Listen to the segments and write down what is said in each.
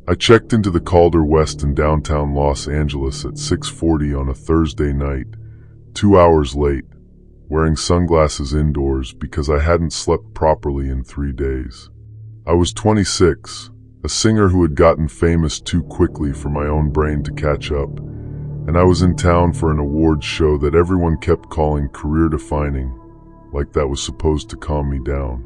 I checked into the Calder West in downtown Los Angeles at 6:40 on a Thursday night, 2 hours late, wearing sunglasses indoors because I hadn't slept properly in 3 days. I was 26, a singer who had gotten famous too quickly for my own brain to catch up, and I was in town for an awards show that everyone kept calling career-defining, like that was supposed to calm me down.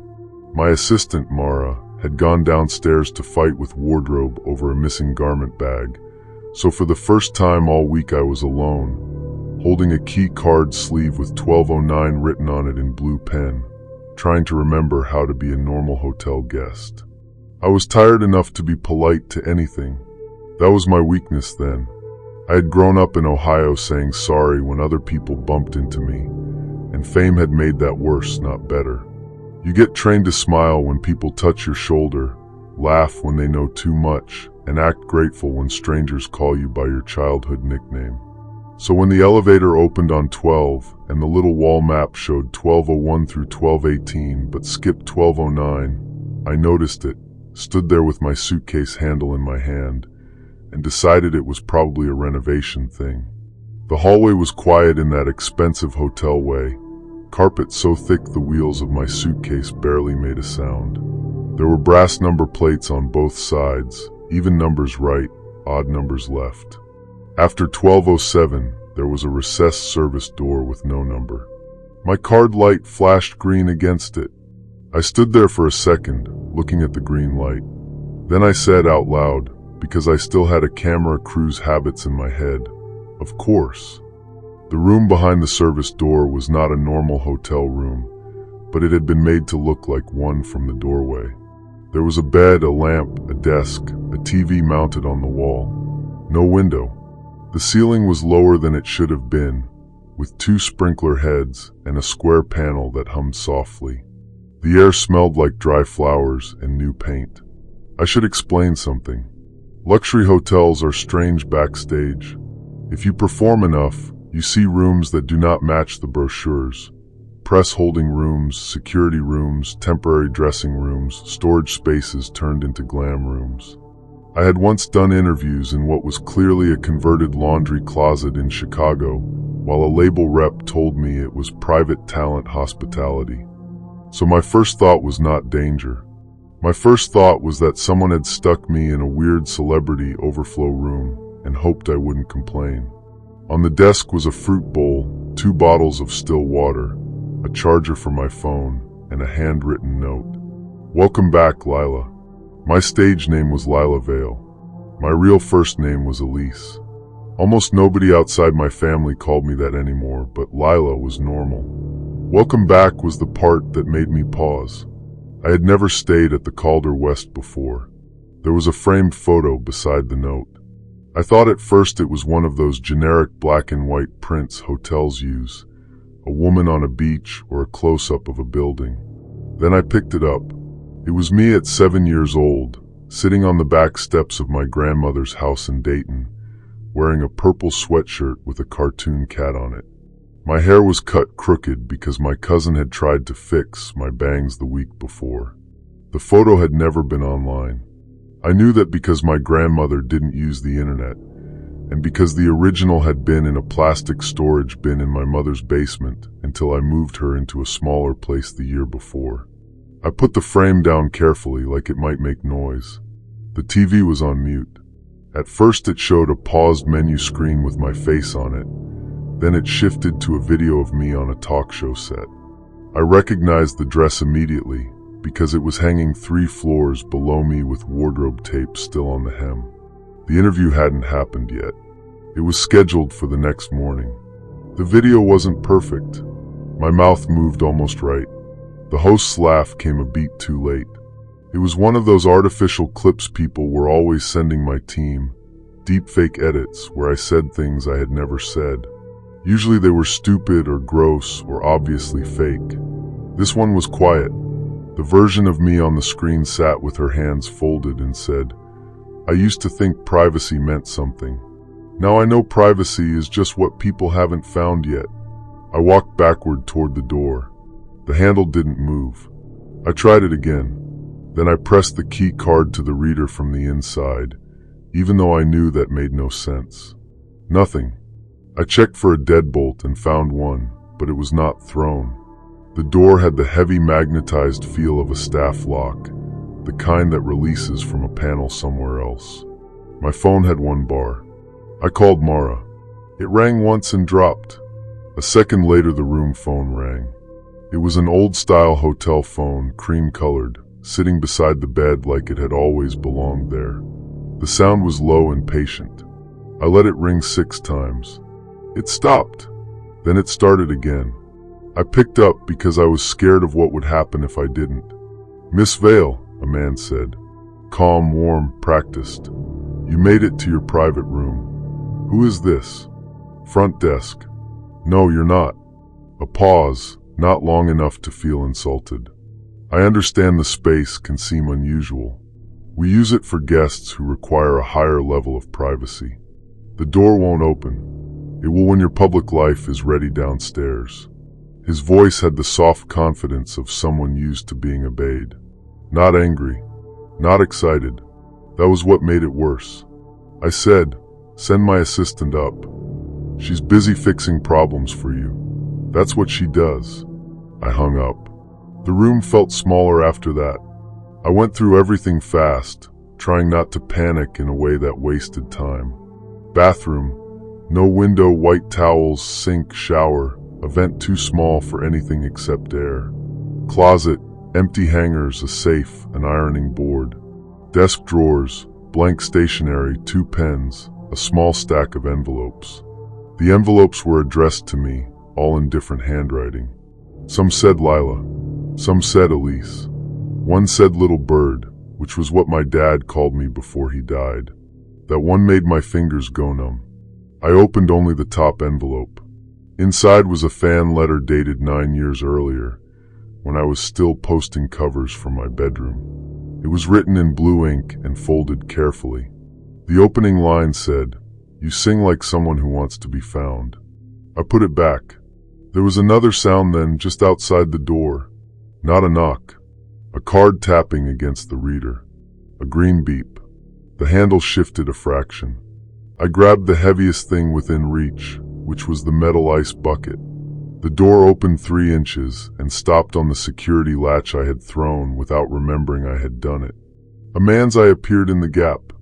My assistant, Mara, had gone downstairs to fight with wardrobe over a missing garment bag, so for the first time all week I was alone, holding a key card sleeve with 1209 written on it in blue pen, trying to remember how to be a normal hotel guest. I was tired enough to be polite to anything. That was my weakness then. I had grown up in Ohio saying sorry when other people bumped into me, and fame had made that worse, not better. You get trained to smile when people touch your shoulder, laugh when they know too much, and act grateful when strangers call you by your childhood nickname. So when the elevator opened on 12 and the little wall map showed 1201 through 1218 but skipped 1209, I noticed it, stood there with my suitcase handle in my hand, and decided it was probably a renovation thing. The hallway was quiet in that expensive hotel way, carpet so thick the wheels of my suitcase barely made a sound. There were brass number plates on both sides, even numbers right, odd numbers left. After 1207, there was a recessed service door with no number. My card light flashed green against it. I stood there for a second, looking at the green light. Then I said out loud, because I still had a camera crew's habits in my head, "Of course." The room behind the service door was not a normal hotel room, but it had been made to look like one from the doorway. There was a bed, a lamp, a desk, a TV mounted on the wall. No window. The ceiling was lower than it should have been, with 2 sprinkler heads and a square panel that hummed softly. The air smelled like dry flowers and new paint. I should explain something. Luxury hotels are strange backstage. If you perform enough, you see rooms that do not match the brochures. Press holding rooms, security rooms, temporary dressing rooms, storage spaces turned into glam rooms. I had once done interviews in what was clearly a converted laundry closet in Chicago, while a label rep told me it was private talent hospitality. So my first thought was not danger. My first thought was that someone had stuck me in a weird celebrity overflow room and hoped I wouldn't complain. On the desk was a fruit bowl, 2 bottles of still water, a charger for my phone, and a handwritten note. "Welcome back, Lila." My stage name was Lila Vale. My real first name was Elise. Almost nobody outside my family called me that anymore, but Lila was normal. "Welcome back" was the part that made me pause. I had never stayed at the Calder West before. There was a framed photo beside the note. I thought at first it was one of those generic black and white prints hotels use, a woman on a beach or a close-up of a building. Then I picked it up. It was me at 7 years old, sitting on the back steps of my grandmother's house in Dayton, wearing a purple sweatshirt with a cartoon cat on it. My hair was cut crooked because my cousin had tried to fix my bangs the week before. The photo had never been online. I knew that because my grandmother didn't use the internet, and because the original had been in a plastic storage bin in my mother's basement until I moved her into a smaller place the year before. I put the frame down carefully like it might make noise. The TV was on mute. At first it showed a paused menu screen with my face on it. Then it shifted to a video of me on a talk show set. I recognized the dress immediately because it was hanging 3 floors below me with wardrobe tape still on the hem. The interview hadn't happened yet. It was scheduled for the next morning. The video wasn't perfect. My mouth moved almost right. The host's laugh came a beat too late. It was one of those artificial clips people were always sending my team, deepfake edits where I said things I had never said. Usually they were stupid or gross or obviously fake. This one was quiet. The version of me on the screen sat with her hands folded and said, "I used to think privacy meant something. Now I know privacy is just what people haven't found yet." I walked backward toward the door. The handle didn't move. I tried it again. Then I pressed the key card to the reader from the inside, even though I knew that made no sense. Nothing. I checked for a deadbolt and found one, but it was not thrown. The door had the heavy magnetized feel of a staff lock, the kind that releases from a panel somewhere else. My phone had one bar. I called Mara. It rang once and dropped. A second later the room phone rang. It was an old-style hotel phone, cream-colored, sitting beside the bed like it had always belonged there. The sound was low and patient. I let it ring 6 times. It stopped. Then it started again. I picked up because I was scared of what would happen if I didn't. "Miss Vale," a man said. Calm, warm, practiced. "You made it to your private room." "Who is this?" "Front desk." "No, you're not." A pause, not long enough to feel insulted. "I understand the space can seem unusual. We use it for guests who require a higher level of privacy. The door won't open. It will when your public life is ready downstairs." His voice had the soft confidence of someone used to being obeyed. Not angry, not excited. That was what made it worse. I said, "Send my assistant up. She's busy fixing problems for you. That's what she does." I hung up. The room felt smaller after that. I went through everything fast, trying not to panic in a way that wasted time. Bathroom, no window, white towels, sink, shower, a vent too small for anything except air. Closet, empty hangers, a safe, an ironing board. Desk drawers, blank stationery, 2 pens, a small stack of envelopes. The envelopes were addressed to me, all in different handwriting. Some said Lila, some said Elise. One said Little Bird, which was what my dad called me before he died. That one made my fingers go numb. I opened only the top envelope. Inside was a fan letter dated 9 years earlier, when I was still posting covers from my bedroom. It was written in blue ink and folded carefully. The opening line said, "You sing like someone who wants to be found." I put it back. There was another sound then, just outside the door. Not a knock. A card tapping against the reader. A green beep. The handle shifted a fraction. I grabbed the heaviest thing within reach, which was the metal ice bucket. The door opened 3 inches and stopped on the security latch I had thrown without remembering I had done it. A man's eye appeared in the gap.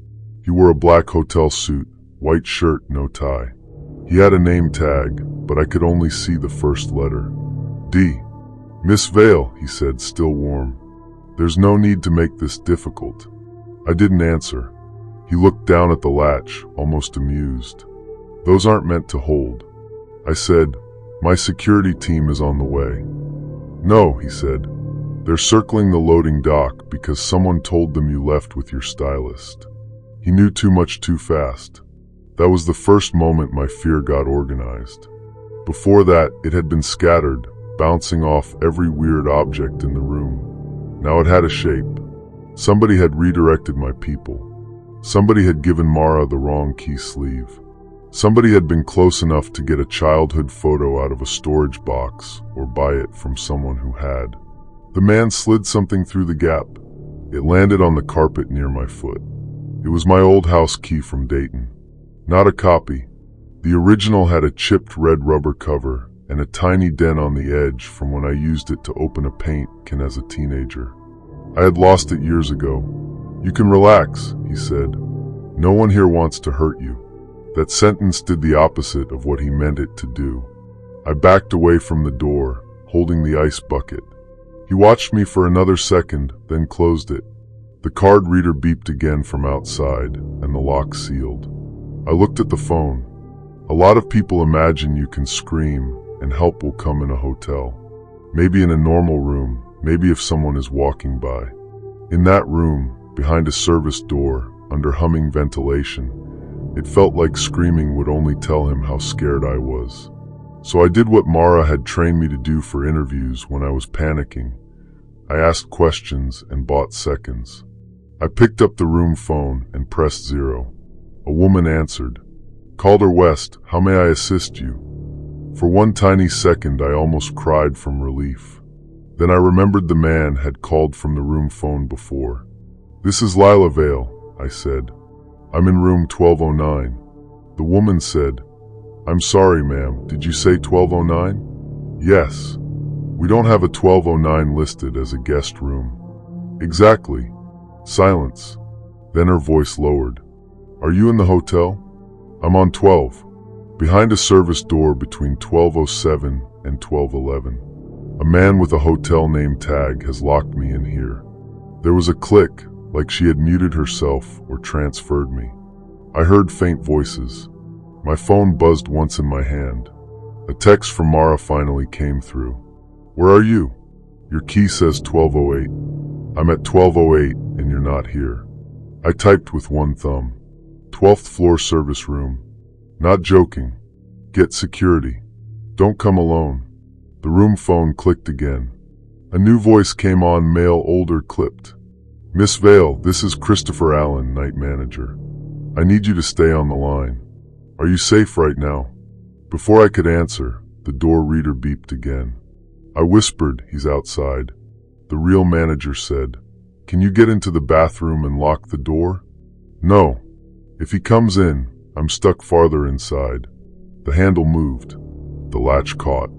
He wore a black hotel suit, white shirt, no tie. He had a name tag, but I could only see the first letter. D. "Miss Vale," he said, still warm. "There's no need to make this difficult." I didn't answer. He looked down at the latch, almost amused. "Those aren't meant to hold." I said, "My security team is on the way." "No," he said. "They're circling the loading dock because someone told them you left with your stylist." He knew too much too fast. That was the first moment my fear got organized. Before that, it had been scattered, bouncing off every weird object in the room. Now it had a shape. Somebody had redirected my people. Somebody had given Mara the wrong key sleeve. Somebody had been close enough to get a childhood photo out of a storage box or buy it from someone who had. The man slid something through the gap. It landed on the carpet near my foot. It was my old house key from Dayton. Not a copy. The original had a chipped red rubber cover and a tiny dent on the edge from when I used it to open a paint can as a teenager. I had lost it years ago. "You can relax," he said. "No one here wants to hurt you." That sentence did the opposite of what he meant it to do. I backed away from the door, holding the ice bucket. He watched me for another second, then closed it. The card reader beeped again from outside, and the lock sealed. I looked at the phone. A lot of people imagine you can scream and help will come in a hotel. Maybe in a normal room, maybe if someone is walking by. In that room, behind a service door, under humming ventilation, it felt like screaming would only tell him how scared I was. So I did what Mara had trained me to do for interviews when I was panicking. I asked questions and bought seconds. I picked up the room phone and pressed 0. A woman answered. "Calder West, how may I assist you?" For one tiny second I almost cried from relief. Then I remembered the man had called from the room phone before. "This is Lila Vale," I said. I'm in room 1209. The woman said, I'm sorry, ma'am, did you say 1209? Yes. We don't have a 1209 listed as a guest room. Exactly. Silence. Then her voice lowered. Are you in the hotel? I'm on 12. Behind a service door between 1207 and 1211. A man with a hotel name tag has locked me in here. There was a click, like she had muted herself or transferred me. I heard faint voices. My phone buzzed once in my hand. A text from Mara finally came through. Where are you? Your key says 1208. I'm at 1208 and you're not here. I typed with one thumb. 12th floor service room. Not joking. Get security. Don't come alone. The room phone clicked again. A new voice came on, male, older, clipped. Miss Vale, this is Christopher Allen, night manager. I need you to stay on the line. Are you safe right now? Before I could answer, the door reader beeped again. I whispered, he's outside. The real manager said, can you get into the bathroom and lock the door? No. If he comes in, I'm stuck farther inside. The handle moved. The latch caught.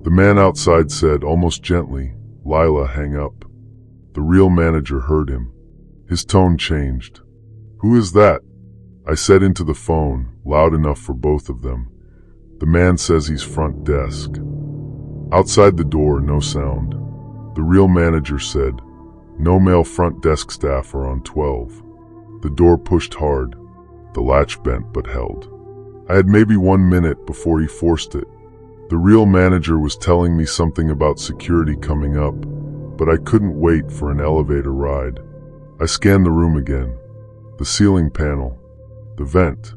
The man outside said, almost gently, Lila, hang up. The real manager heard him. His tone changed. Who is that? I said into the phone, loud enough for both of them. The man says he's front desk. Outside the door, no sound. The real manager said, no male front desk staff are on 12. The door pushed hard. The latch bent but held. I had maybe 1 minute before he forced it. The real manager was telling me something about security coming up, but I couldn't wait for an elevator ride. I scanned the room again. The ceiling panel, the vent,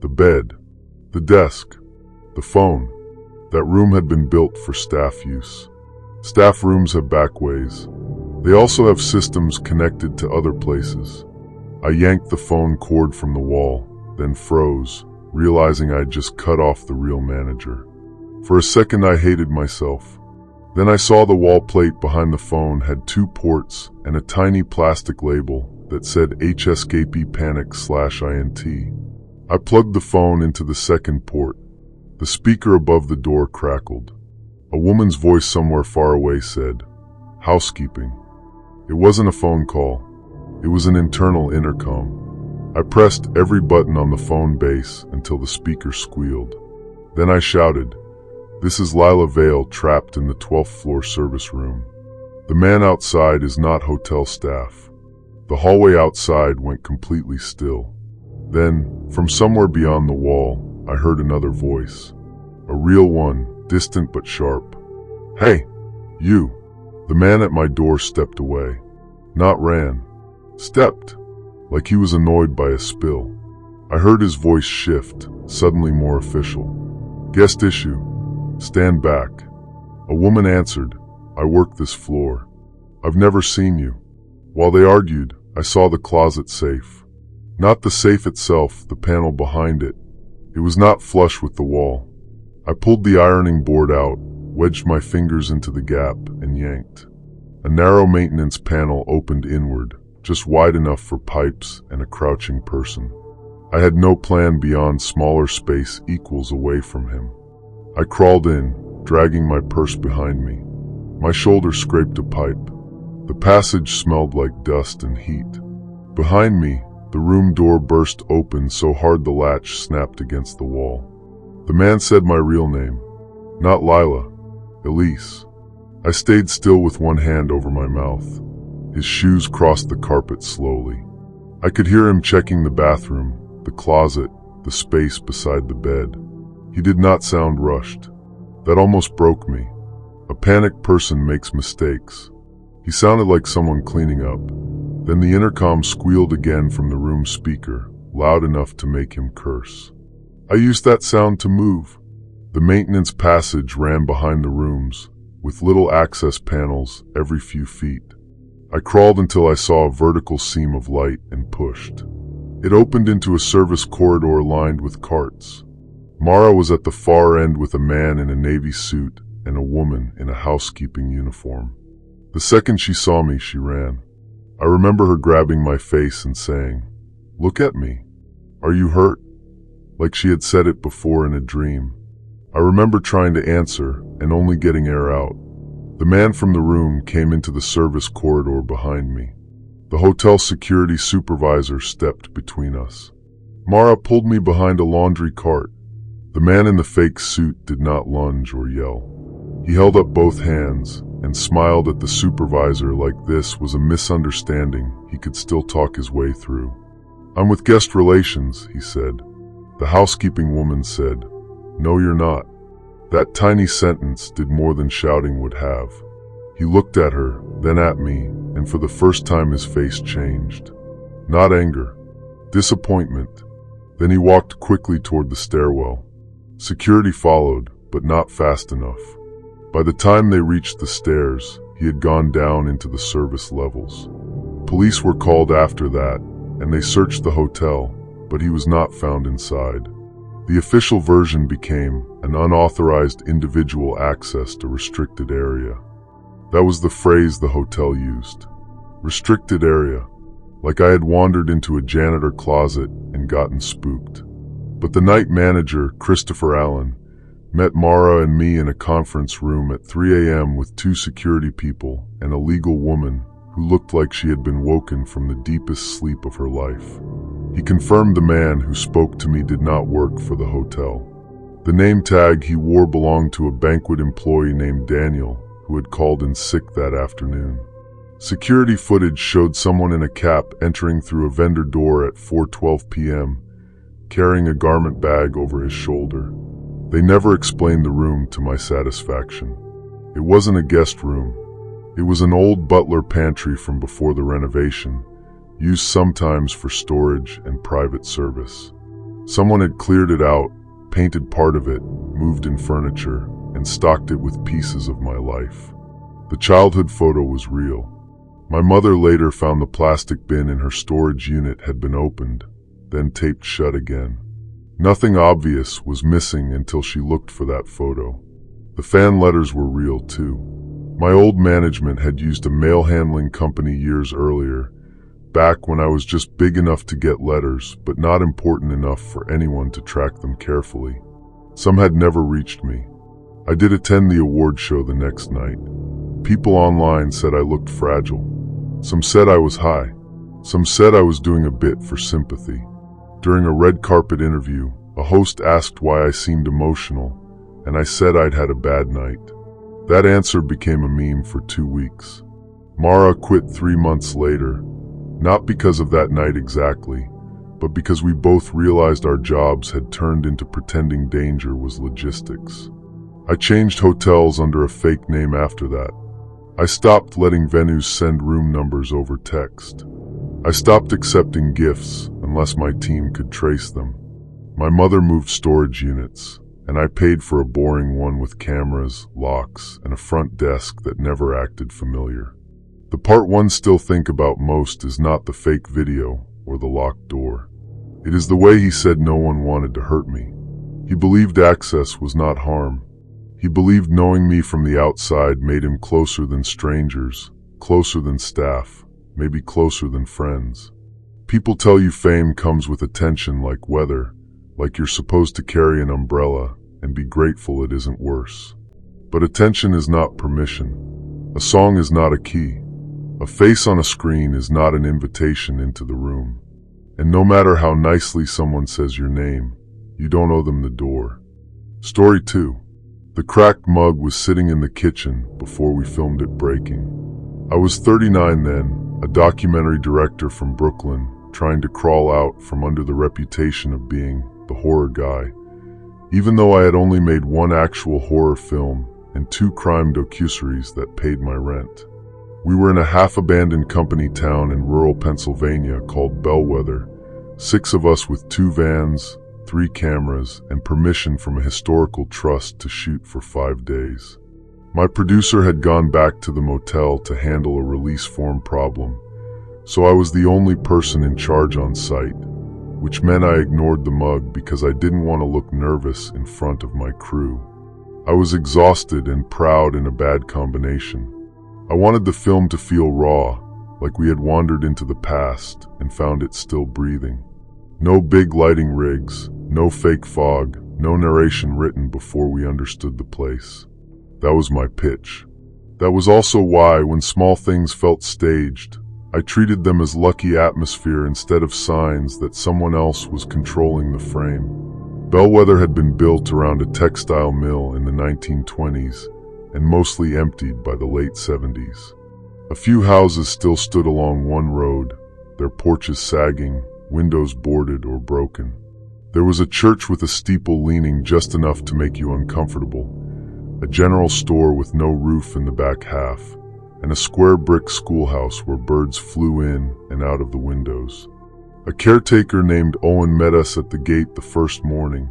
the bed, the desk, the phone. That room had been built for staff use. Staff rooms have backways. They also have systems connected to other places. I yanked the phone cord from the wall, then froze, realizing I'd just cut off the real manager. For a second I hated myself. Then I saw the wall plate behind the phone had 2 ports and a tiny plastic label that said HSKP Panic/INT. I plugged the phone into the second port. The speaker above the door crackled. A woman's voice somewhere far away said, housekeeping. It wasn't a phone call. It was an internal intercom. I pressed every button on the phone base until the speaker squealed. Then I shouted, this is Lila Vale trapped in the 12th floor service room. The man outside is not hotel staff. The hallway outside went completely still. Then, from somewhere beyond the wall, I heard another voice. A real one, distant but sharp. Hey, you. The man at my door stepped away. Not ran. Stepped. Like he was annoyed by a spill. I heard his voice shift, suddenly more official. Guest issue. Stand back. A woman answered, I work this floor. I've never seen you. While they argued, I saw the closet safe. Not the safe itself, the panel behind it. It was not flush with the wall. I pulled the ironing board out, wedged my fingers into the gap, and yanked. A narrow maintenance panel opened inward, just wide enough for pipes and a crouching person. I had no plan beyond smaller space equals away from him. I crawled in, dragging my purse behind me. My shoulder scraped a pipe. The passage smelled like dust and heat. Behind me, the room door burst open so hard the latch snapped against the wall. The man said my real name. Not Lila. Elise. I stayed still with one hand over my mouth. His shoes crossed the carpet slowly. I could hear him checking the bathroom, the closet, the space beside the bed. He did not sound rushed. That almost broke me. A panicked person makes mistakes. He sounded like someone cleaning up. Then the intercom squealed again from the room speaker, loud enough to make him curse. I used that sound to move. The maintenance passage ran behind the rooms, with little access panels every few feet. I crawled until I saw a vertical seam of light and pushed. It opened into a service corridor lined with carts. Mara was at the far end with a man in a navy suit and a woman in a housekeeping uniform. The second she saw me, she ran. I remember her grabbing my face and saying, "Look at me." "Are you hurt?" Like she had said it before in a dream. I remember trying to answer and only getting air out. The man from the room came into the service corridor behind me. The hotel security supervisor stepped between us. Mara pulled me behind a laundry cart. The man in the fake suit did not lunge or yell. He held up both hands and smiled at the supervisor like this was a misunderstanding he could still talk his way through. "I'm with guest relations," he said. The housekeeping woman said, "No, you're not." That tiny sentence did more than shouting would have. He looked at her, then at me, and for the first time his face changed. Not anger, disappointment. Then he walked quickly toward the stairwell. Security followed, but not fast enough. By the time they reached the stairs, he had gone down into the service levels. Police were called after that, and they searched the hotel, but he was not found inside. The official version became an unauthorized individual access to restricted area. That was the phrase the hotel used. Restricted area. Like I had wandered into a janitor closet and gotten spooked. But the night manager, Christopher Allen, met Mara and me in a conference room at 3 a.m. with 2 security people and a legal woman who looked like she had been woken from the deepest sleep of her life. He confirmed the man who spoke to me did not work for the hotel. The name tag he wore belonged to a banquet employee named Daniel, who had called in sick that afternoon. Security footage showed someone in a cap entering through a vendor door at 4:12 p.m., carrying a garment bag over his shoulder. They never explained the room to my satisfaction. It wasn't a guest room. It was an old butler pantry from before the renovation, used sometimes for storage and private service. Someone had cleared it out, painted part of it, moved in furniture, and stocked it with pieces of my life. The childhood photo was real. My mother later found the plastic bin in her storage unit had been opened, then taped shut again. Nothing obvious was missing until she looked for that photo. The fan letters were real too. My old management had used a mail handling company years earlier, back when I was just big enough to get letters, but not important enough for anyone to track them carefully. Some had never reached me. I did attend the award show the next night. People online said I looked fragile. Some said I was high. Some said I was doing a bit for sympathy. During a red carpet interview, a host asked why I seemed emotional, and I said I'd had a bad night. That answer became a meme for 2 weeks. Mara quit 3 months later, not because of that night exactly, but because we both realized our jobs had turned into pretending danger was logistics. I changed hotels under a fake name after that. I stopped letting venues send room numbers over text. I stopped accepting gifts unless my team could trace them. My mother moved storage units, and I paid for a boring one with cameras, locks, and a front desk that never acted familiar. The part one still think about most is not the fake video or the locked door. It is the way he said no one wanted to hurt me. He believed access was not harm. He believed knowing me from the outside made him closer than strangers, closer than staff, maybe closer than friends. People tell you fame comes with attention like weather, like you're supposed to carry an umbrella and be grateful it isn't worse. But attention is not permission. A song is not a key. A face on a screen is not an invitation into the room. And no matter how nicely someone says your name, you don't owe them the door. Story 2. The cracked mug was sitting in the kitchen before we filmed it breaking. I was 39 then, a documentary director from Brooklyn, trying to crawl out from under the reputation of being the horror guy, even though I had only made 1 actual horror film and 2 crime docuseries that paid my rent. We were in a half-abandoned company town in rural Pennsylvania called Bellwether, 6 of us with 2 vans, 3 cameras, and permission from a historical trust to shoot for 5 days. My producer had gone back to the motel to handle a release form problem, so I was the only person in charge on site, which meant I ignored the mug because I didn't want to look nervous in front of my crew. I was exhausted and proud in a bad combination. I wanted the film to feel raw, like we had wandered into the past and found it still breathing. No big lighting rigs, no fake fog, no narration written before we understood the place. That was my pitch. That was also why, when small things felt staged, I treated them as lucky atmosphere instead of signs that someone else was controlling the frame. Bellwether had been built around a textile mill in the 1920s and mostly emptied by the late 70s. A few houses still stood along one road, their porches sagging, windows boarded or broken. There was a church with a steeple leaning just enough to make you uncomfortable, a general store with no roof in the back half, and a square brick schoolhouse where birds flew in and out of the windows. A caretaker named Owen met us at the gate the first morning.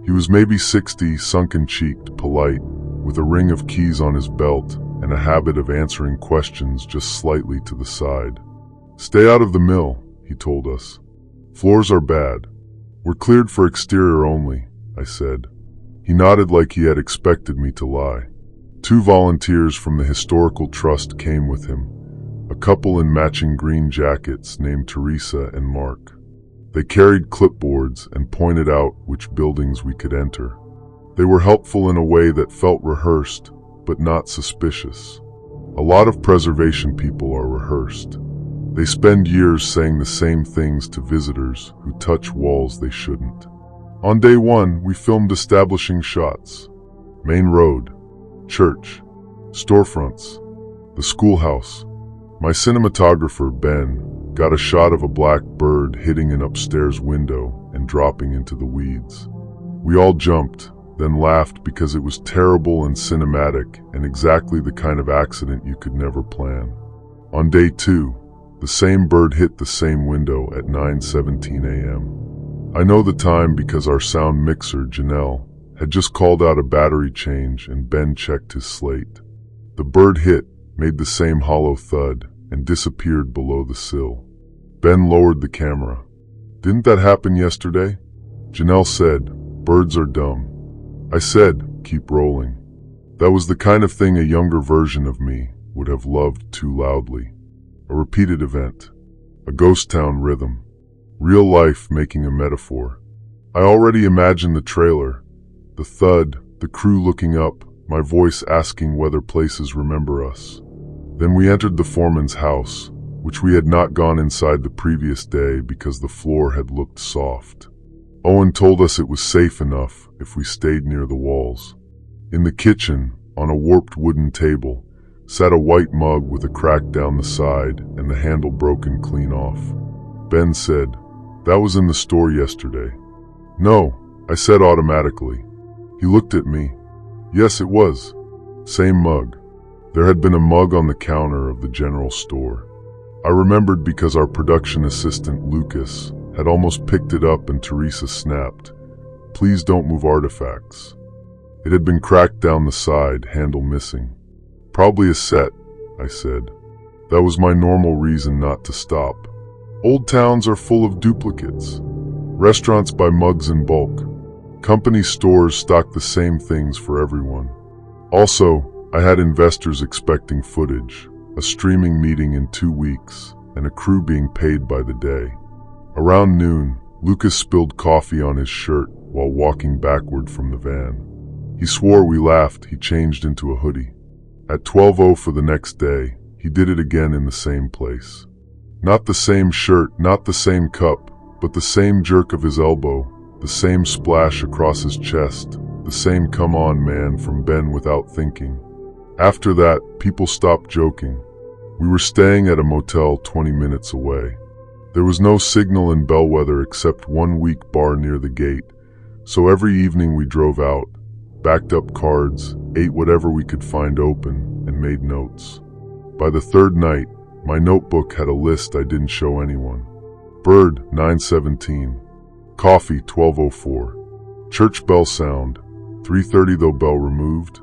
He was maybe 60, sunken-cheeked, polite, with a ring of keys on his belt and a habit of answering questions just slightly to the side. "Stay out of the mill," he told us. "Floors are bad." "We're cleared for exterior only," I said. He nodded like he had expected me to lie. 2 volunteers from the Historical Trust came with him, a couple in matching green jackets named Teresa and Mark. They carried clipboards and pointed out which buildings we could enter. They were helpful in a way that felt rehearsed, but not suspicious. A lot of preservation people are rehearsed. They spend years saying the same things to visitors who touch walls they shouldn't. On day 1, we filmed establishing shots. Main road, church, storefronts, the schoolhouse. My cinematographer, Ben, got a shot of a black bird hitting an upstairs window and dropping into the weeds. We all jumped, then laughed because it was terrible and cinematic and exactly the kind of accident you could never plan. On day 2, the same bird hit the same window at 9:17 a.m. I know the time because our sound mixer, Janelle, had just called out a battery change and Ben checked his slate. The bird hit, made the same hollow thud, and disappeared below the sill. Ben lowered the camera. "Didn't that happen yesterday?" Janelle said, "Birds are dumb." I said, "Keep rolling." That was the kind of thing a younger version of me would have loved too loudly. A repeated event. A ghost town rhythm. Real life making a metaphor. I already imagined the trailer. The thud, the crew looking up, my voice asking whether places remember us. Then we entered the foreman's house, which we had not gone inside the previous day because the floor had looked soft. Owen told us it was safe enough if we stayed near the walls. In the kitchen, on a warped wooden table, sat a white mug with a crack down the side and the handle broken clean off. Ben said, "That was in the store yesterday." "No," I said automatically. He looked at me. "Yes, it was. Same mug." There had been a mug on the counter of the general store. I remembered because our production assistant, Lucas, had almost picked it up and Teresa snapped, "Please don't move artifacts." It had been cracked down the side, handle missing. "Probably a set," I said. That was my normal reason not to stop. Old towns are full of duplicates. Restaurants buy mugs in bulk. Company stores stock the same things for everyone. Also, I had investors expecting footage, a streaming meeting in 2 weeks, and a crew being paid by the day. Around noon, Lucas spilled coffee on his shirt while walking backward from the van. He swore we laughed. He changed into a hoodie. At 12:00 for the next day, he did it again in the same place. Not the same shirt, not the same cup, but the same jerk of his elbow, the same splash across his chest, the same "come on man" from Ben without thinking. After that, people stopped joking. We were staying at a motel 20 minutes away. There was no signal in Bellwether except one weak bar near the gate, so every evening we drove out, backed up cards, ate whatever we could find open, and made notes. By the 3rd night, my notebook had a list I didn't show anyone. Bird, 9:17. Coffee, 12:04. Church bell sound, 3:30 though bell removed.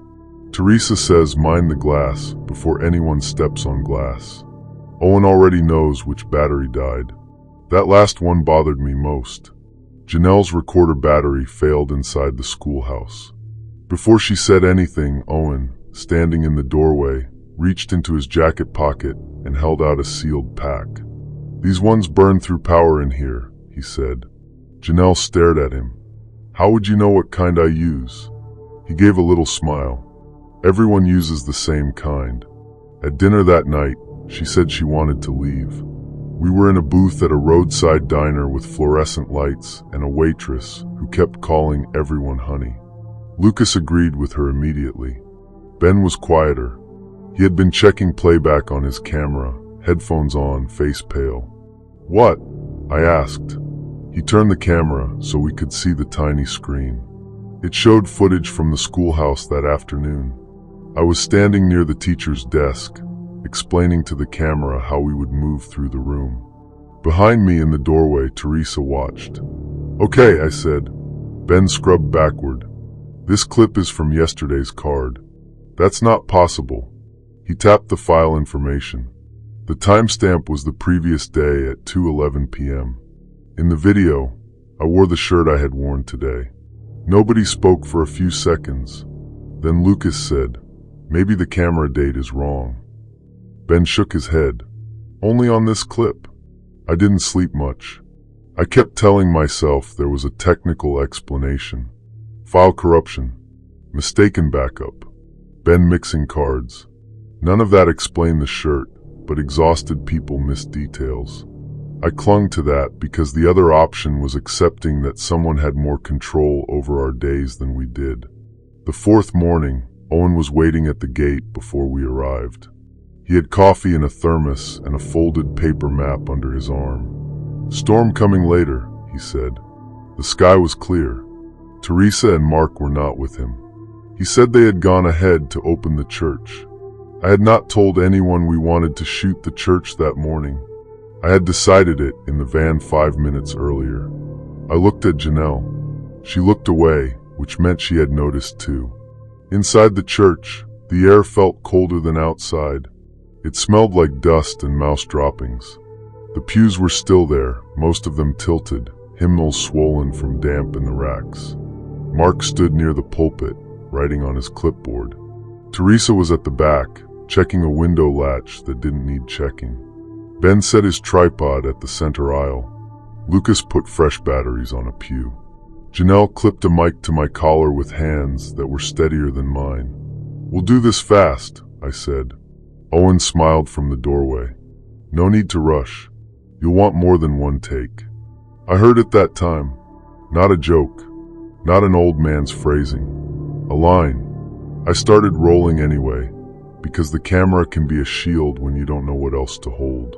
Teresa says mind the glass before anyone steps on glass. Owen already knows which battery died. That last one bothered me most. Janelle's recorder battery failed inside the schoolhouse. Before she said anything, Owen, standing in the doorway, reached into his jacket pocket and held out a sealed pack. "These ones burn through power in here," he said. Janelle stared at him. How would you know what kind I use? He gave a little smile. Everyone uses the same kind. At dinner that night, she said she wanted to leave. We were in a booth at a roadside diner with fluorescent lights and a waitress who kept calling everyone honey. Lucas agreed with her immediately. Ben was quieter. He had been checking playback on his camera, headphones on, face pale. What? I asked. He turned the camera so we could see the tiny screen. It showed footage from the schoolhouse that afternoon. I was standing near the teacher's desk, explaining to the camera how we would move through the room. Behind me in the doorway, Teresa watched. Okay, I said. Ben scrubbed backward. This clip is from yesterday's card. That's not possible. He tapped the file information. The timestamp was the previous day at 2:11 p.m. In the video, I wore the shirt I had worn today. Nobody spoke for a few seconds. Then Lucas said, maybe the camera date is wrong. Ben shook his head. Only on this clip. I didn't sleep much. I kept telling myself there was a technical explanation. File corruption. Mistaken backup. Ben mixing cards. None of that explained the shirt, but exhausted people missed details. I clung to that because the other option was accepting that someone had more control over our days than we did. The fourth morning, Owen was waiting at the gate before we arrived. He had coffee in a thermos and a folded paper map under his arm. Storm coming later, he said. The sky was clear. Teresa and Mark were not with him. He said they had gone ahead to open the church. I had not told anyone we wanted to shoot the church that morning. I had decided it in the van 5 minutes earlier. I looked at Janelle. She looked away, which meant she had noticed too. Inside the church, the air felt colder than outside. It smelled like dust and mouse droppings. The pews were still there, most of them tilted, hymnals swollen from damp in the racks. Mark stood near the pulpit, writing on his clipboard. Teresa was at the back, checking a window latch that didn't need checking. Ben set his tripod at the center aisle. Lucas put fresh batteries on a pew. Janelle clipped a mic to my collar with hands that were steadier than mine. We'll do this fast, I said. Owen smiled from the doorway. No need to rush. You'll want more than one take. I heard it that time. Not a joke. Not an old man's phrasing. A line. I started rolling anyway, because the camera can be a shield when you don't know what else to hold.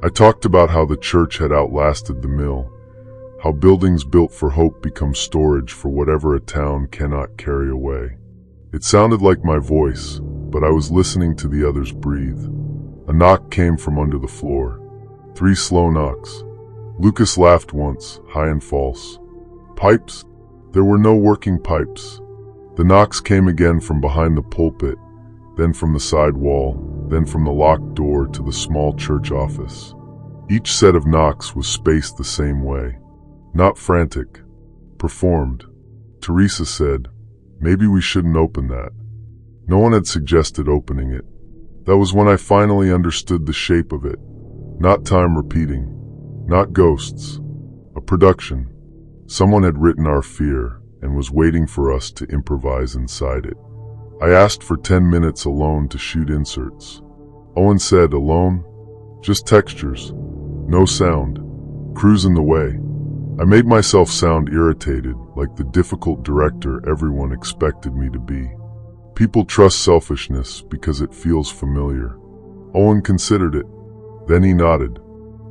I talked about how the church had outlasted the mill, how buildings built for hope become storage for whatever a town cannot carry away. It sounded like my voice, but I was listening to the others breathe. A knock came from under the floor. 3 slow knocks. Lucas laughed once, high and false. Pipes? There were no working pipes. The knocks came again from behind the pulpit, then from the side wall, then from the locked door to the small church office. Each set of knocks was spaced the same way. Not frantic. Performed. Teresa said, maybe we shouldn't open that. No one had suggested opening it. That was when I finally understood the shape of it. Not time repeating. Not ghosts. A production. Someone had written our fear and was waiting for us to improvise inside it. I asked for 10 minutes alone to shoot inserts. Owen said, alone? Just textures. No sound. Cruising the way. I made myself sound irritated, like the difficult director everyone expected me to be. People trust selfishness because it feels familiar. Owen considered it. Then he nodded.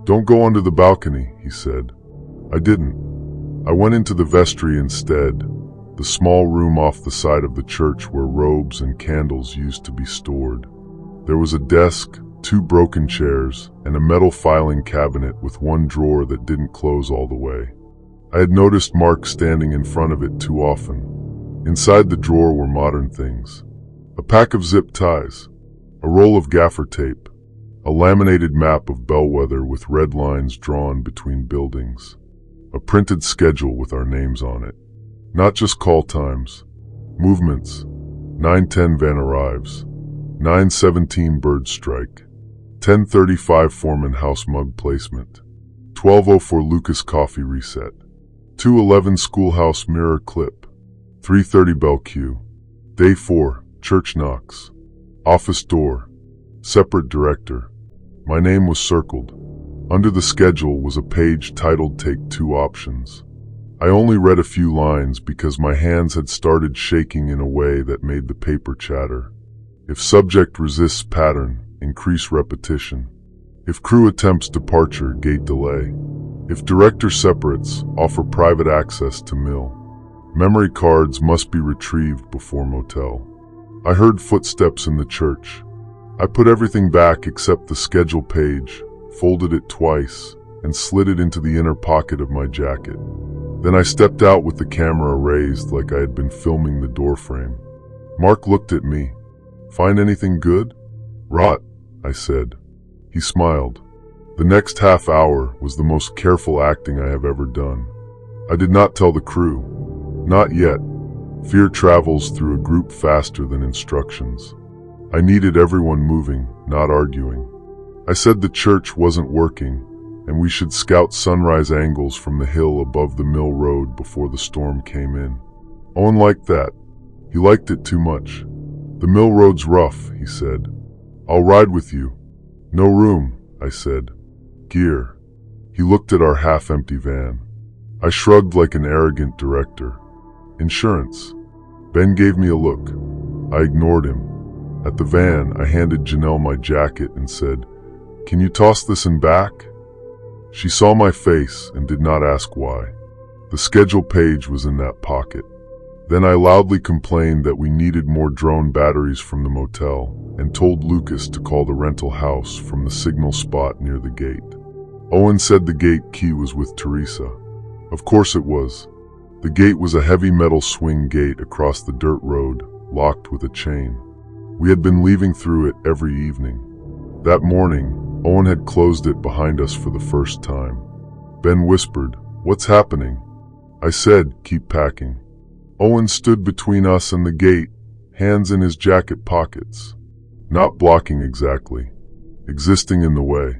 Don't go under the balcony, he said. I didn't. I went into the vestry instead, the small room off the side of the church where robes and candles used to be stored. There was a desk, 2 broken chairs, and a metal filing cabinet with one drawer that didn't close all the way. I had noticed Mark standing in front of it too often. Inside the drawer were modern things. A pack of zip ties, a roll of gaffer tape, a laminated map of Bellwether with red lines drawn between buildings, a printed schedule with our names on it. Not just call times. Movements. 9:10 van arrives. 9:17 bird strike. 10:35 Foreman house mug placement. 12:04 Lucas coffee reset. 2:11 Schoolhouse Mirror Clip. 3:30 Bell Cue. Day 4. Church knocks. Office door. Separate director. My name was circled. Under the schedule was a page titled Take 2 Options. I only read a few lines because my hands had started shaking in a way that made the paper chatter. If subject resists pattern, increase repetition. If crew attempts departure, gate delay. If director separates, offer private access to mill. Memory cards must be retrieved before motel. I heard footsteps in the church. I put everything back except the schedule page, folded it twice, and slid it into the inner pocket of my jacket. Then I stepped out with the camera raised like I had been filming the doorframe. Mark looked at me. "Find anything good?" "Rot," I said. He smiled. The next half hour was the most careful acting I have ever done. I did not tell the crew. Not yet. Fear travels through a group faster than instructions. I needed everyone moving, not arguing. I said the church wasn't working, and we should scout sunrise angles from the hill above the mill road before the storm came in. Owen liked that. He liked it too much. "The mill road's rough," he said. "I'll ride with you." "No room," I said. "Gear." He looked at our half-empty van. I shrugged like an arrogant director. "Insurance." Ben gave me a look. I ignored him. At the van, I handed Janelle my jacket and said, "Can you toss this in back?" She saw my face and did not ask why. The schedule page was in that pocket. Then I loudly complained that we needed more drone batteries from the motel and told Lucas to call the rental house from the signal spot near the gate. Owen said the gate key was with Teresa. Of course it was. The gate was a heavy metal swing gate across the dirt road, locked with a chain. We had been leaving through it every evening. That morning, Owen had closed it behind us for the first time. Ben whispered, "What's happening?" I said, "Keep packing." Owen stood between us and the gate, hands in his jacket pockets. Not blocking exactly, existing in the way.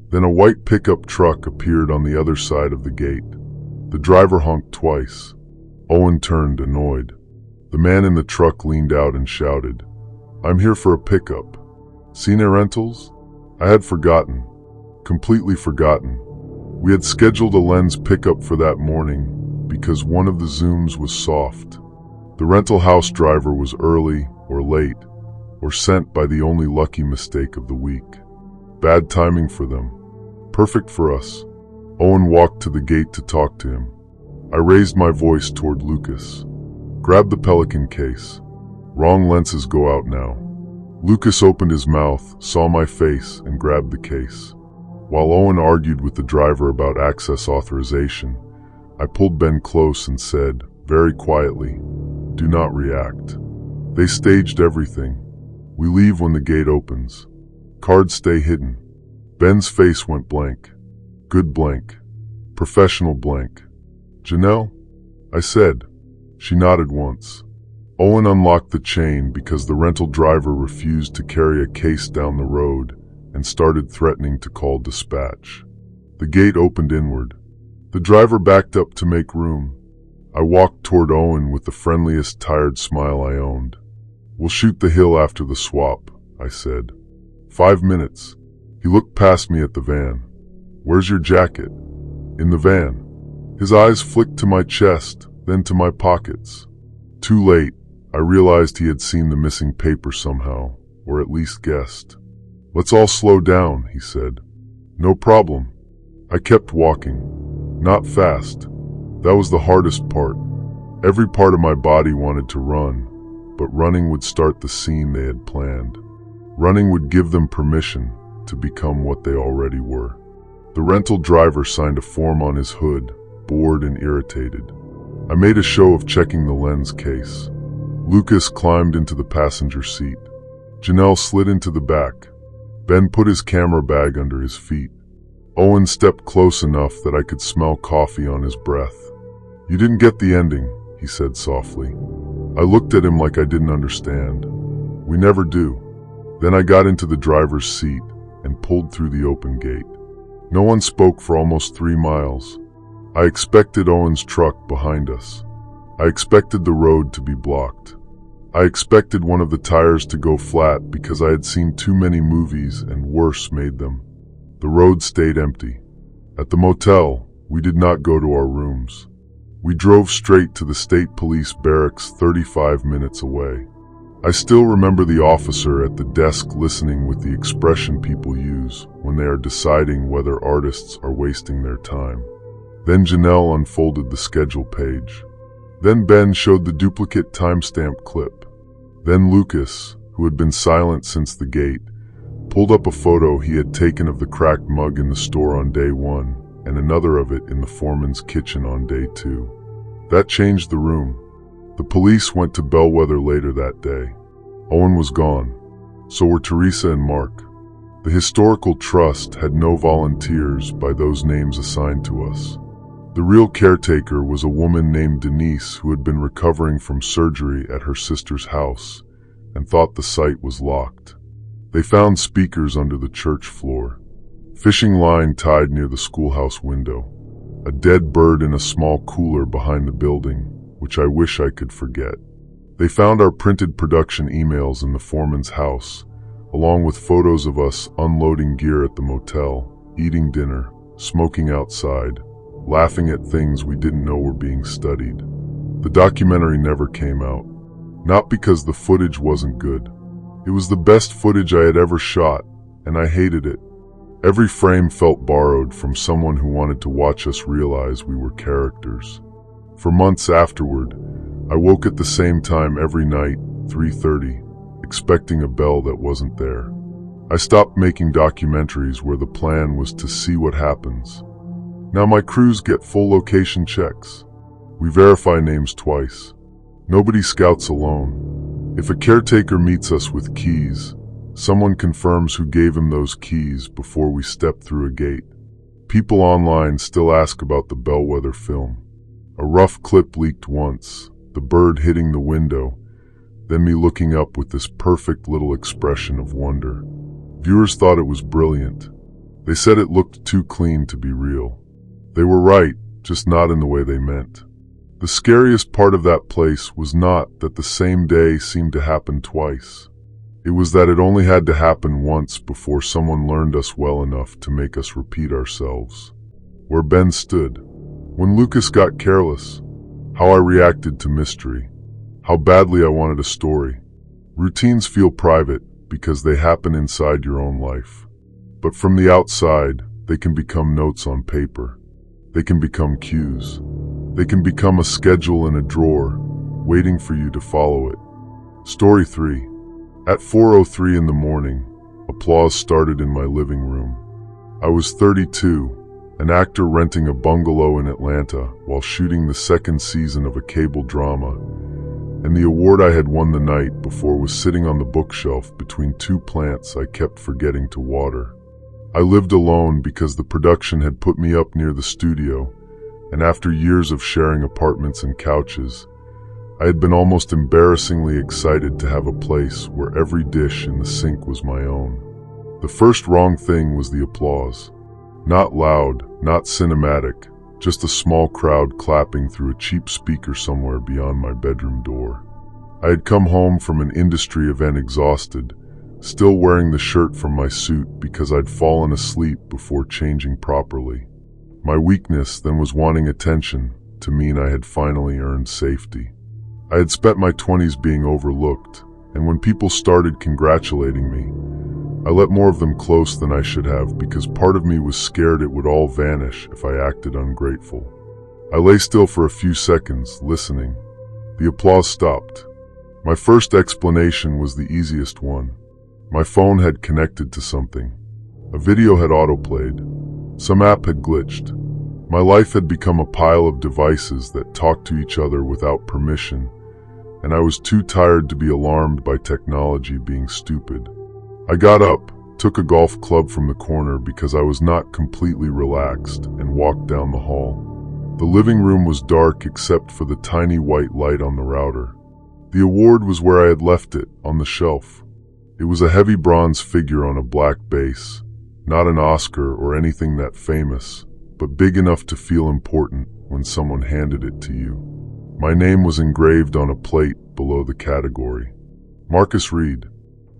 Then a white pickup truck appeared on the other side of the gate. The driver honked twice. Owen turned, annoyed. The man in the truck leaned out and shouted, "I'm here for a pickup. Cine Rentals?" I had forgotten. Completely forgotten. We had scheduled a lens pickup for that morning because one of the zooms was soft. The rental house driver was early or late or sent by the only lucky mistake of the week. Bad timing for them. Perfect for us. Owen walked to the gate to talk to him. I raised my voice toward Lucas. "Grab the Pelican case. Wrong lenses go out now." Lucas opened his mouth, saw my face, and grabbed the case. While Owen argued with the driver about access authorization, I pulled Ben close and said, very quietly, "Do not react." They staged everything. We leave when the gate opens. Cards stay hidden. Ben's face went blank. Good blank. Professional blank. "Janelle?" I said. She nodded once. Owen unlocked the chain because the rental driver refused to carry a case down the road and started threatening to call dispatch. The gate opened inward. The driver backed up to make room. I walked toward Owen with the friendliest tired smile I owned. "We'll shoot the hill after the swap," I said. 5 minutes. He looked past me at the van. "Where's your jacket?" "In the van." His eyes flicked to my chest, then to my pockets. Too late, I realized he had seen the missing paper somehow, or at least guessed. "Let's all slow down," he said. "No problem." I kept walking. Not fast. That was the hardest part. Every part of my body wanted to run, but running would start the scene they had planned. Running would give them permission to become what they already were. The rental driver signed a form on his hood, bored and irritated. I made a show of checking the lens case. Lucas climbed into the passenger seat. Janelle slid into the back. Ben put his camera bag under his feet. Owen stepped close enough that I could smell coffee on his breath. "You didn't get the ending," he said softly. I looked at him like I didn't understand. "We never do." Then I got into the driver's seat and pulled through the open gate. No one spoke for almost 3 miles. I expected Owen's truck behind us. I expected the road to be blocked. I expected one of the tires to go flat because I had seen too many movies and worse made them. The road stayed empty. At the motel, we did not go to our rooms. We drove straight to the state police barracks 35 minutes away. I still remember the officer at the desk listening with the expression people use when they are deciding whether artists are wasting their time. Then Janelle unfolded the schedule page. Then Ben showed the duplicate timestamp clip. Then Lucas, who had been silent since the gate, pulled up a photo he had taken of the cracked mug in the store on day 1 and another of it in the foreman's kitchen on day 2. That changed the room. The police went to Bellwether later that day. Owen was gone. So were Teresa and Mark. The Historical Trust had no volunteers by those names assigned to us. The real caretaker was a woman named Denise who had been recovering from surgery at her sister's house and thought the site was locked. They found speakers under the church floor, fishing line tied near the schoolhouse window, a dead bird in a small cooler behind the building, which I wish I could forget. They found our printed production emails in the foreman's house, along with photos of us unloading gear at the motel, eating dinner, smoking outside, laughing at things we didn't know were being studied. The documentary never came out. Not because the footage wasn't good. It was the best footage I had ever shot, and I hated it. Every frame felt borrowed from someone who wanted to watch us realize we were characters. For months afterward, I woke at the same time every night, 3:30, expecting a bell that wasn't there. I stopped making documentaries where the plan was to see what happens. Now my crews get full location checks. We verify names twice. Nobody scouts alone. If a caretaker meets us with keys, someone confirms who gave him those keys before we step through a gate. People online still ask about the Bellwether film. A rough clip leaked once, the bird hitting the window, then me looking up with this perfect little expression of wonder. Viewers thought it was brilliant. They said it looked too clean to be real. They were right, just not in the way they meant. The scariest part of that place was not that the same day seemed to happen twice. It was that it only had to happen once before someone learned us well enough to make us repeat ourselves. Where Ben stood. When Lucas got careless. How I reacted to mystery. How badly I wanted a story. Routines feel private because they happen inside your own life. But from the outside, they can become notes on paper. They can become cues. They can become a schedule in a drawer, waiting for you to follow it. Story 3. At 4:03 in the morning, applause started in my living room. I was 32, an actor renting a bungalow in Atlanta while shooting the second season of a cable drama, and the award I had won the night before was sitting on the bookshelf between 2 plants I kept forgetting to water. I lived alone because the production had put me up near the studio, and after years of sharing apartments and couches, I had been almost embarrassingly excited to have a place where every dish in the sink was my own. The first wrong thing was the applause. Not loud, not cinematic, just a small crowd clapping through a cheap speaker somewhere beyond my bedroom door. I had come home from an industry event exhausted, still wearing the shirt from my suit because I'd fallen asleep before changing properly. My weakness then was wanting attention to mean I had finally earned safety. I had spent my 20s being overlooked, and when people started congratulating me, I let more of them close than I should have because part of me was scared it would all vanish if I acted ungrateful. I lay still for a few seconds, listening. The applause stopped. My first explanation was the easiest one. My phone had connected to something. A video had autoplayed. Some app had glitched. My life had become a pile of devices that talked to each other without permission, and I was too tired to be alarmed by technology being stupid. I got up, took a golf club from the corner because I was not completely relaxed, and walked down the hall. The living room was dark except for the tiny white light on the router. The award was where I had left it, on the shelf. It was a heavy bronze figure on a black base, not an Oscar or anything that famous, but big enough to feel important when someone handed it to you. My name was engraved on a plate below the category. Marcus Reed,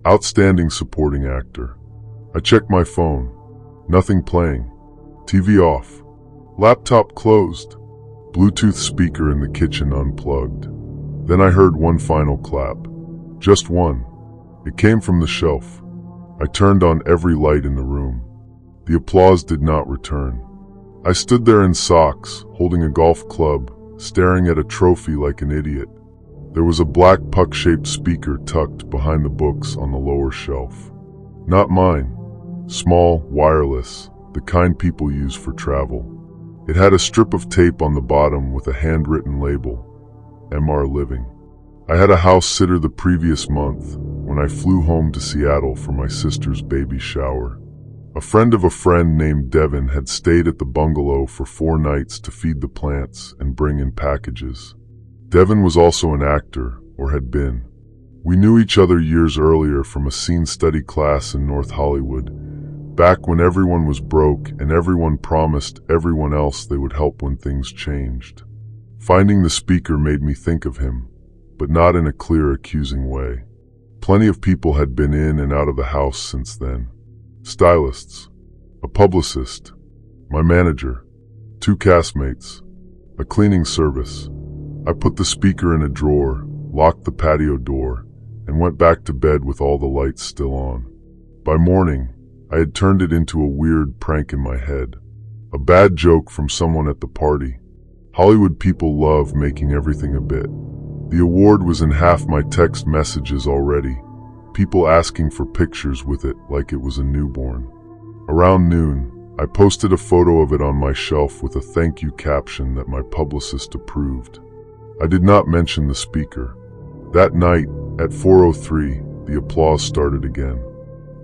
Outstanding Supporting Actor. I checked my phone. Nothing playing. TV off. Laptop closed. Bluetooth speaker in the kitchen unplugged. Then I heard one final clap. Just one. It came from the shelf. I turned on every light in the room. The applause did not return. I stood there in socks, holding a golf club, staring at a trophy like an idiot. There was a black puck-shaped speaker tucked behind the books on the lower shelf. Not mine. Small, wireless, the kind people use for travel. It had a strip of tape on the bottom with a handwritten label, MR Living. I had a house sitter the previous month when I flew home to Seattle for my sister's baby shower. A friend of a friend named Devin had stayed at the bungalow for 4 nights to feed the plants and bring in packages. Devin was also an actor, or had been. We knew each other years earlier from a scene study class in North Hollywood, back when everyone was broke and everyone promised everyone else they would help when things changed. Finding the speaker made me think of him, but not in a clear, accusing way. Plenty of people had been in and out of the house since then. Stylists, a publicist, my manager, 2 castmates, a cleaning service. I put the speaker in a drawer, locked the patio door, and went back to bed with all the lights still on. By morning, I had turned it into a weird prank in my head. A bad joke from someone at the party. Hollywood people love making everything a bit. The award was in half my text messages already, people asking for pictures with it like it was a newborn. Around noon, I posted a photo of it on my shelf with a thank you caption that my publicist approved. I did not mention the speaker. That night, at 4:03, the applause started again.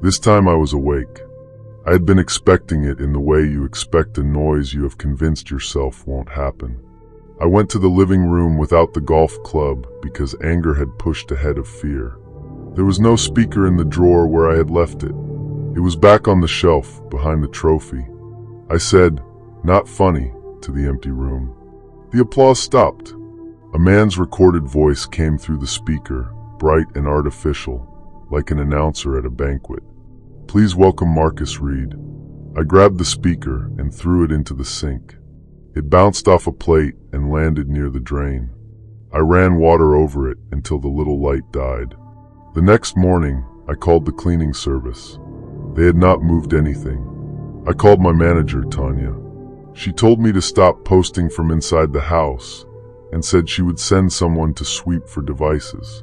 This time I was awake. I had been expecting it in the way you expect a noise you have convinced yourself won't happen. I went to the living room without the golf club because anger had pushed ahead of fear. There was no speaker in the drawer where I had left it. It was back on the shelf behind the trophy. I said, "Not funny," to the empty room. The applause stopped. A man's recorded voice came through the speaker, bright and artificial, like an announcer at a banquet. "Please welcome Marcus Reed." I grabbed the speaker and threw it into the sink. It bounced off a plate and landed near the drain. I ran water over it until the little light died. The next morning, I called the cleaning service. They had not moved anything. I called my manager, Tanya. She told me to stop posting from inside the house and said she would send someone to sweep for devices.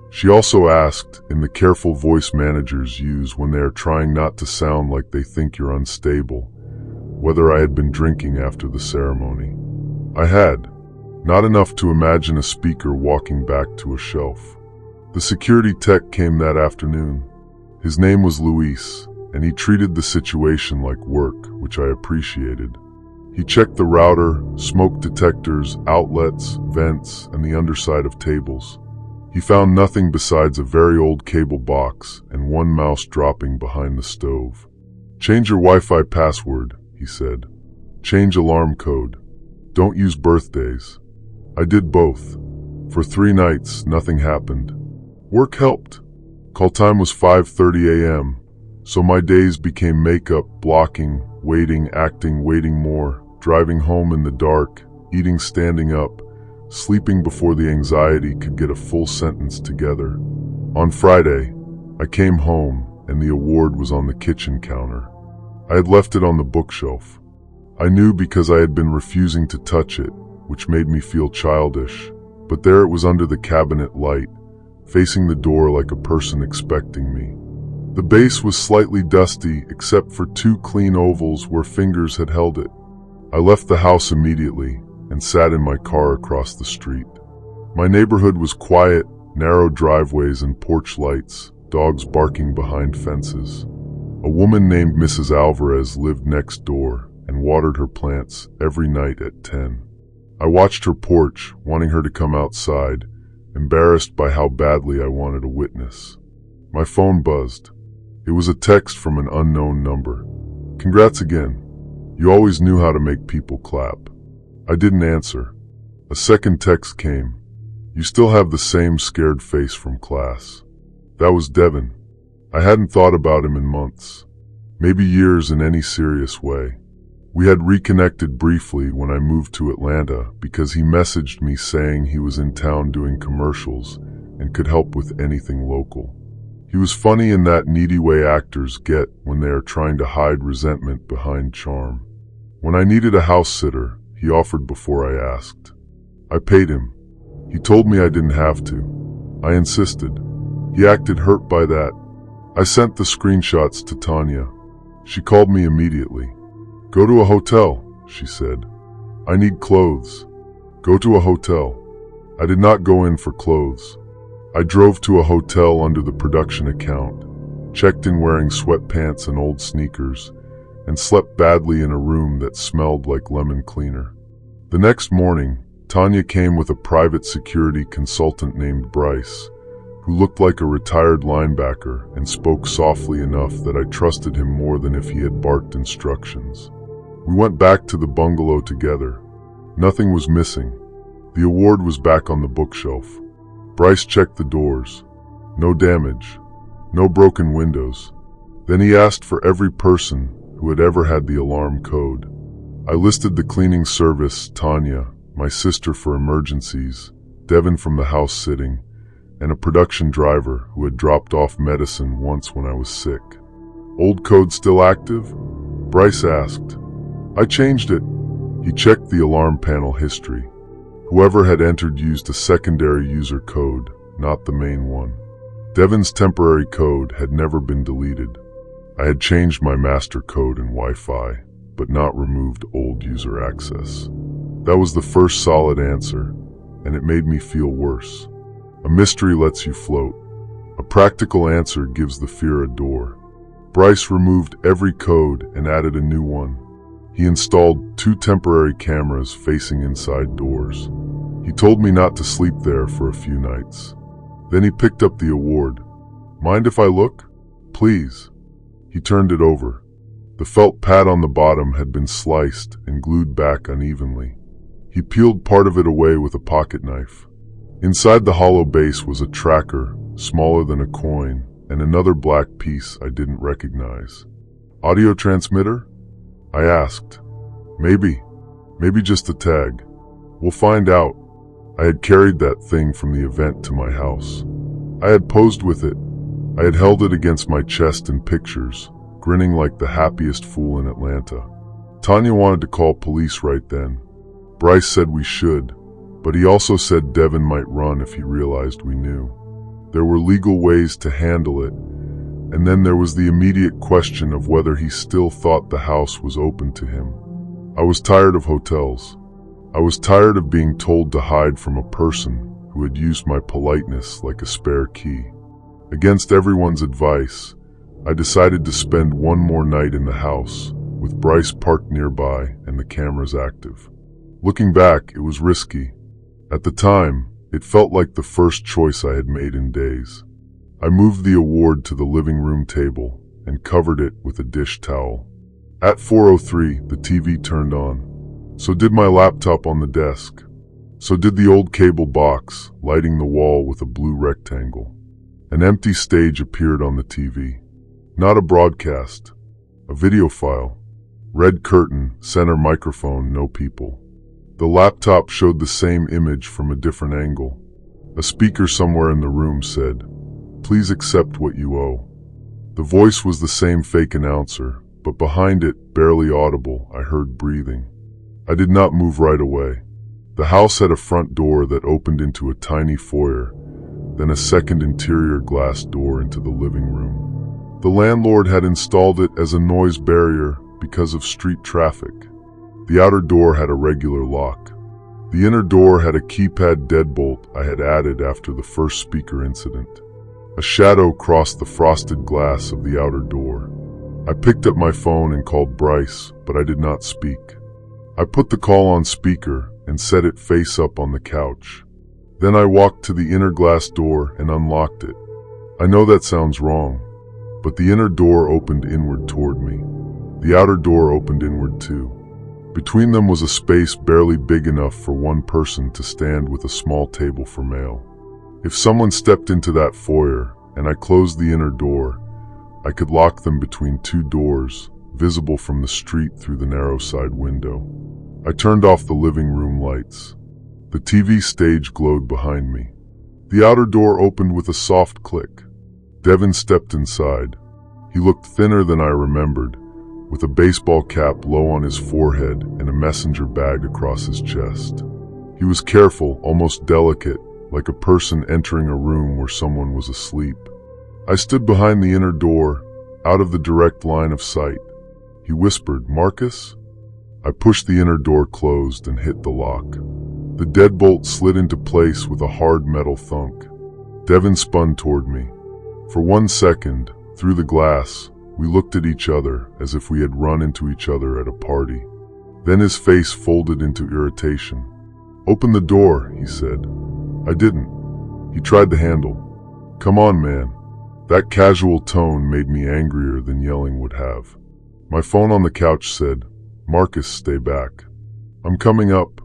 She also asked, in the careful voice managers use when they are trying not to sound like they think you're unstable, whether I had been drinking after the ceremony. I had. Not enough to imagine a speaker walking back to a shelf. The security tech came that afternoon. His name was Luis, and he treated the situation like work, which I appreciated. He checked the router, smoke detectors, outlets, vents, and the underside of tables. He found nothing besides a very old cable box and one mouse dropping behind the stove. "Change your Wi-Fi password," he said. "Change alarm code. Don't use birthdays." I did both. For 3 nights, nothing happened. Work helped. Call time was 5:30 a.m., so my days became makeup, blocking, waiting, acting, waiting more, driving home in the dark, eating standing up, sleeping before the anxiety could get a full sentence together. On Friday, I came home and the award was on the kitchen counter. I had left it on the bookshelf. I knew because I had been refusing to touch it, which made me feel childish, but there it was under the cabinet light, facing the door like a person expecting me. The base was slightly dusty except for 2 clean ovals where fingers had held it. I left the house immediately and sat in my car across the street. My neighborhood was quiet, narrow driveways and porch lights, dogs barking behind fences. A woman named Mrs. Alvarez lived next door and watered her plants every night at 10. I watched her porch, wanting her to come outside, embarrassed by how badly I wanted a witness. My phone buzzed. It was a text from an unknown number. "Congrats again. You always knew how to make people clap." I didn't answer. A second text came. "You still have the same scared face from class." That was Devin. I hadn't thought about him in months, maybe years in any serious way. We had reconnected briefly when I moved to Atlanta because he messaged me saying he was in town doing commercials and could help with anything local. He was funny in that needy way actors get when they are trying to hide resentment behind charm. When I needed a house sitter, he offered before I asked. I paid him. He told me I didn't have to. I insisted. He acted hurt by that. I sent the screenshots to Tanya. She called me immediately. "Go to a hotel," she said. "I need clothes." Go to a hotel. I did not go in for clothes. I drove to a hotel under the production account, checked in wearing sweatpants and old sneakers, and slept badly in a room that smelled like lemon cleaner. The next morning, Tanya came with a private security consultant named Bryce, who looked like a retired linebacker and spoke softly enough that I trusted him more than if he had barked instructions. We went back to the bungalow together. Nothing was missing. The award was back on the bookshelf. Bryce checked the doors. No damage. No broken windows. Then he asked for every person who had ever had the alarm code. I listed the cleaning service, Tanya, my sister for emergencies, Devin from the house sitting, and a production driver who had dropped off medicine once when I was sick. "Old code still active?" Bryce asked. I changed it. He checked the alarm panel history. Whoever had entered used a secondary user code, not the main one. Devin's temporary code had never been deleted. I had changed my master code and Wi-Fi, but not removed old user access. That was the first solid answer, and it made me feel worse. A mystery lets you float. A practical answer gives the fear a door. Bryce removed every code and added a new one. He installed 2 temporary cameras facing inside doors. He told me not to sleep there for a few nights. Then he picked up the award. "Mind if I look? Please." He turned it over. The felt pad on the bottom had been sliced and glued back unevenly. He peeled part of it away with a pocket knife. Inside the hollow base was a tracker, smaller than a coin, and another black piece I didn't recognize. "Audio transmitter?" I asked. Maybe just a tag. We'll find out." I had carried that thing from the event to my house. I had posed with it. I had held it against my chest in pictures, grinning like the happiest fool in Atlanta. Tanya wanted to call police right then. Bryce said we should, but he also said Devin might run if he realized we knew. There were legal ways to handle it, and then there was the immediate question of whether he still thought the house was open to him. I was tired of hotels. I was tired of being told to hide from a person who had used my politeness like a spare key. Against everyone's advice, I decided to spend one more night in the house, with Bryce parked nearby and the cameras active. Looking back, it was risky. At the time, it felt like the first choice I had made in days. I moved the award to the living room table and covered it with a dish towel. At 4:03, the TV turned on. So did my laptop on the desk. So did the old cable box, lighting the wall with a blue rectangle. An empty stage appeared on the TV. Not a broadcast. A video file. Red curtain, center microphone, no people. The laptop showed the same image from a different angle. A speaker somewhere in the room said, "Please accept what you owe." The voice was the same fake announcer, but behind it, barely audible, I heard breathing. I did not move right away. The house had a front door that opened into a tiny foyer, then a second interior glass door into the living room. The landlord had installed it as a noise barrier because of street traffic. The outer door had a regular lock. The inner door had a keypad deadbolt I had added after the first speaker incident. A shadow crossed the frosted glass of the outer door. I picked up my phone and called Bryce, but I did not speak. I put the call on speaker and set it face up on the couch. Then I walked to the inner glass door and unlocked it. I know that sounds wrong, but the inner door opened inward toward me. The outer door opened inward too. Between them was a space barely big enough for one person to stand with a small table for mail. If someone stepped into that foyer and I closed the inner door, I could lock them between two doors, visible from the street through the narrow side window. I turned off the living room lights. The TV stage glowed behind me. The outer door opened with a soft click. Devin stepped inside. He looked thinner than I remembered, with a baseball cap low on his forehead and a messenger bag across his chest. He was careful, almost delicate, like a person entering a room where someone was asleep. I stood behind the inner door, out of the direct line of sight. He whispered, "Marcus?" I pushed the inner door closed and hit the lock. The deadbolt slid into place with a hard metal thunk. Devin spun toward me. For 1 second, through the glass, we looked at each other as if we had run into each other at a party. Then his face folded into irritation. "Open the door," he said. I didn't. He tried the handle. "Come on, man." That casual tone made me angrier than yelling would have. My phone on the couch said, "Marcus, stay back." "I'm coming up."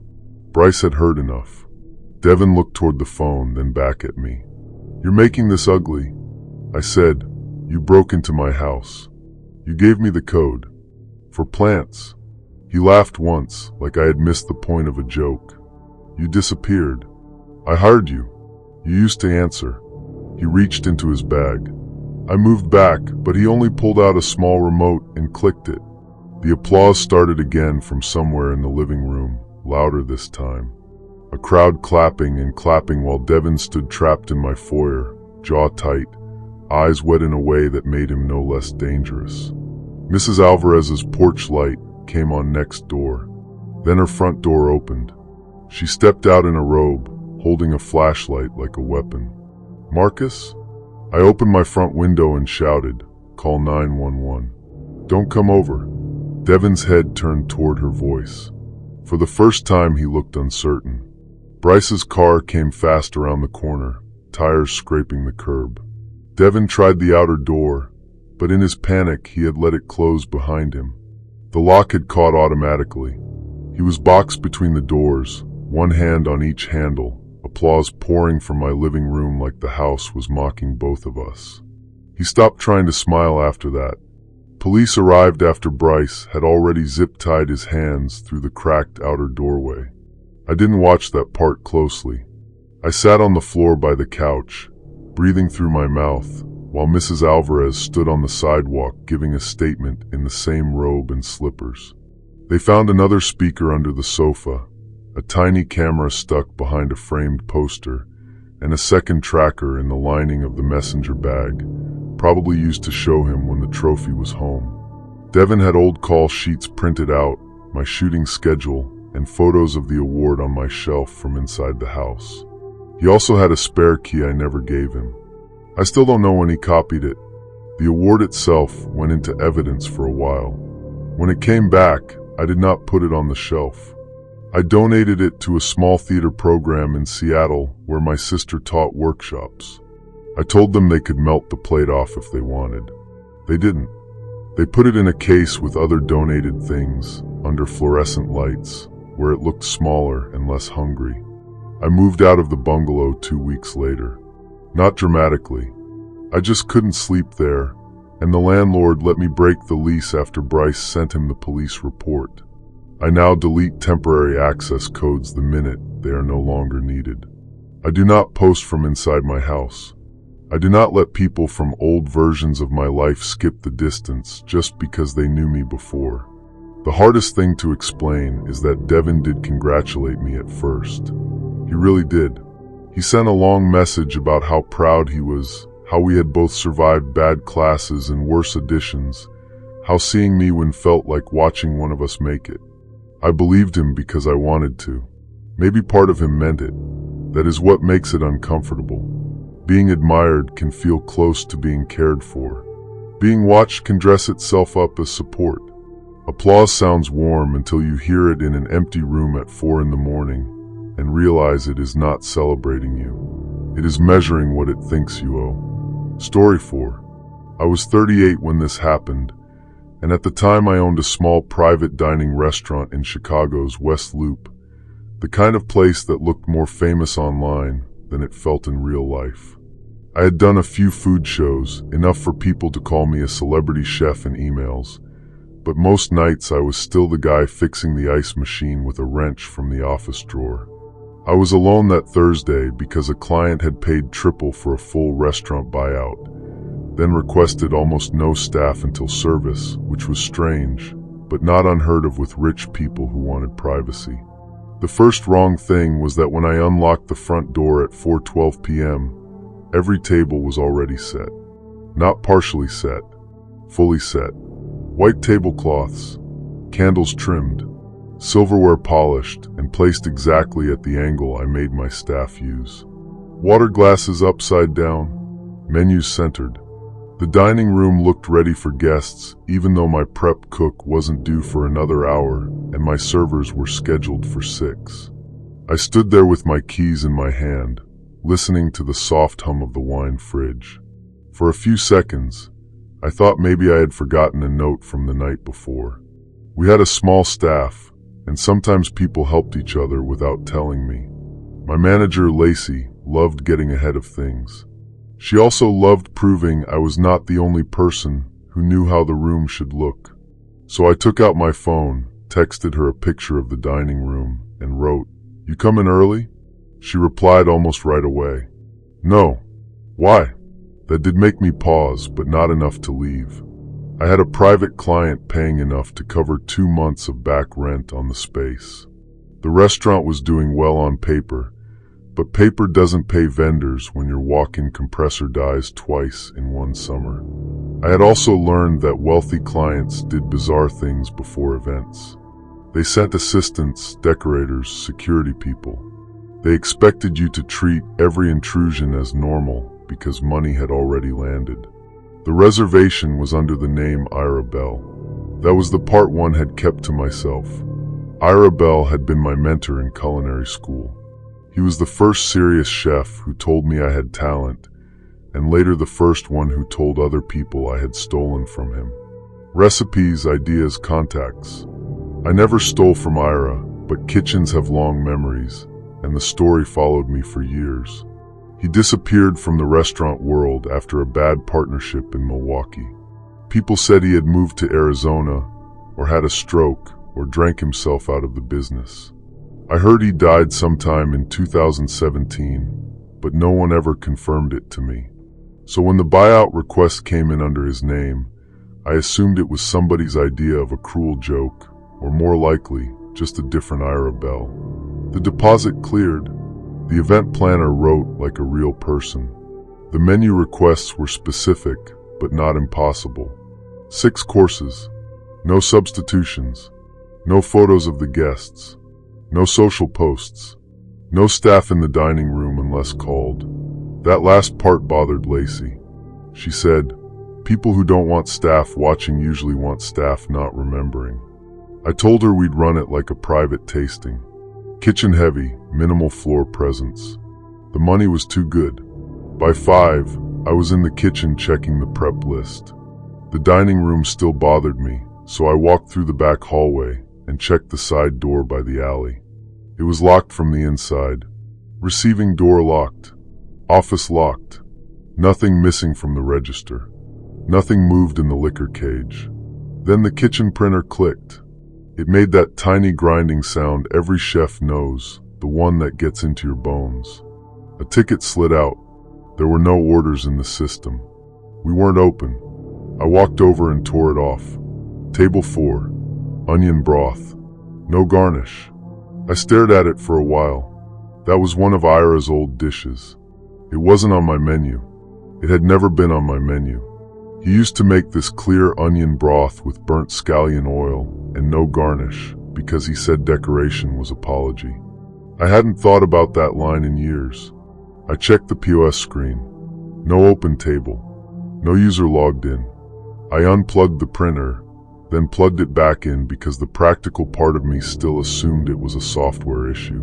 Bryce had heard enough. Devin looked toward the phone, then back at me. "You're making this ugly." I said, "You broke into my house. You gave me the code. For plants." He laughed once, like I had missed the point of a joke. "You disappeared. I hired you. You used to answer." He reached into his bag. I moved back, but he only pulled out a small remote and clicked it. The applause started again from somewhere in the living room, louder this time. A crowd clapping and clapping while Devin stood trapped in my foyer, jaw tight, eyes wet in a way that made him no less dangerous. Mrs. Alvarez's porch light came on next door. Then her front door opened. She stepped out in a robe, holding a flashlight like a weapon. "Marcus?" I opened my front window and shouted, "Call 911. Don't come over." Devin's head turned toward her voice. For the first time he looked uncertain. Bryce's car came fast around the corner, tires scraping the curb. Devin tried the outer door, but in his panic he had let it close behind him. The lock had caught automatically. He was boxed between the doors, one hand on each handle, applause pouring from my living room like the house was mocking both of us. He stopped trying to smile after that. Police arrived after Bryce had already zip-tied his hands through the cracked outer doorway. I didn't watch that part closely. I sat on the floor by the couch, breathing through my mouth, while Mrs. Alvarez stood on the sidewalk giving a statement in the same robe and slippers. They found another speaker under the sofa, a tiny camera stuck behind a framed poster, and a second tracker in the lining of the messenger bag, probably used to show him when the trophy was home. Devin had old call sheets printed out, my shooting schedule, and photos of the award on my shelf from inside the house. He also had a spare key I never gave him. I still don't know when he copied it. The award itself went into evidence for a while. When it came back, I did not put it on the shelf. I donated it to a small theater program in Seattle where my sister taught workshops. I told them they could melt the plate off if they wanted. They didn't. They put it in a case with other donated things, under fluorescent lights, where it looked smaller and less hungry. I moved out of the bungalow 2 weeks later. Not dramatically. I just couldn't sleep there, and the landlord let me break the lease after Bryce sent him the police report. I now delete temporary access codes the minute they are no longer needed. I do not post from inside my house. I do not let people from old versions of my life skip the distance just because they knew me before. The hardest thing to explain is that Devin did congratulate me at first. He really did. He sent a long message about how proud he was, how we had both survived bad classes and worse editions, how seeing me when felt like watching one of us make it. I believed him because I wanted to. Maybe part of him meant it. That is what makes it uncomfortable. Being admired can feel close to being cared for. Being watched can dress itself up as support. Applause sounds warm until you hear it in an empty room at 4 in the morning and realize it is not celebrating you. It is measuring what it thinks you owe. Story 4. I was 38 when this happened, and at the time I owned a small private dining restaurant in Chicago's West Loop, the kind of place that looked more famous online than it felt in real life. I had done a few food shows, enough for people to call me a celebrity chef in emails, but most nights I was still the guy fixing the ice machine with a wrench from the office drawer. I was alone that Thursday because a client had paid triple for a full restaurant buyout, then requested almost no staff until service, which was strange, but not unheard of with rich people who wanted privacy. The first wrong thing was that when I unlocked the front door at 4:12 p.m., every table was already set. Not partially set, fully set. White tablecloths, candles trimmed, silverware polished and placed exactly at the angle I made my staff use. Water glasses upside down, menus centered. The dining room looked ready for guests, even though my prep cook wasn't due for another hour and my servers were scheduled for 6. I stood there with my keys in my hand, listening to the soft hum of the wine fridge. For a few seconds, I thought maybe I had forgotten a note from the night before. We had a small staff, and sometimes people helped each other without telling me. My manager, Lacey, loved getting ahead of things. She also loved proving I was not the only person who knew how the room should look. So I took out my phone, texted her a picture of the dining room, and wrote, "You coming early?" She replied almost right away, "No." "Why?" That did make me pause, but not enough to leave. I had a private client paying enough to cover 2 months of back rent on the space. The restaurant was doing well on paper, but paper doesn't pay vendors when your walk-in compressor dies twice in one summer. I had also learned that wealthy clients did bizarre things before events. They sent assistants, decorators, security people. They expected you to treat every intrusion as normal because money had already landed. The reservation was under the name Ira Bell. That was the part one had kept to myself. Ira Bell had been my mentor in culinary school. He was the first serious chef who told me I had talent, and later the first one who told other people I had stolen from him. Recipes, ideas, contacts. I never stole from Ira, but kitchens have long memories, and the story followed me for years. He disappeared from the restaurant world after a bad partnership in Milwaukee. People said he had moved to Arizona, or had a stroke, or drank himself out of the business. I heard he died sometime in 2017, but no one ever confirmed it to me. So when the buyout request came in under his name, I assumed it was somebody's idea of a cruel joke, or more likely, just a different Ira Bell. The deposit cleared. The event planner wrote like a real person. The menu requests were specific, but not impossible. 6 courses. No substitutions. No photos of the guests. No social posts. No staff in the dining room unless called. That last part bothered Lacey. She said, "People who don't want staff watching usually want staff not remembering." I told her we'd run it like a private tasting. Kitchen heavy, minimal floor presence. The money was too good. By 5, I was in the kitchen checking the prep list. The dining room still bothered me, so I walked through the back hallway and checked the side door by the alley. It was locked from the inside. Receiving door locked. Office locked. Nothing missing from the register. Nothing moved in the liquor cage. Then the kitchen printer clicked. It made that tiny grinding sound every chef knows, the one that gets into your bones. A ticket slid out. There were no orders in the system. We weren't open. I walked over and tore it off. Table 4. Onion broth. No garnish. I stared at it for a while. That was one of Ira's old dishes. It wasn't on my menu. It had never been on my menu. He used to make this clear onion broth with burnt scallion oil and no garnish because he said decoration was apology. I hadn't thought about that line in years. I checked the POS screen. No open table. No user logged in. I unplugged the printer, then plugged it back in because the practical part of me still assumed it was a software issue.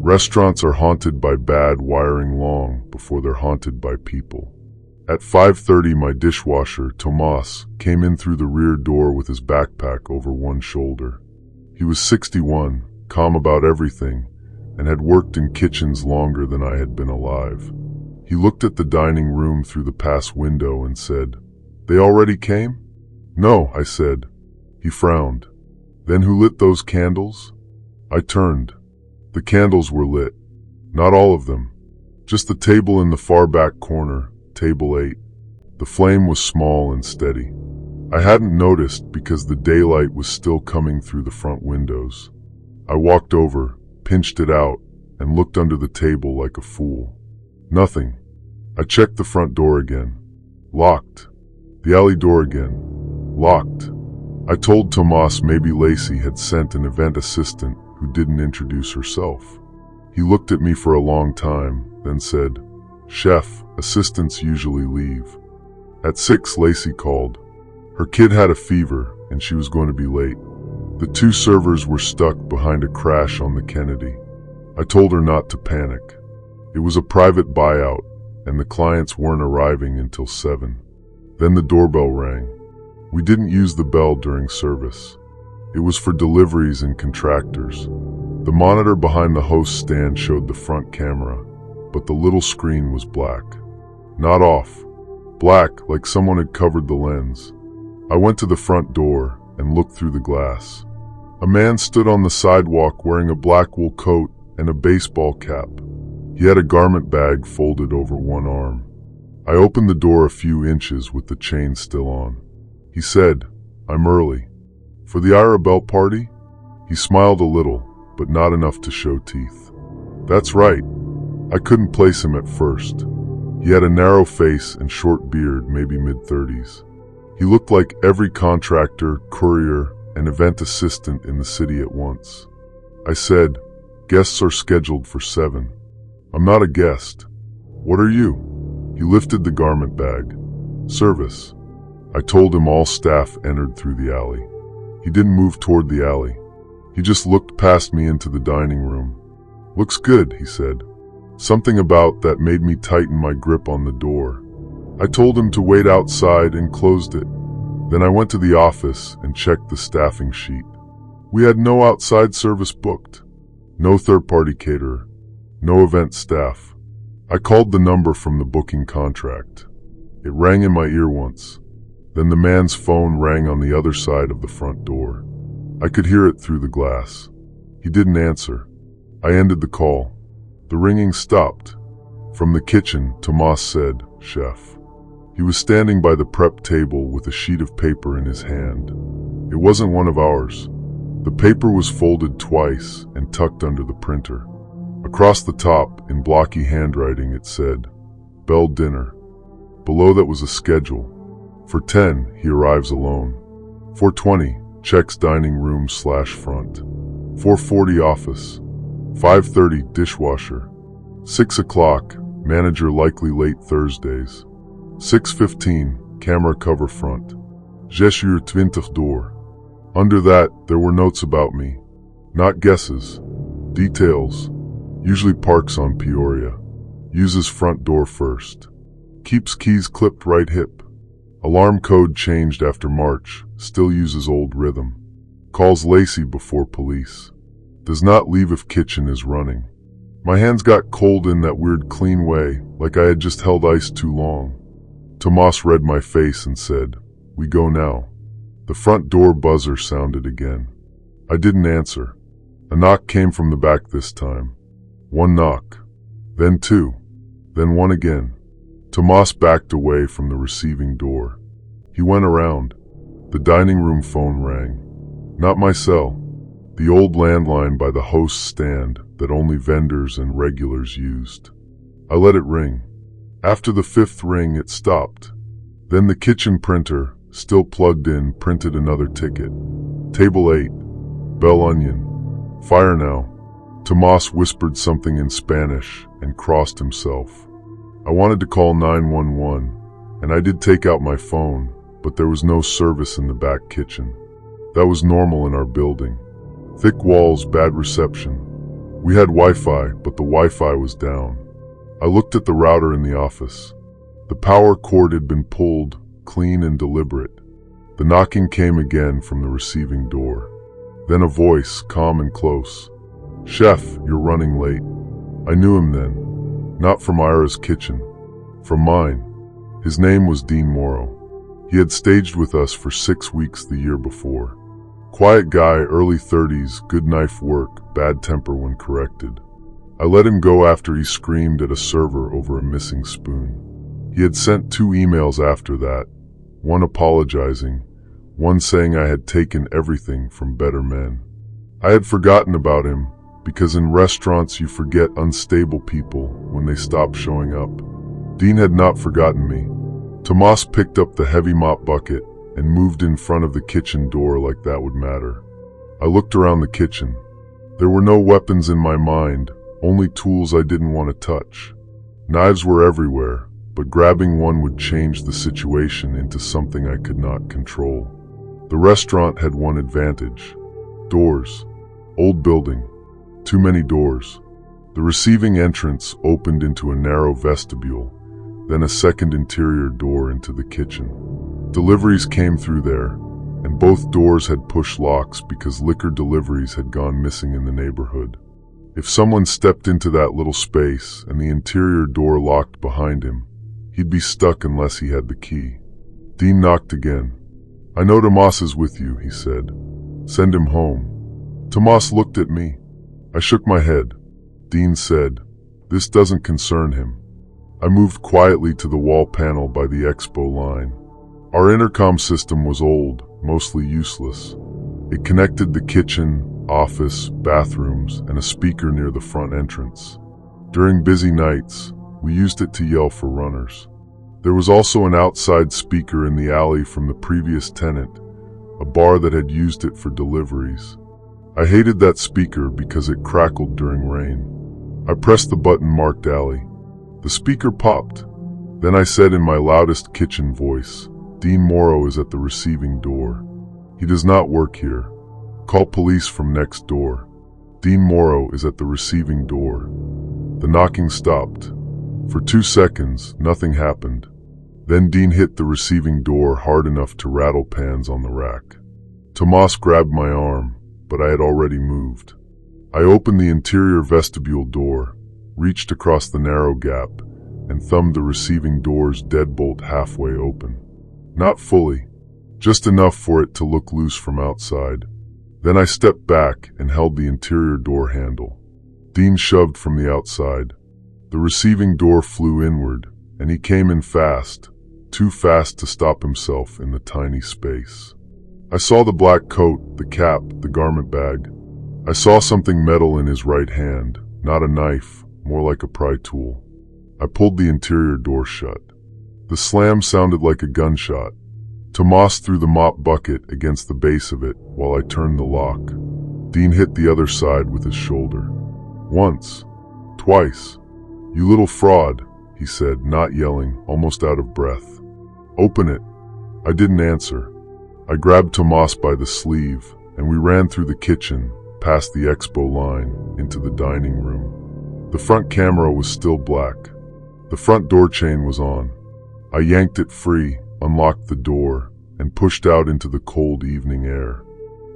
Restaurants are haunted by bad wiring long before they're haunted by people. At 5:30, my dishwasher, Tomas, came in through the rear door with his backpack over one shoulder. He was 61, calm about everything, and had worked in kitchens longer than I had been alive. He looked at the dining room through the pass window and said, "They already came?" "No," I said. He frowned. "Then who lit those candles?" I turned. The candles were lit. Not all of them. Just the table in the far back corner, table 8. The flame was small and steady. I hadn't noticed because the daylight was still coming through the front windows. I walked over, pinched it out, and looked under the table like a fool. Nothing. I checked the front door again. Locked. The alley door again. Locked. I told Tomas maybe Lacey had sent an event assistant who didn't introduce herself. He looked at me for a long time, then said, "Chef, assistants usually leave." At 6, Lacey called. Her kid had a fever, and she was going to be late. The 2 servers were stuck behind a crash on the Kennedy. I told her not to panic. It was a private buyout, and the clients weren't arriving until 7. Then the doorbell rang. We didn't use the bell during service. It was for deliveries and contractors. The monitor behind the host stand showed the front camera, but the little screen was black. Not off. Black, like someone had covered the lens. I went to the front door and looked through the glass. A man stood on the sidewalk wearing a black wool coat and a baseball cap. He had a garment bag folded over one arm. I opened the door a few inches with the chain still on. He said, "I'm early." "For the Arabelle party?" He smiled a little, but not enough to show teeth. "That's right." I couldn't place him at first. He had a narrow face and short beard, maybe mid-30s. He looked like every contractor, courier, and event assistant in the city at once. I said, "Guests are scheduled for 7. "I'm not a guest." "What are you?" He lifted the garment bag. "Service." I told him all staff entered through the alley. He didn't move toward the alley. He just looked past me into the dining room. "Looks good," he said. Something about that made me tighten my grip on the door. I told him to wait outside and closed it. Then I went to the office and checked the staffing sheet. We had no outside service booked, no third-party caterer, no event staff. I called the number from the booking contract. It rang in my ear once. Then the man's phone rang on the other side of the front door. I could hear it through the glass. He didn't answer. I ended the call. The ringing stopped. From the kitchen, Tomas said, "Chef." He was standing by the prep table with a sheet of paper in his hand. It wasn't one of ours. The paper was folded twice and tucked under the printer. Across the top, in blocky handwriting, it said, "Bell dinner." Below that was a schedule. For 10, he arrives alone. 4:20, checks dining room/front. 4:40, office. 5:30, dishwasher. 6 o'clock, manager likely late Thursdays. 6:15, camera cover front. 6:20 door. Under that, there were notes about me. Not guesses. Details. Usually parks on Peoria. Uses front door first. Keeps keys clipped right hip. Alarm code changed after March. Still uses old rhythm. Calls Lacey before police. Does not leave if kitchen is running. My hands got cold in that weird clean way, like I had just held ice too long. Tomas read my face and said, "We go now." The front door buzzer sounded again. I didn't answer. A knock came from the back this time. One knock. Then 2. Then 1 again. Tomas backed away from the receiving door. He went around. The dining room phone rang. Not my cell. The old landline by the host's stand that only vendors and regulars used. I let it ring. After the 5th ring, it stopped. Then the kitchen printer, still plugged in, printed another ticket. Table 8. Bell onion. Fire now. Tomas whispered something in Spanish and crossed himself. I wanted to call 911, and I did take out my phone, but there was no service in the back kitchen. That was normal in our building. Thick walls, bad reception. We had Wi-Fi, but the Wi-Fi was down. I looked at the router in the office. The power cord had been pulled, clean and deliberate. The knocking came again from the receiving door. Then a voice, calm and close. "Chef, you're running late." I knew him then. Not from Ira's kitchen. From mine. His name was Dean Morrow. He had staged with us for 6 weeks the year before. Quiet guy, early 30s, good knife work, bad temper when corrected. I let him go after he screamed at a server over a missing spoon. He had sent 2 emails after that, one apologizing, one saying I had taken everything from better men. I had forgotten about him, because in restaurants you forget unstable people when they stop showing up. Dean had not forgotten me. Tomas picked up the heavy mop bucket and moved in front of the kitchen door like that would matter. I looked around the kitchen. There were no weapons in my mind, only tools I didn't want to touch. Knives were everywhere, but grabbing one would change the situation into something I could not control. The restaurant had one advantage. Doors. Old building. Too many doors. The receiving entrance opened into a narrow vestibule, then a second interior door into the kitchen. Deliveries came through there, and both doors had push locks because liquor deliveries had gone missing in the neighborhood. If someone stepped into that little space and the interior door locked behind him, he'd be stuck unless he had the key. Dean knocked again. "I know Tomas is with you," he said. "Send him home." Tomas looked at me. I shook my head. Dean said, "This doesn't concern him." I moved quietly to the wall panel by the expo line. Our intercom system was old, mostly useless. It connected the kitchen, office, bathrooms, and a speaker near the front entrance. During busy nights, we used it to yell for runners. There was also an outside speaker in the alley from the previous tenant, a bar that had used it for deliveries. I hated that speaker because it crackled during rain. I pressed the button marked alley. The speaker popped. Then I said in my loudest kitchen voice, "Dean Morrow is at the receiving door. He does not work here. Call police from next door. Dean Morrow is at the receiving door." The knocking stopped. For 2 seconds, nothing happened. Then Dean hit the receiving door hard enough to rattle pans on the rack. Tomas grabbed my arm, but I had already moved. I opened the interior vestibule door, reached across the narrow gap, and thumbed the receiving door's deadbolt halfway open. Not fully, just enough for it to look loose from outside. Then I stepped back and held the interior door handle. Dean shoved from the outside. The receiving door flew inward, and he came in fast, too fast to stop himself in the tiny space. I saw the black coat, the cap, the garment bag. I saw something metal in his right hand, not a knife, more like a pry tool. I pulled the interior door shut. The slam sounded like a gunshot. Tomas threw the mop bucket against the base of it while I turned the lock. Dean hit the other side with his shoulder. Once. Twice. "You little fraud," he said, not yelling, almost out of breath. "Open it." I didn't answer. I grabbed Tomas by the sleeve, and we ran through the kitchen, past the expo line, into the dining room. The front camera was still black. The front door chain was on. I yanked it free, unlocked the door, and pushed out into the cold evening air.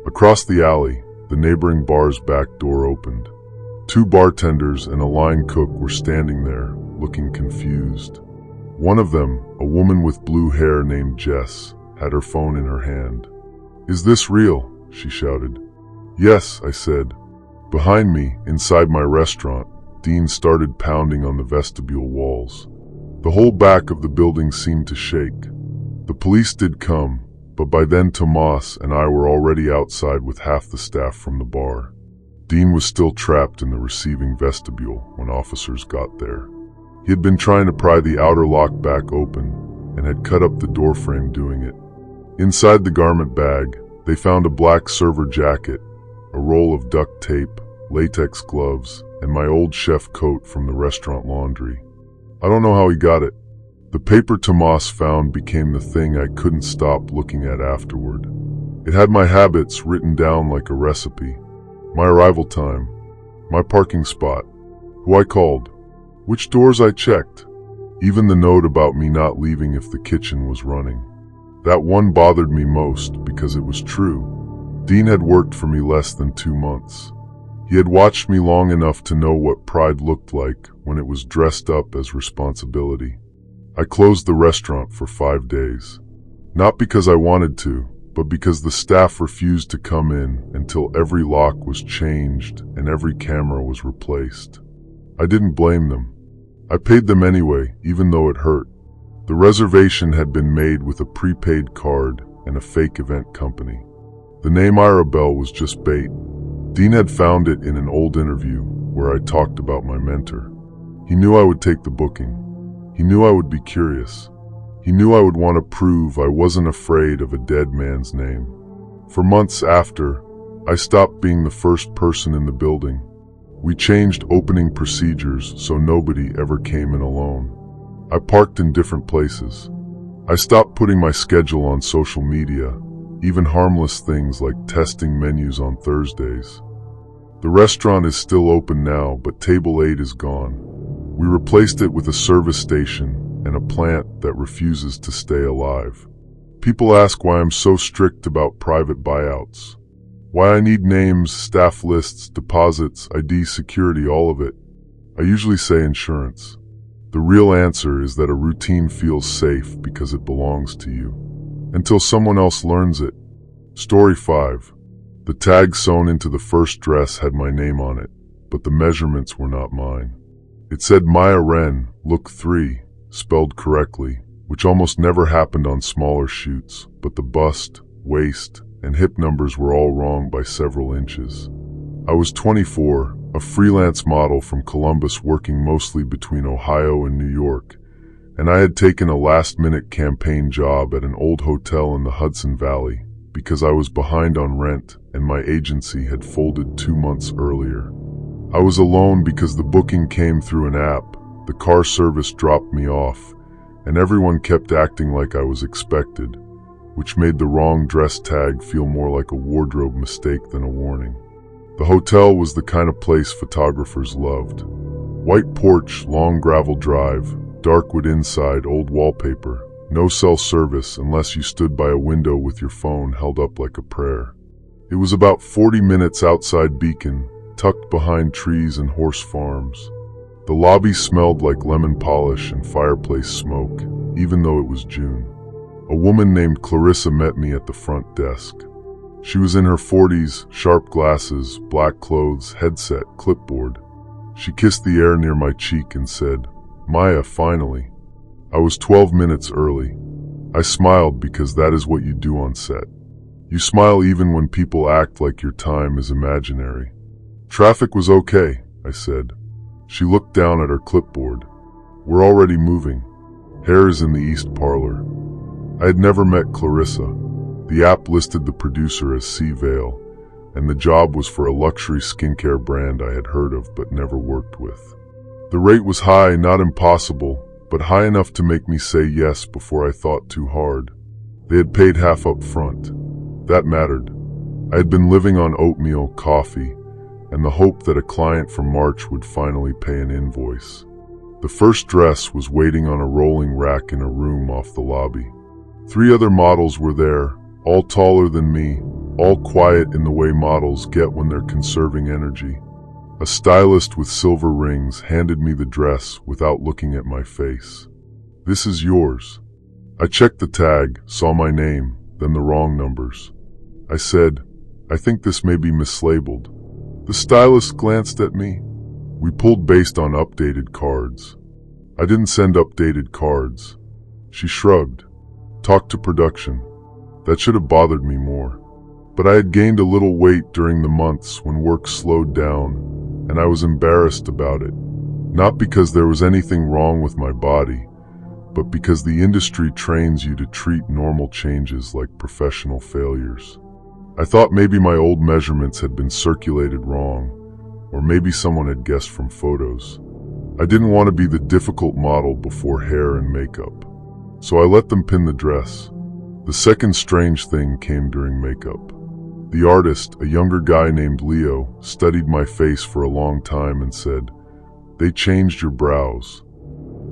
Across the alley, the neighboring bar's back door opened. 2 bartenders and a line cook were standing there, looking confused. One of them, a woman with blue hair named Jess, had her phone in her hand. "Is this real?" she shouted. "Yes," I said. Behind me, inside my restaurant, Dean started pounding on the vestibule walls. The whole back of the building seemed to shake. The police did come, but by then Tomas and I were already outside with half the staff from the bar. Dean was still trapped in the receiving vestibule when officers got there. He had been trying to pry the outer lock back open and had cut up the doorframe doing it. Inside the garment bag, they found a black server jacket, a roll of duct tape, latex gloves, and my old chef coat from the restaurant laundry. I don't know how he got it. The paper Tomas found became the thing I couldn't stop looking at afterward. It had my habits written down like a recipe. My arrival time, my parking spot, who I called, which doors I checked. Even the note about me not leaving if the kitchen was running. That one bothered me most because it was true. Dean had worked for me less than 2 months. He had watched me long enough to know what pride looked like when it was dressed up as responsibility. I closed the restaurant for 5 days. Not because I wanted to, but because the staff refused to come in until every lock was changed and every camera was replaced. I didn't blame them. I paid them anyway, even though it hurt. The reservation had been made with a prepaid card and a fake event company. The name Irabel was just bait. Dean had found it in an old interview where I talked about my mentor. He knew I would take the booking. He knew I would be curious. He knew I would want to prove I wasn't afraid of a dead man's name. For months after, I stopped being the first person in the building. We changed opening procedures so nobody ever came in alone. I parked in different places. I stopped putting my schedule on social media, even harmless things like testing menus on Thursdays. The restaurant is still open now, but table 8 is gone. We replaced it with a service station and a plant that refuses to stay alive. People ask why I'm so strict about private buyouts. Why I need names, staff lists, deposits, ID, security, all of it. I usually say insurance. The real answer is that a routine feels safe because it belongs to you. Until someone else learns it. Story 5. The tag sewn into the first dress had my name on it, but the measurements were not mine. It said Maya Wren, look 3, spelled correctly, which almost never happened on smaller shoots, but the bust, waist, and hip numbers were all wrong by several inches. I was 24, a freelance model from Columbus working mostly between Ohio and New York, and I had taken a last-minute campaign job at an old hotel in the Hudson Valley because I was behind on rent and my agency had folded 2 months earlier. I was alone because the booking came through an app, the car service dropped me off, and everyone kept acting like I was expected, which made the wrong dress tag feel more like a wardrobe mistake than a warning. The hotel was the kind of place photographers loved. White porch, long gravel drive, dark wood inside, old wallpaper, no cell service unless you stood by a window with your phone held up like a prayer. It was about 40 minutes outside Beacon, tucked behind trees and horse farms. The lobby smelled like lemon polish and fireplace smoke, even though it was June. A woman named Clarissa met me at the front desk. She was in her 40s, sharp glasses, black clothes, headset, clipboard. She kissed the air near my cheek and said, "Maya, finally." I was 12 minutes early. I smiled because that is what you do on set. You smile even when people act like your time is imaginary. "Traffic was okay," I said. She looked down at her clipboard. "We're already moving. Hair is in the East Parlor." I had never met Clarissa. The app listed the producer as C. Vale, and the job was for a luxury skincare brand I had heard of but never worked with. The rate was high, not impossible, but high enough to make me say yes before I thought too hard. They had paid half up front. That mattered. I had been living on oatmeal, coffee, and the hope that a client from March would finally pay an invoice. The first dress was waiting on a rolling rack in a room off the lobby. 3 other models were there, all taller than me, all quiet in the way models get when they're conserving energy. A stylist with silver rings handed me the dress without looking at my face. "This is yours." I checked the tag, saw my name, then the wrong numbers. I said, "I think this may be mislabeled." The stylist glanced at me. "We pulled based on updated cards." "I didn't send updated cards." She shrugged. "Talk to production." That should have bothered me more. But I had gained a little weight during the months when work slowed down, and I was embarrassed about it. Not because there was anything wrong with my body, but because the industry trains you to treat normal changes like professional failures. I thought maybe my old measurements had been circulated wrong, or maybe someone had guessed from photos. I didn't want to be the difficult model before hair and makeup, so I let them pin the dress. The second strange thing came during makeup. The artist, a younger guy named Leo, studied my face for a long time and said, "They changed your brows."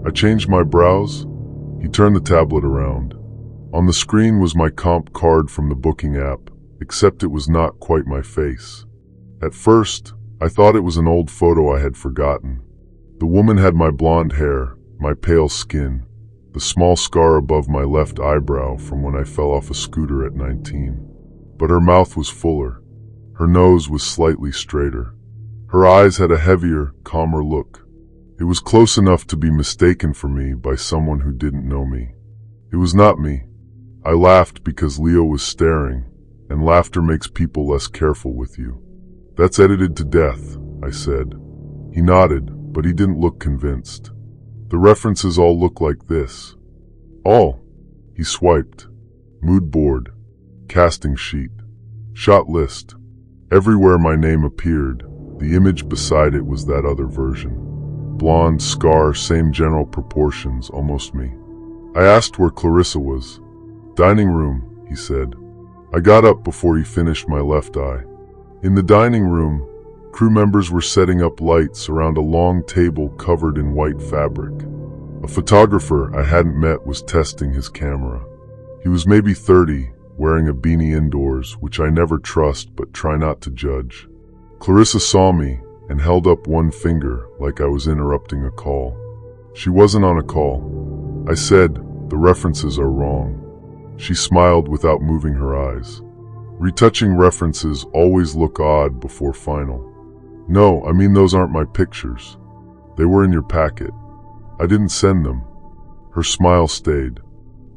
I changed my brows. He turned the tablet around. On the screen was my comp card from the booking app, except it was not quite my face. At first, I thought it was an old photo I had forgotten. The woman had my blonde hair, my pale skin, the small scar above my left eyebrow from when I fell off a scooter at 19. But her mouth was fuller. Her nose was slightly straighter. Her eyes had a heavier, calmer look. It was close enough to be mistaken for me by someone who didn't know me. It was not me. I laughed because Leo was staring, and laughter makes people less careful with you. That's edited to death, I said. He nodded, but he didn't look convinced. The references all look like this. All. He swiped. Mood board. Casting sheet. Shot list. Everywhere my name appeared, the image beside it was that other version. Blonde, scar, same general proportions, almost me. I asked where Clarissa was. Dining room, he said. I got up before he finished my left eye. In the dining room, crew members were setting up lights around a long table covered in white fabric. A photographer I hadn't met was testing his camera. He was maybe 30, wearing a beanie indoors, which I never trust but try not to judge. Clarissa saw me and held up one finger like I was interrupting a call. She wasn't on a call. I said, "The references are wrong." She smiled without moving her eyes. Retouching references always look odd before final. No, I mean those aren't my pictures. They were in your packet. I didn't send them. Her smile stayed.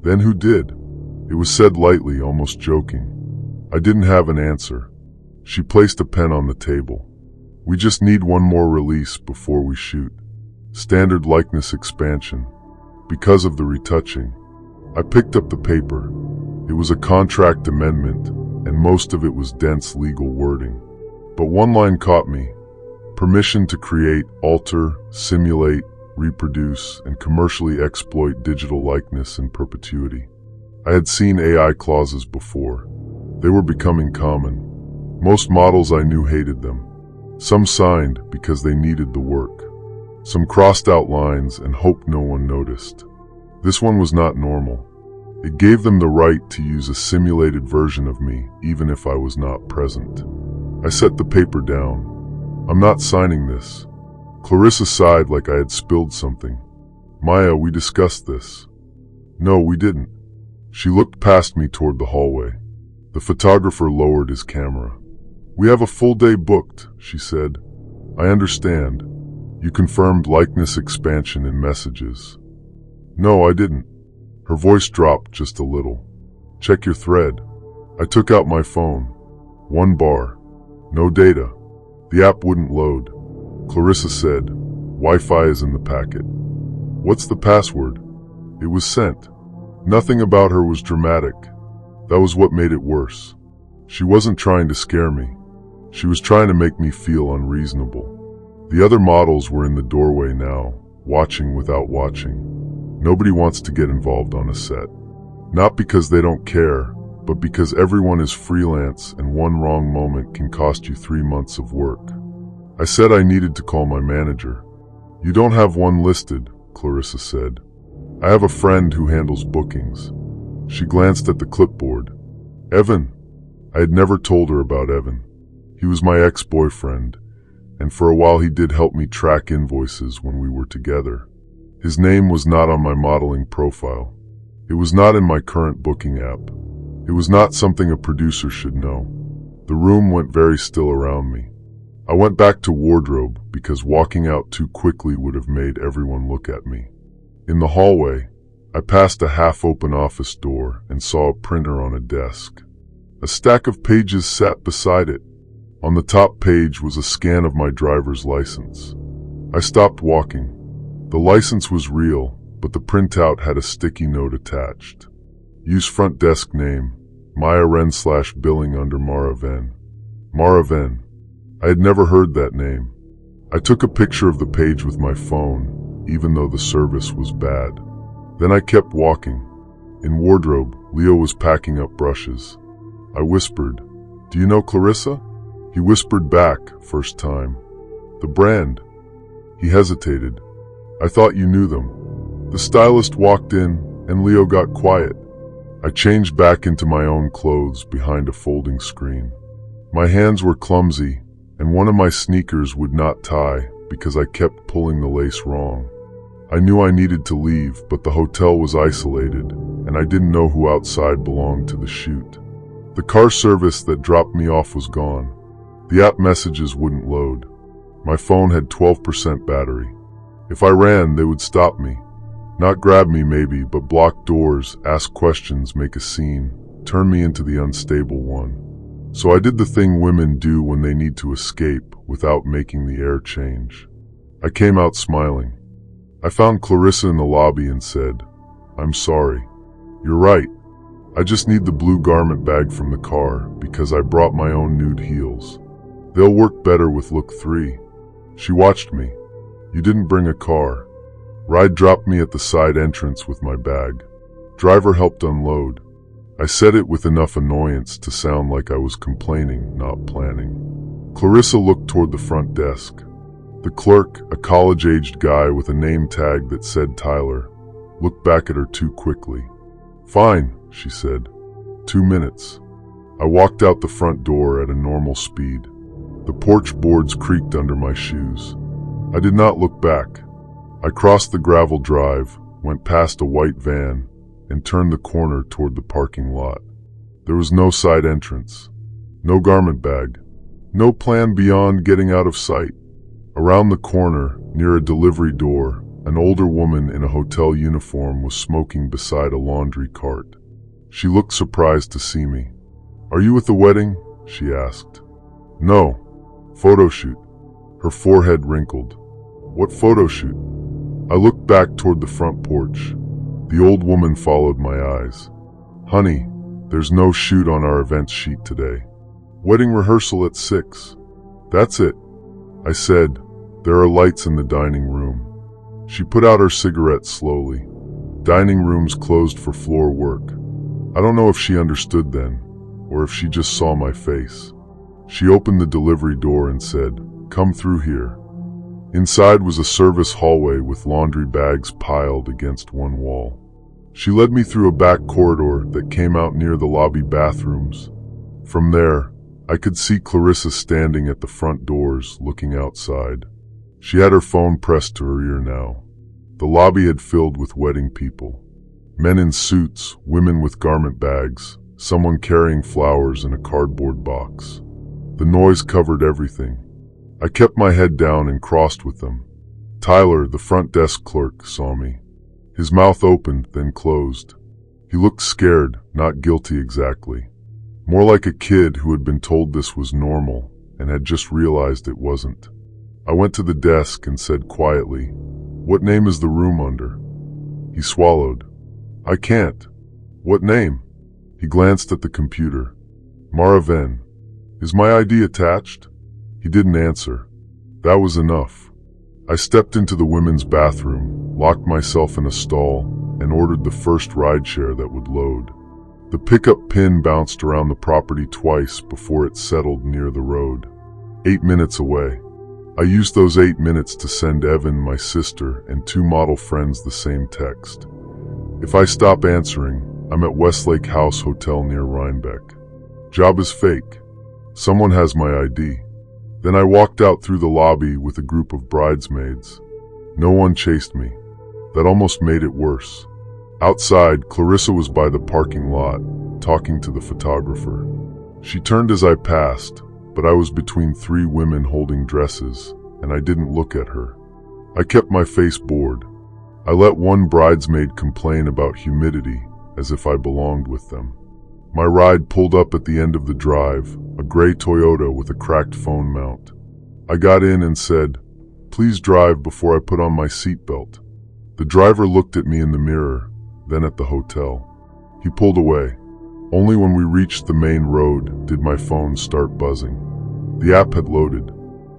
Then who did? It was said lightly, almost joking. I didn't have an answer. She placed a pen on the table. We just need one more release before we shoot. Standard likeness expansion. Because of the retouching. I picked up the paper. It was a contract amendment, and most of it was dense legal wording. But one line caught me. Permission to create, alter, simulate, reproduce, and commercially exploit digital likeness in perpetuity. I had seen AI clauses before. They were becoming common. Most models I knew hated them. Some signed because they needed the work. Some crossed out lines and hoped no one noticed. This one was not normal. It gave them the right to use a simulated version of me, even if I was not present. I set the paper down. I'm not signing this. Clarissa sighed like I had spilled something. Maya, we discussed this. No, we didn't. She looked past me toward the hallway. The photographer lowered his camera. We have a full day booked, she said. I understand. You confirmed likeness expansion in messages. No, I didn't. Her voice dropped just a little. Check your thread. I took out my phone. 1 bar. No data. The app wouldn't load. Clarissa said, Wi-Fi is in the packet. What's the password? It was sent. Nothing about her was dramatic. That was what made it worse. She wasn't trying to scare me. She was trying to make me feel unreasonable. The other models were in the doorway now, watching without watching. Nobody wants to get involved on a set. Not because they don't care, but because everyone is freelance and one wrong moment can cost you 3 months of work. I said I needed to call my manager. You don't have one listed, Clarissa said. I have a friend who handles bookings. She glanced at the clipboard. Evan. I had never told her about Evan. He was my ex-boyfriend, and for a while he did help me track invoices when we were together. His name was not on my modeling profile. It was not in my current booking app. It was not something a producer should know. The room went very still around me. I went back to wardrobe because walking out too quickly would have made everyone look at me. In the hallway, I passed a half-open office door and saw a printer on a desk. A stack of pages sat beside it. On the top page was a scan of my driver's license. I stopped walking. The license was real, but the printout had a sticky note attached. Use front desk name, Maya Ren/billing under Mara Ven. Mara Ven. I had never heard that name. I took a picture of the page with my phone, even though the service was bad. Then I kept walking. In wardrobe, Leo was packing up brushes. I whispered, "Do you know Clarissa?" He whispered back, first time. "The brand." He hesitated. "I thought you knew them." The stylist walked in, and Leo got quiet. I changed back into my own clothes behind a folding screen. My hands were clumsy, and one of my sneakers would not tie because I kept pulling the lace wrong. I knew I needed to leave, but the hotel was isolated, and I didn't know who outside belonged to the shoot. The car service that dropped me off was gone. The app messages wouldn't load. My phone had 12% battery. If I ran, they would stop me. Not grab me maybe, but block doors, ask questions, make a scene, turn me into the unstable one. So I did the thing women do when they need to escape without making the air change. I came out smiling. I found Clarissa in the lobby and said, "I'm sorry." "You're right. I just need the blue garment bag from the car because I brought my own nude heels. They'll work better with look 3. She watched me. "You didn't bring a car." Ride dropped me at the side entrance with my bag. Driver helped unload. I said it with enough annoyance to sound like I was complaining, not planning. Clarissa looked toward the front desk. The clerk, a college-aged guy with a name tag that said Tyler, looked back at her too quickly. "Fine," she said. 2 minutes. I walked out the front door at a normal speed. The porch boards creaked under my shoes. I did not look back. I crossed the gravel drive, went past a white van, and turned the corner toward the parking lot. There was no side entrance, no garment bag, no plan beyond getting out of sight. Around the corner, near a delivery door, an older woman in a hotel uniform was smoking beside a laundry cart. She looked surprised to see me. "Are you at the wedding?" she asked. "No. Photo shoot." Her forehead wrinkled. "What photo shoot?" I looked back toward the front porch. The old woman followed my eyes. "Honey, there's no shoot on our events sheet today. Wedding rehearsal at 6. "That's it," I said. "There are lights in the dining room." She put out her cigarette slowly. "Dining room's closed for floor work." I don't know if she understood then, or if she just saw my face. She opened the delivery door and said, "Come through here." Inside was a service hallway with laundry bags piled against one wall. She led me through a back corridor that came out near the lobby bathrooms. From there, I could see Clarissa standing at the front doors, looking outside. She had her phone pressed to her ear now. The lobby had filled with wedding people. Men in suits, women with garment bags, someone carrying flowers in a cardboard box. The noise covered everything. I kept my head down and crossed with them. Tyler, the front desk clerk, saw me. His mouth opened, then closed. He looked scared, not guilty exactly. More like a kid who had been told this was normal and had just realized it wasn't. I went to the desk and said quietly, "What name is the room under?" He swallowed. "I can't." "What name?" He glanced at the computer. "Maraven." "Is my ID attached?" He didn't answer. That was enough. I stepped into the women's bathroom, locked myself in a stall, and ordered the first rideshare that would load. The pickup pin bounced around the property twice before it settled near the road. 8 minutes away. I used those 8 minutes to send Evan, my sister, and 2 model friends the same text. If I stop answering, I'm at Westlake House Hotel near Rhinebeck. Job is fake. Someone has my ID. Then I walked out through the lobby with a group of bridesmaids. No one chased me. That almost made it worse. Outside, Clarissa was by the parking lot, talking to the photographer. She turned as I passed, but I was between 3 women holding dresses, and I didn't look at her. I kept my face bored. I let one bridesmaid complain about humidity, as if I belonged with them. My ride pulled up at the end of the drive, a gray Toyota with a cracked phone mount. I got in and said, "Please drive before I put on my seatbelt." The driver looked at me in the mirror, then at the hotel. He pulled away. Only when we reached the main road did my phone start buzzing. The app had loaded.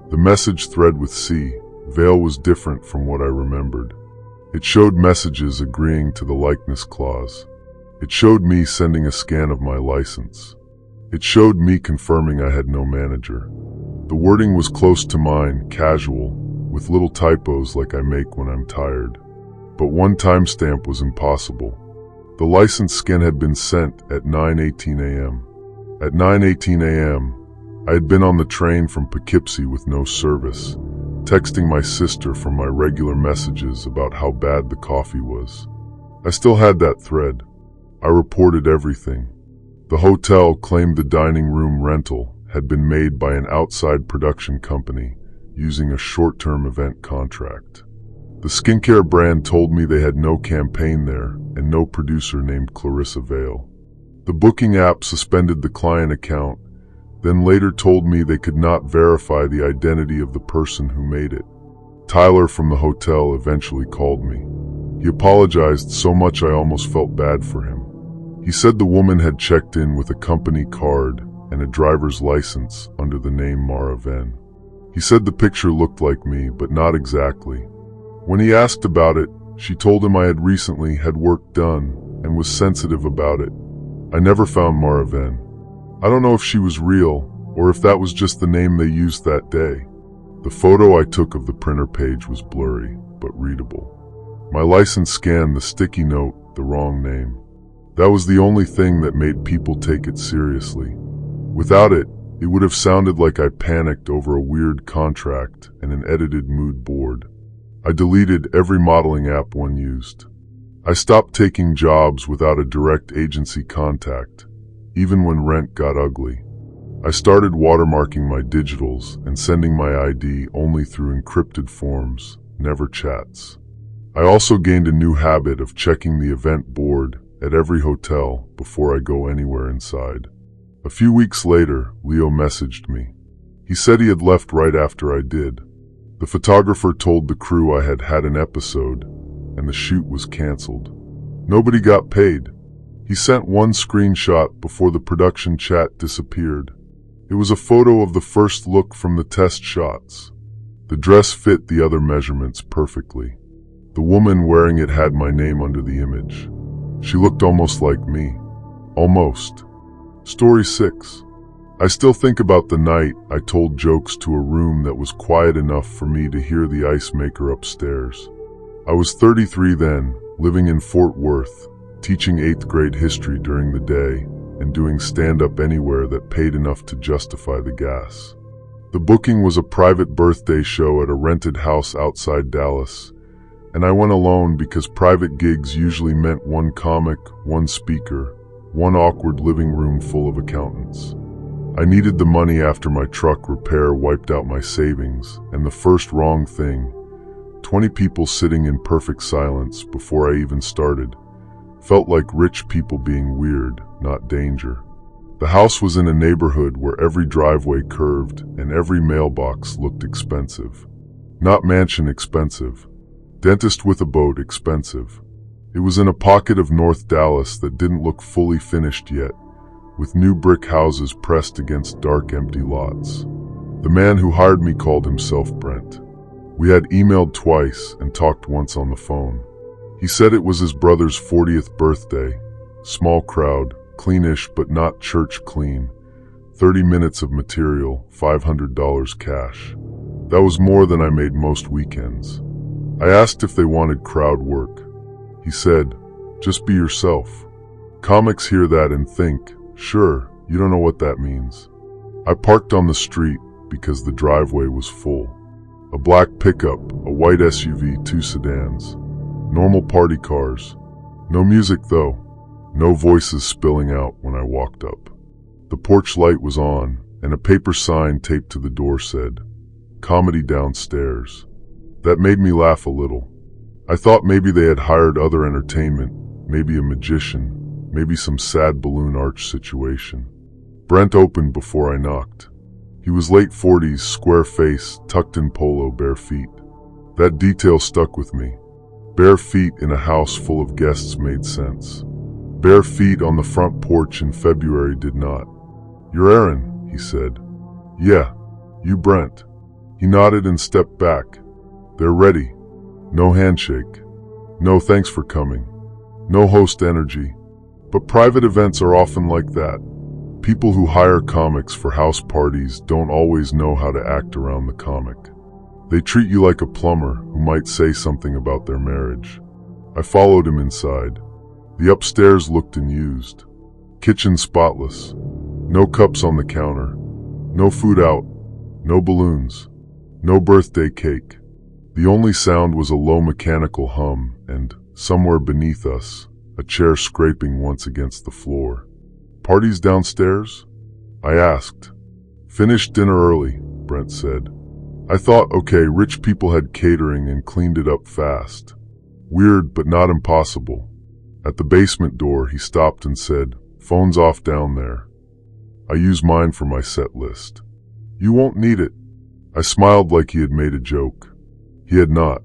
The message thread with C, Vale, was different from what I remembered. It showed messages agreeing to the likeness clause. It showed me sending a scan of my license. It showed me confirming I had no manager. The wording was close to mine, casual, with little typos like I make when I'm tired. but one timestamp was impossible. The licensed scan had been sent at 9:18 a.m. At 9:18 a.m., I had been on the train from Poughkeepsie with no service, texting my sister from my regular messages about how bad the coffee was. I still had that thread. I reported everything. The hotel claimed the dining room rental had been made by an outside production company using a short-term event contract. The skincare brand told me they had no campaign there and no producer named Clarissa Vale. The booking app suspended the client account, then later told me they could not verify the identity of the person who made it. Tyler from the hotel eventually called me. He apologized so much I almost felt bad for him. He said the woman had checked in with a company card and a driver's license under the name Mara Venn. He said the picture looked like me, but not exactly. When he asked about it, she told him I had recently had work done and was sensitive about it. I never found Mara Venn. I don't know if she was real or if that was just the name they used that day. The photo I took of the printer page was blurry, but readable. My license scanned the sticky note, the wrong name. That was the only thing that made people take it seriously. Without it, it would have sounded like I panicked over a weird contract and an edited mood board. I deleted every modeling app one used. I stopped taking jobs without a direct agency contact, even when rent got ugly. I started watermarking my digitals and sending my ID only through encrypted forms, never chats. I also gained a new habit of checking the event board at every hotel before I go anywhere inside. A few weeks later, Leo messaged me. He said he had left right after I did. The photographer told the crew I had had an episode and the shoot was canceled. Nobody got paid. He sent one screenshot before the production chat disappeared. It was a photo of the first look from the test shots. The dress fit the other measurements perfectly. The woman wearing it had my name under the image. She looked almost like me. Almost. Story 6. I still think about the night I told jokes to a room that was quiet enough for me to hear the ice maker upstairs. I was 33 then, living in Fort Worth, teaching 8th grade history during the day, and doing stand-up anywhere that paid enough to justify the gas. The booking was a private birthday show at a rented house outside Dallas, and I went alone because private gigs usually meant one comic, one speaker, one awkward living room full of accountants. I needed the money after my truck repair wiped out my savings, and the first wrong thing, 20 people sitting in perfect silence before I even started, felt like rich people being weird, not danger. The house was in a neighborhood where every driveway curved and every mailbox looked expensive. Not mansion expensive. Dentist with a boat expensive. It was in a pocket of North Dallas that didn't look fully finished yet, with new brick houses pressed against dark empty lots. The man who hired me called himself Brent. We had emailed twice and talked once on the phone. He said it was his brother's 40th birthday. Small crowd, cleanish but not church clean. 30 minutes of material, $500 cash. That was more than I made most weekends. I asked if they wanted crowd work. He said, "Just be yourself." Comics hear that and think, "Sure, you don't know what that means." I parked on the street because the driveway was full. A black pickup, a white SUV, 2 sedans. Normal party cars. No music though. No voices spilling out when I walked up. The porch light was on, and a paper sign taped to the door said, "Comedy downstairs." That made me laugh a little. I thought maybe they had hired other entertainment, maybe a magician, maybe some sad balloon arch situation. Brent opened before I knocked. He was late 40s, square face, tucked in polo, bare feet. That detail stuck with me. Bare feet in a house full of guests made sense. Bare feet on the front porch in February did not. "You're Aaron," he said. "Yeah, you Brent." He nodded and stepped back. "They're ready." No handshake. No thanks for coming. No host energy. But private events are often like that. People who hire comics for house parties don't always know how to act around the comic. They treat you like a plumber who might say something about their marriage. I followed him inside. The upstairs looked unused. Kitchen spotless. No cups on the counter. No food out. No balloons. No birthday cake. The only sound was a low mechanical hum and, somewhere beneath us, a chair scraping once against the floor. "Parties downstairs?" I asked. "Finished dinner early," Brent said. I thought, okay, rich people had catering and cleaned it up fast. Weird, but not impossible. At the basement door, he stopped and said, "Phone's off down there." I use mine for my set list. "You won't need it." I smiled like he had made a joke. He had not.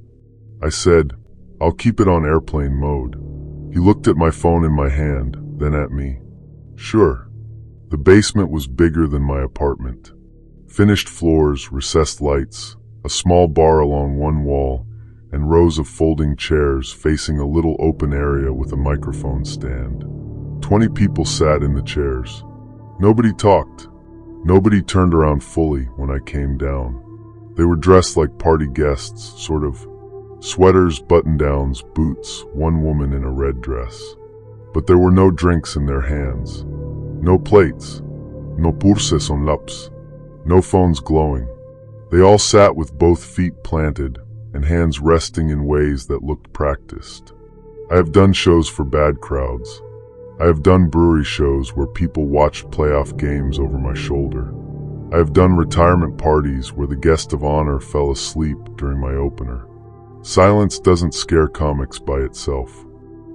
I said, "I'll keep it on airplane mode." He looked at my phone in my hand, then at me. "Sure." The basement was bigger than my apartment. Finished floors, recessed lights, a small bar along one wall, and rows of folding chairs facing a little open area with a microphone stand. 20 people sat in the chairs. Nobody talked. Nobody turned around fully when I came down. They were dressed like party guests, sort of. Sweaters, button-downs, boots, one woman in a red dress. But there were no drinks in their hands. No plates. No purses on laps. No phones glowing. They all sat with both feet planted and hands resting in ways that looked practiced. I have done shows for bad crowds. I have done brewery shows where people watched playoff games over my shoulder. I have done retirement parties where the guest of honor fell asleep during my opener. Silence doesn't scare comics by itself.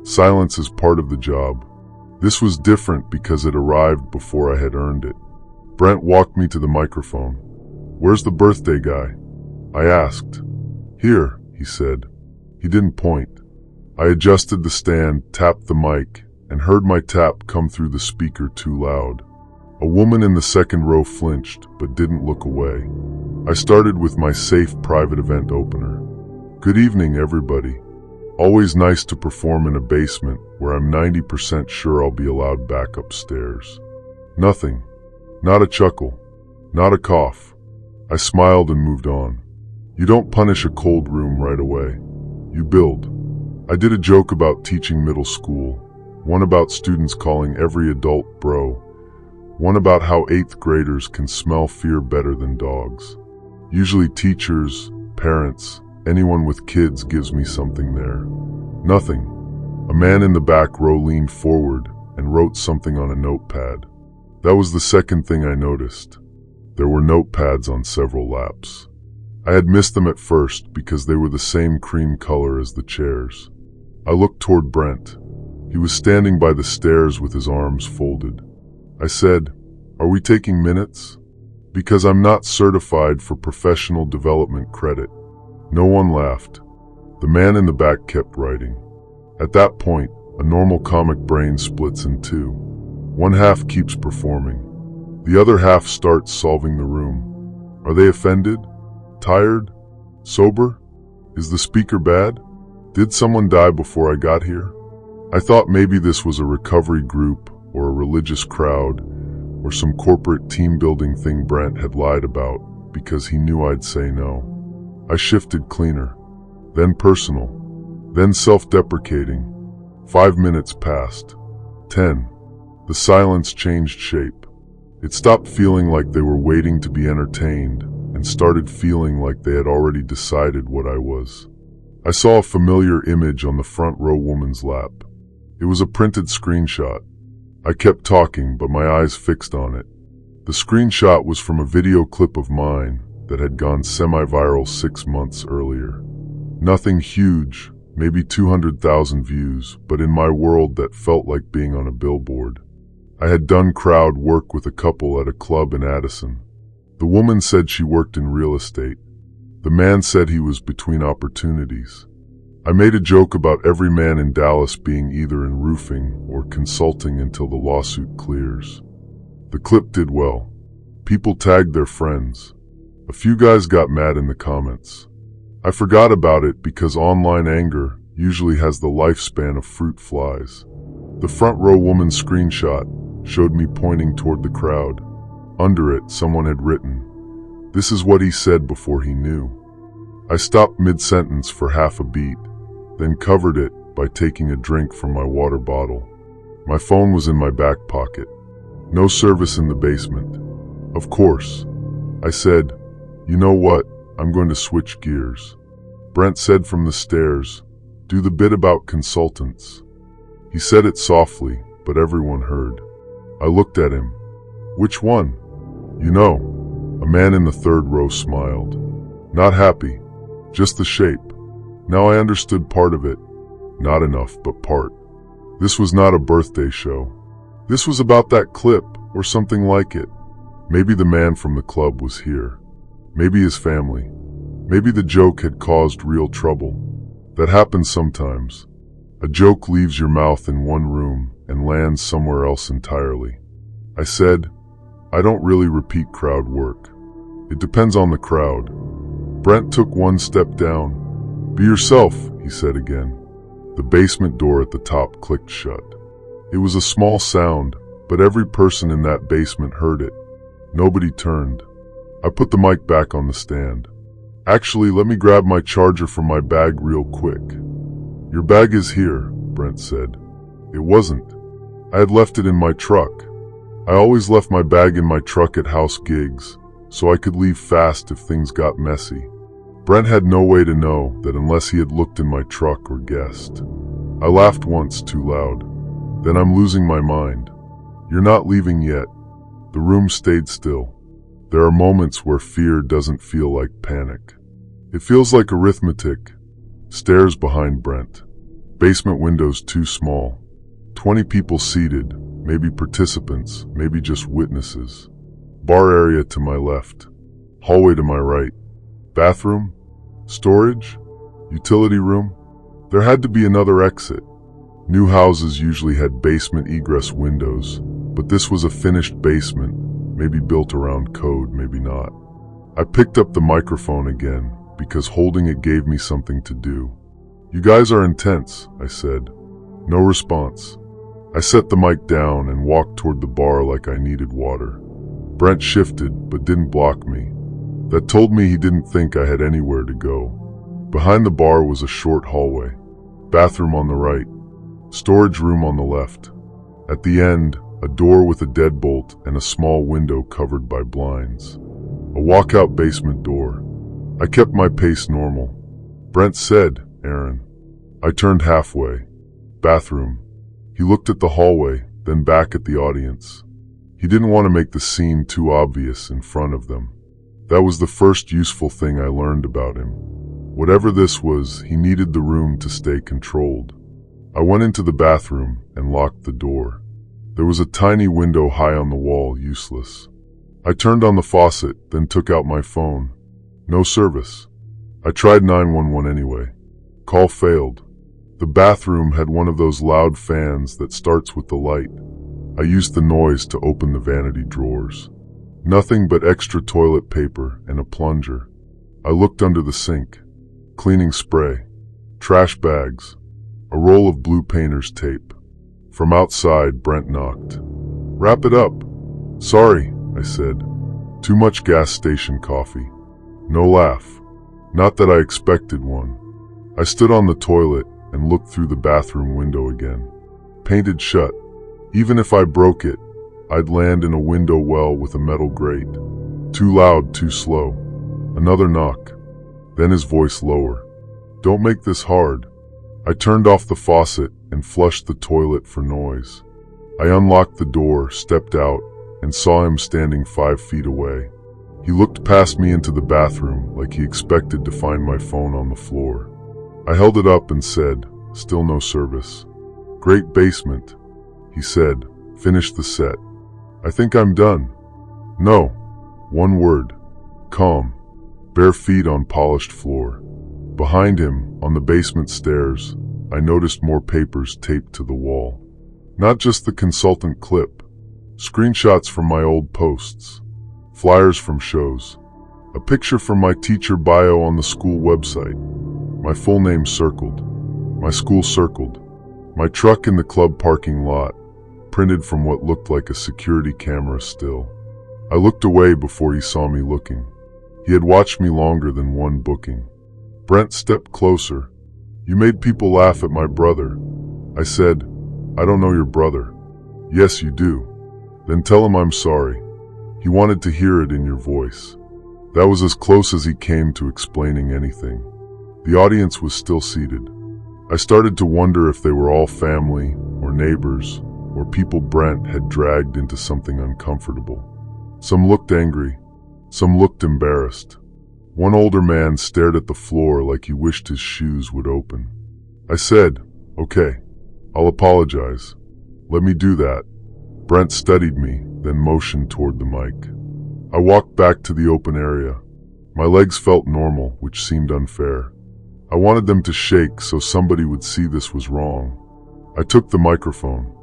Silence is part of the job. This was different because it arrived before I had earned it. Brent walked me to the microphone. "Where's the birthday guy?" I asked. "Here," he said. He didn't point. I adjusted the stand, tapped the mic, and heard my tap come through the speaker too loud. A woman in the second row flinched, but didn't look away. I started with my safe private event opener. "Good evening, everybody. Always nice to perform in a basement where I'm 90% sure I'll be allowed back upstairs." Nothing. Not a chuckle. Not a cough. I smiled and moved on. You don't punish a cold room right away. You build. I did a joke about teaching middle school, one about students calling every adult bro, one about how 8th graders can smell fear better than dogs. Usually teachers, parents, anyone with kids gives me something there. Nothing. A man in the back row leaned forward and wrote something on a notepad. That was the second thing I noticed. There were notepads on several laps. I had missed them at first because they were the same cream color as the chairs. I looked toward Brent. He was standing by the stairs with his arms folded. I said, "Are we taking minutes?" Because I'm not certified for professional development credit. No one laughed. The man in the back kept writing. At that point, a normal comic brain splits in two. One half keeps performing. The other half starts solving the room. Are they offended? Tired? Sober? Is the speaker bad? Did someone die before I got here? I thought maybe this was a recovery group or a religious crowd or some corporate team-building thing Brent had lied about because he knew I'd say no. I shifted cleaner, then personal, then self-deprecating. 5 minutes passed. 10. The silence changed shape. It stopped feeling like they were waiting to be entertained and started feeling like they had already decided what I was. I saw a familiar image on the front row woman's lap. It was a printed screenshot. I kept talking, but my eyes fixed on it. The screenshot was from a video clip of mine that had gone semi-viral 6 months earlier. Nothing huge, maybe 200,000 views, but in my world that felt like being on a billboard. I had done crowd work with a couple at a club in Addison. The woman said she worked in real estate. The man said he was between opportunities. I made a joke about every man in Dallas being either in roofing or consulting until the lawsuit clears. The clip did well. People tagged their friends. A few guys got mad in the comments. I forgot about it because online anger usually has the lifespan of fruit flies. The front row woman's screenshot showed me pointing toward the crowd. Under it, someone had written, "This is what he said before he knew." I stopped mid-sentence for half a beat, then covered it by taking a drink from my water bottle. My phone was in my back pocket. No service in the basement. Of course. I said, "You know what? I'm going to switch gears." Brent said from the stairs, "Do the bit about consultants." He said it softly, but everyone heard. I looked at him. "Which one?" "You know." A man in the third row smiled. "Not happy. Just the shape." Now I understood part of it. Not enough, but part. This was not a birthday show. This was about that clip, or something like it. Maybe the man from the club was here. Maybe his family. Maybe the joke had caused real trouble. That happens sometimes. A joke leaves your mouth in one room and lands somewhere else entirely. I said, "I don't really repeat crowd work. It depends on the crowd." Brent took one step down. "Be yourself," he said again. The basement door at the top clicked shut. It was a small sound, but every person in that basement heard it. Nobody turned. I put the mic back on the stand. "Actually, let me grab my charger from my bag real quick." "Your bag is here," Brent said. It wasn't. I had left it in my truck. I always left my bag in my truck at house gigs, so I could leave fast if things got messy. Brent had no way to know that unless he had looked in my truck or guessed. I laughed once too loud. "Then I'm losing my mind." "You're not leaving yet." The room stayed still. There are moments where fear doesn't feel like panic. It feels like arithmetic. Stairs behind Brent. Basement windows too small. 20 people seated, maybe participants, maybe just witnesses. Bar area to my left. Hallway to my right. Bathroom? Storage? Utility room? There had to be another exit. New houses usually had basement egress windows, but this was a finished basement, maybe built around code, maybe not. I picked up the microphone again, because holding it gave me something to do. "You guys are intense," I said. No response. I set the mic down and walked toward the bar like I needed water. Brent shifted, but didn't block me. That told me he didn't think I had anywhere to go. Behind the bar was a short hallway. Bathroom on the right. Storage room on the left. At the end, a door with a deadbolt and a small window covered by blinds. A walkout basement door. I kept my pace normal. "Brent said, Aaron." I turned halfway. Bathroom. He looked at the hallway, then back at the audience. He didn't want to make the scene too obvious in front of them. That was the first useful thing I learned about him. Whatever this was, he needed the room to stay controlled. I went into the bathroom and locked the door. There was a tiny window high on the wall, useless. I turned on the faucet, then took out my phone. No service. I tried 911 anyway. Call failed. The bathroom had one of those loud fans that starts with the light. I used the noise to open the vanity drawers. Nothing but extra toilet paper and a plunger. I looked under the sink. Cleaning spray. Trash bags. A roll of blue painter's tape. From outside, Brent knocked. "Wrap it up." "Sorry," I said. "Too much gas station coffee." No laugh. Not that I expected one. I stood on the toilet and looked through the bathroom window again. Painted shut. Even if I broke it, I'd land in a window well with a metal grate. Too loud, too slow. Another knock. Then his voice lower. "Don't make this hard." I turned off the faucet and flushed the toilet for noise. I unlocked the door, stepped out, and saw him standing 5 feet away. He looked past me into the bathroom like he expected to find my phone on the floor. I held it up and said, "Still no service." "Great basement," he said. "Finish the set." "I think I'm done." "No." One word. Calm. Bare feet on polished floor. Behind him, on the basement stairs, I noticed more papers taped to the wall. Not just the consultant clip. Screenshots from my old posts. Flyers from shows. A picture from my teacher bio on the school website. My full name circled. My school circled. My truck in the club parking lot, printed from what looked like a security camera still. I looked away before he saw me looking. He had watched me longer than one booking. Brent stepped closer. You made people laugh at my brother. I said, I don't know your brother. Yes, you do. Then tell him I'm sorry. He wanted to hear it in your voice. That was as close as he came to explaining anything. The audience was still seated. I started to wonder if they were all family, or neighbors, or people Brent had dragged into something uncomfortable. Some looked angry. Some looked embarrassed. One older man stared at the floor like he wished his shoes would open. I said, okay, I'll apologize. Let me do that. Brent studied me, then motioned toward the mic. I walked back to the open area. My legs felt normal, which seemed unfair. I wanted them to shake so somebody would see this was wrong. I took the microphone.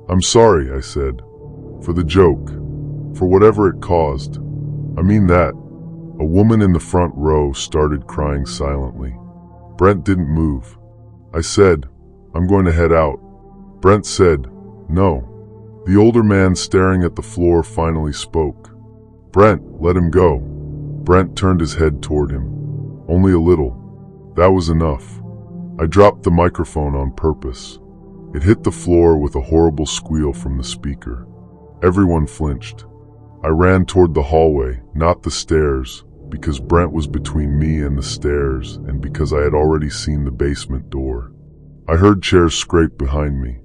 I'm sorry, I said. For the joke. For whatever it caused. I mean that. A woman in the front row started crying silently. Brent didn't move. I said, I'm going to head out. Brent said, no. The older man staring at the floor finally spoke. Brent, let him go. Brent turned his head toward him. Only a little. That was enough. I dropped the microphone on purpose. It hit the floor with a horrible squeal from the speaker. Everyone flinched. I ran toward the hallway, not the stairs, because Brent was between me and the stairs and because I had already seen the basement door. I heard chairs scrape behind me.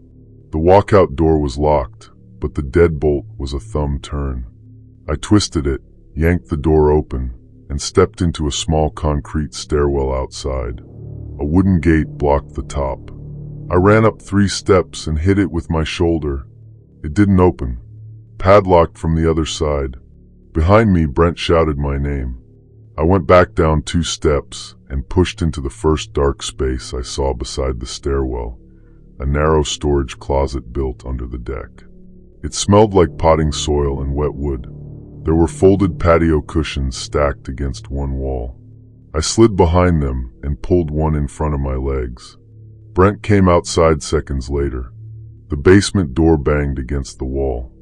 The walkout door was locked, but the deadbolt was a thumb turn. I twisted it, yanked the door open, and stepped into a small concrete stairwell outside. A wooden gate blocked the top. I ran up 3 steps and hit it with my shoulder. It didn't open. Padlocked from the other side. Behind me, Brent shouted my name. I went back down 2 steps and pushed into the first dark space I saw beside the stairwell, a narrow storage closet built under the deck. It smelled like potting soil and wet wood. There were folded patio cushions stacked against one wall. I slid behind them and pulled one in front of my legs. Brent came outside seconds later. The basement door banged against the wall.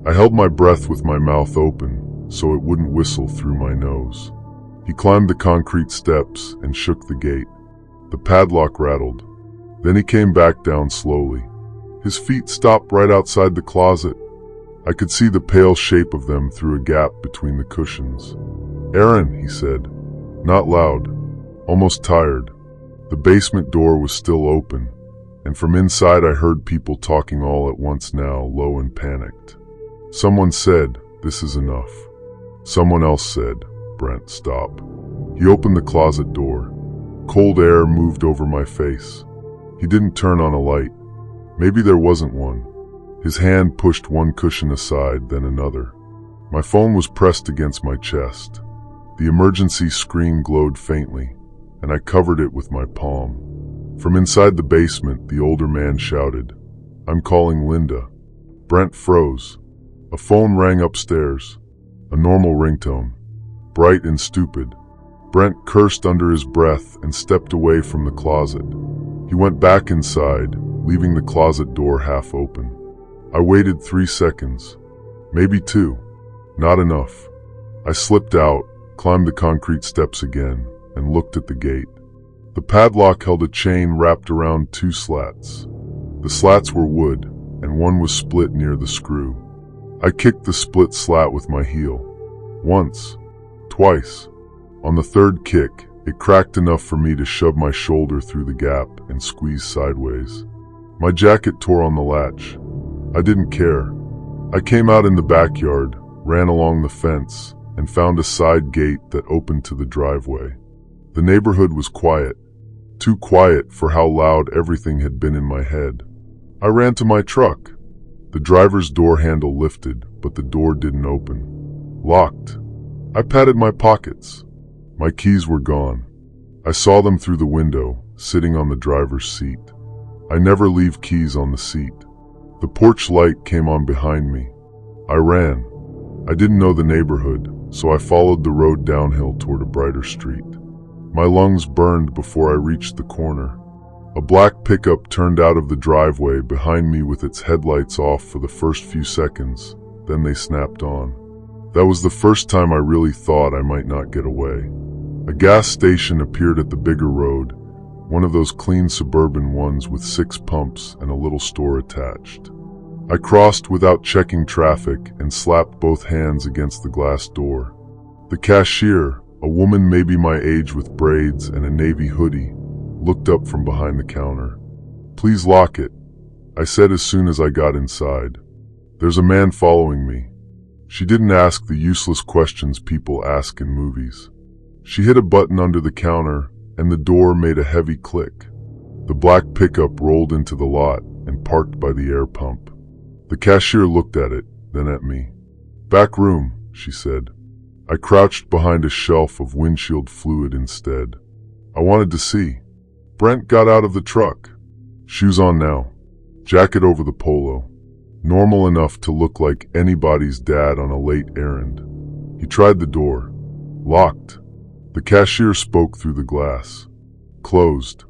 I held my breath with my mouth open so it wouldn't whistle through my nose. He climbed the concrete steps and shook the gate. The padlock rattled. Then he came back down slowly. His feet stopped right outside the closet. I could see the pale shape of them through a gap between the cushions. Aaron, he said. Not loud. Almost tired. The basement door was still open, and from inside I heard people talking all at once now, low and panicked. Someone said, this is enough. Someone else said, Brent, stop. He opened the closet door. Cold air moved over my face. He didn't turn on a light. Maybe there wasn't one. His hand pushed one cushion aside, then another. My phone was pressed against my chest. The emergency screen glowed faintly, and I covered it with my palm. From inside the basement, the older man shouted, I'm calling Linda. Brent froze. A phone rang upstairs. A normal ringtone. Bright and stupid. Brent cursed under his breath and stepped away from the closet. He went back inside, leaving the closet door half open. I waited 3 seconds. Maybe 2. Not enough. I slipped out, climbed the concrete steps again, and looked at the gate. The padlock held a chain wrapped around 2 slats. The slats were wood, and one was split near the screw. I kicked the split slat with my heel. Once. Twice. On the 3rd kick, it cracked enough for me to shove my shoulder through the gap and squeeze sideways. My jacket tore on the latch. I didn't care. I came out in the backyard, ran along the fence, and found a side gate that opened to the driveway. The neighborhood was quiet. Too quiet for how loud everything had been in my head. I ran to my truck. The driver's door handle lifted, but the door didn't open. Locked. I patted my pockets. My keys were gone. I saw them through the window, sitting on the driver's seat. I never leave keys on the seat. The porch light came on behind me. I ran. I didn't know the neighborhood, so I followed the road downhill toward a brighter street. My lungs burned before I reached the corner. A black pickup turned out of the driveway behind me with its headlights off for the first few seconds, then they snapped on. That was the first time I really thought I might not get away. A gas station appeared at the bigger road, one of those clean suburban ones with 6 pumps and a little store attached. I crossed without checking traffic and slapped both hands against the glass door. The cashier, a woman maybe my age with braids and a navy hoodie, looked up from behind the counter. "Please lock it," I said as soon as I got inside. "There's a man following me." She didn't ask the useless questions people ask in movies. She hit a button under the counter, and the door made a heavy click. The black pickup rolled into the lot and parked by the air pump. The cashier looked at it, then at me. "Back room," she said. I crouched behind a shelf of windshield fluid instead. I wanted to see. Brent got out of the truck. Shoes on now. Jacket over the polo. Normal enough to look like anybody's dad on a late errand. He tried the door. Locked. The cashier spoke through the glass. Closed.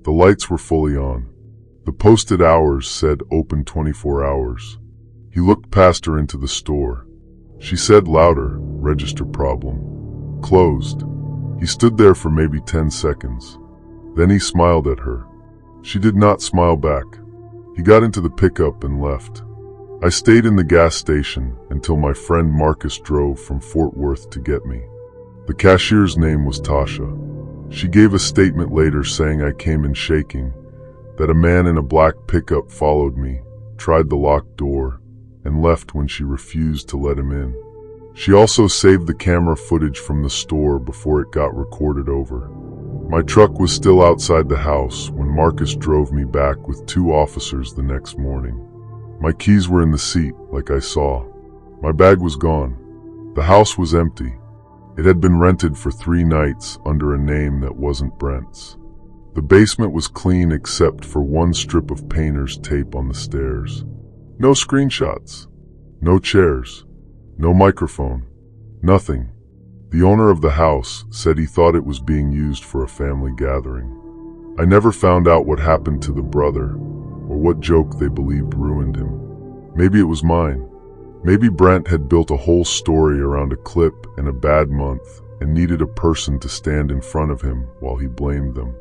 The lights were fully on. The posted hours said open 24 hours. He looked past her into the store. She said louder, "Register problem." Closed. He stood there for maybe 10 seconds. Then he smiled at her. She did not smile back. He got into the pickup and left. I stayed in the gas station until my friend Marcus drove from Fort Worth to get me. The cashier's name was Tasha. She gave a statement later saying I came in shaking, that a man in a black pickup followed me, tried the locked door, and left when she refused to let him in. She also saved the camera footage from the store before it got recorded over. My truck was still outside the house when Marcus drove me back with 2 officers the next morning. My keys were in the seat, like I saw. My bag was gone. The house was empty. It had been rented for 3 nights under a name that wasn't Brent's. The basement was clean except for one strip of painter's tape on the stairs. No screenshots. No chairs. No microphone. Nothing. The owner of the house said he thought it was being used for a family gathering. I never found out what happened to the brother, or what joke they believed ruined him. Maybe it was mine. Maybe Brent had built a whole story around a clip and a bad month and needed a person to stand in front of him while he blamed them.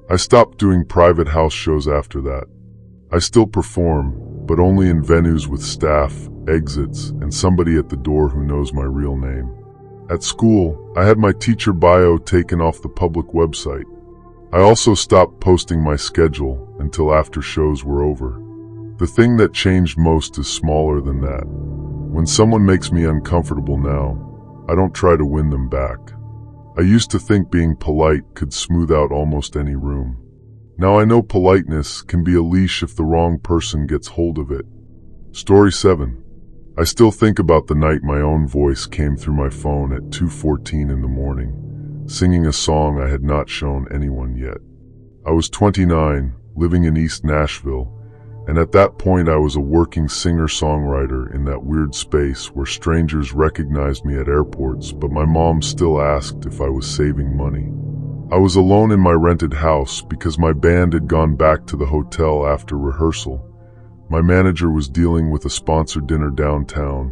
I stopped doing private house shows after that. I still perform, but only in venues with staff, exits, and somebody at the door who knows my real name. At school, I had my teacher bio taken off the public website. I also stopped posting my schedule until after shows were over. The thing that changed most is smaller than that. When someone makes me uncomfortable now, I don't try to win them back. I used to think being polite could smooth out almost any room. Now I know politeness can be a leash if the wrong person gets hold of it. Story 7. I still think about the night my own voice came through my phone at 2:14 in the morning, singing a song I had not shown anyone yet. I was 29, living in East Nashville, and at that point I was a working singer-songwriter in that weird space where strangers recognized me at airports, but my mom still asked if I was saving money. I was alone in my rented house because my band had gone back to the hotel after rehearsal. My manager was dealing with a sponsored dinner downtown,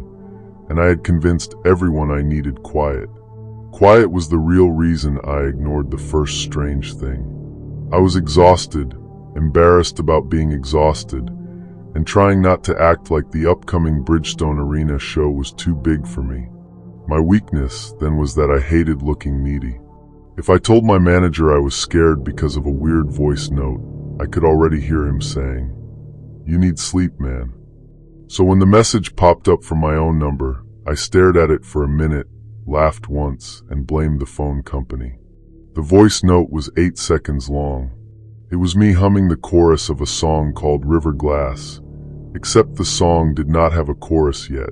and I had convinced everyone I needed quiet. Quiet was the real reason I ignored the first strange thing. I was exhausted, embarrassed about being exhausted, and trying not to act like the upcoming Bridgestone Arena show was too big for me. My weakness then was that I hated looking needy. If I told my manager I was scared because of a weird voice note, I could already hear him saying, "You need sleep, man." So when the message popped up from my own number, I stared at it for a minute, laughed once, and blamed the phone company. The voice note was 8 seconds long. It was me humming the chorus of a song called River Glass, except the song did not have a chorus yet.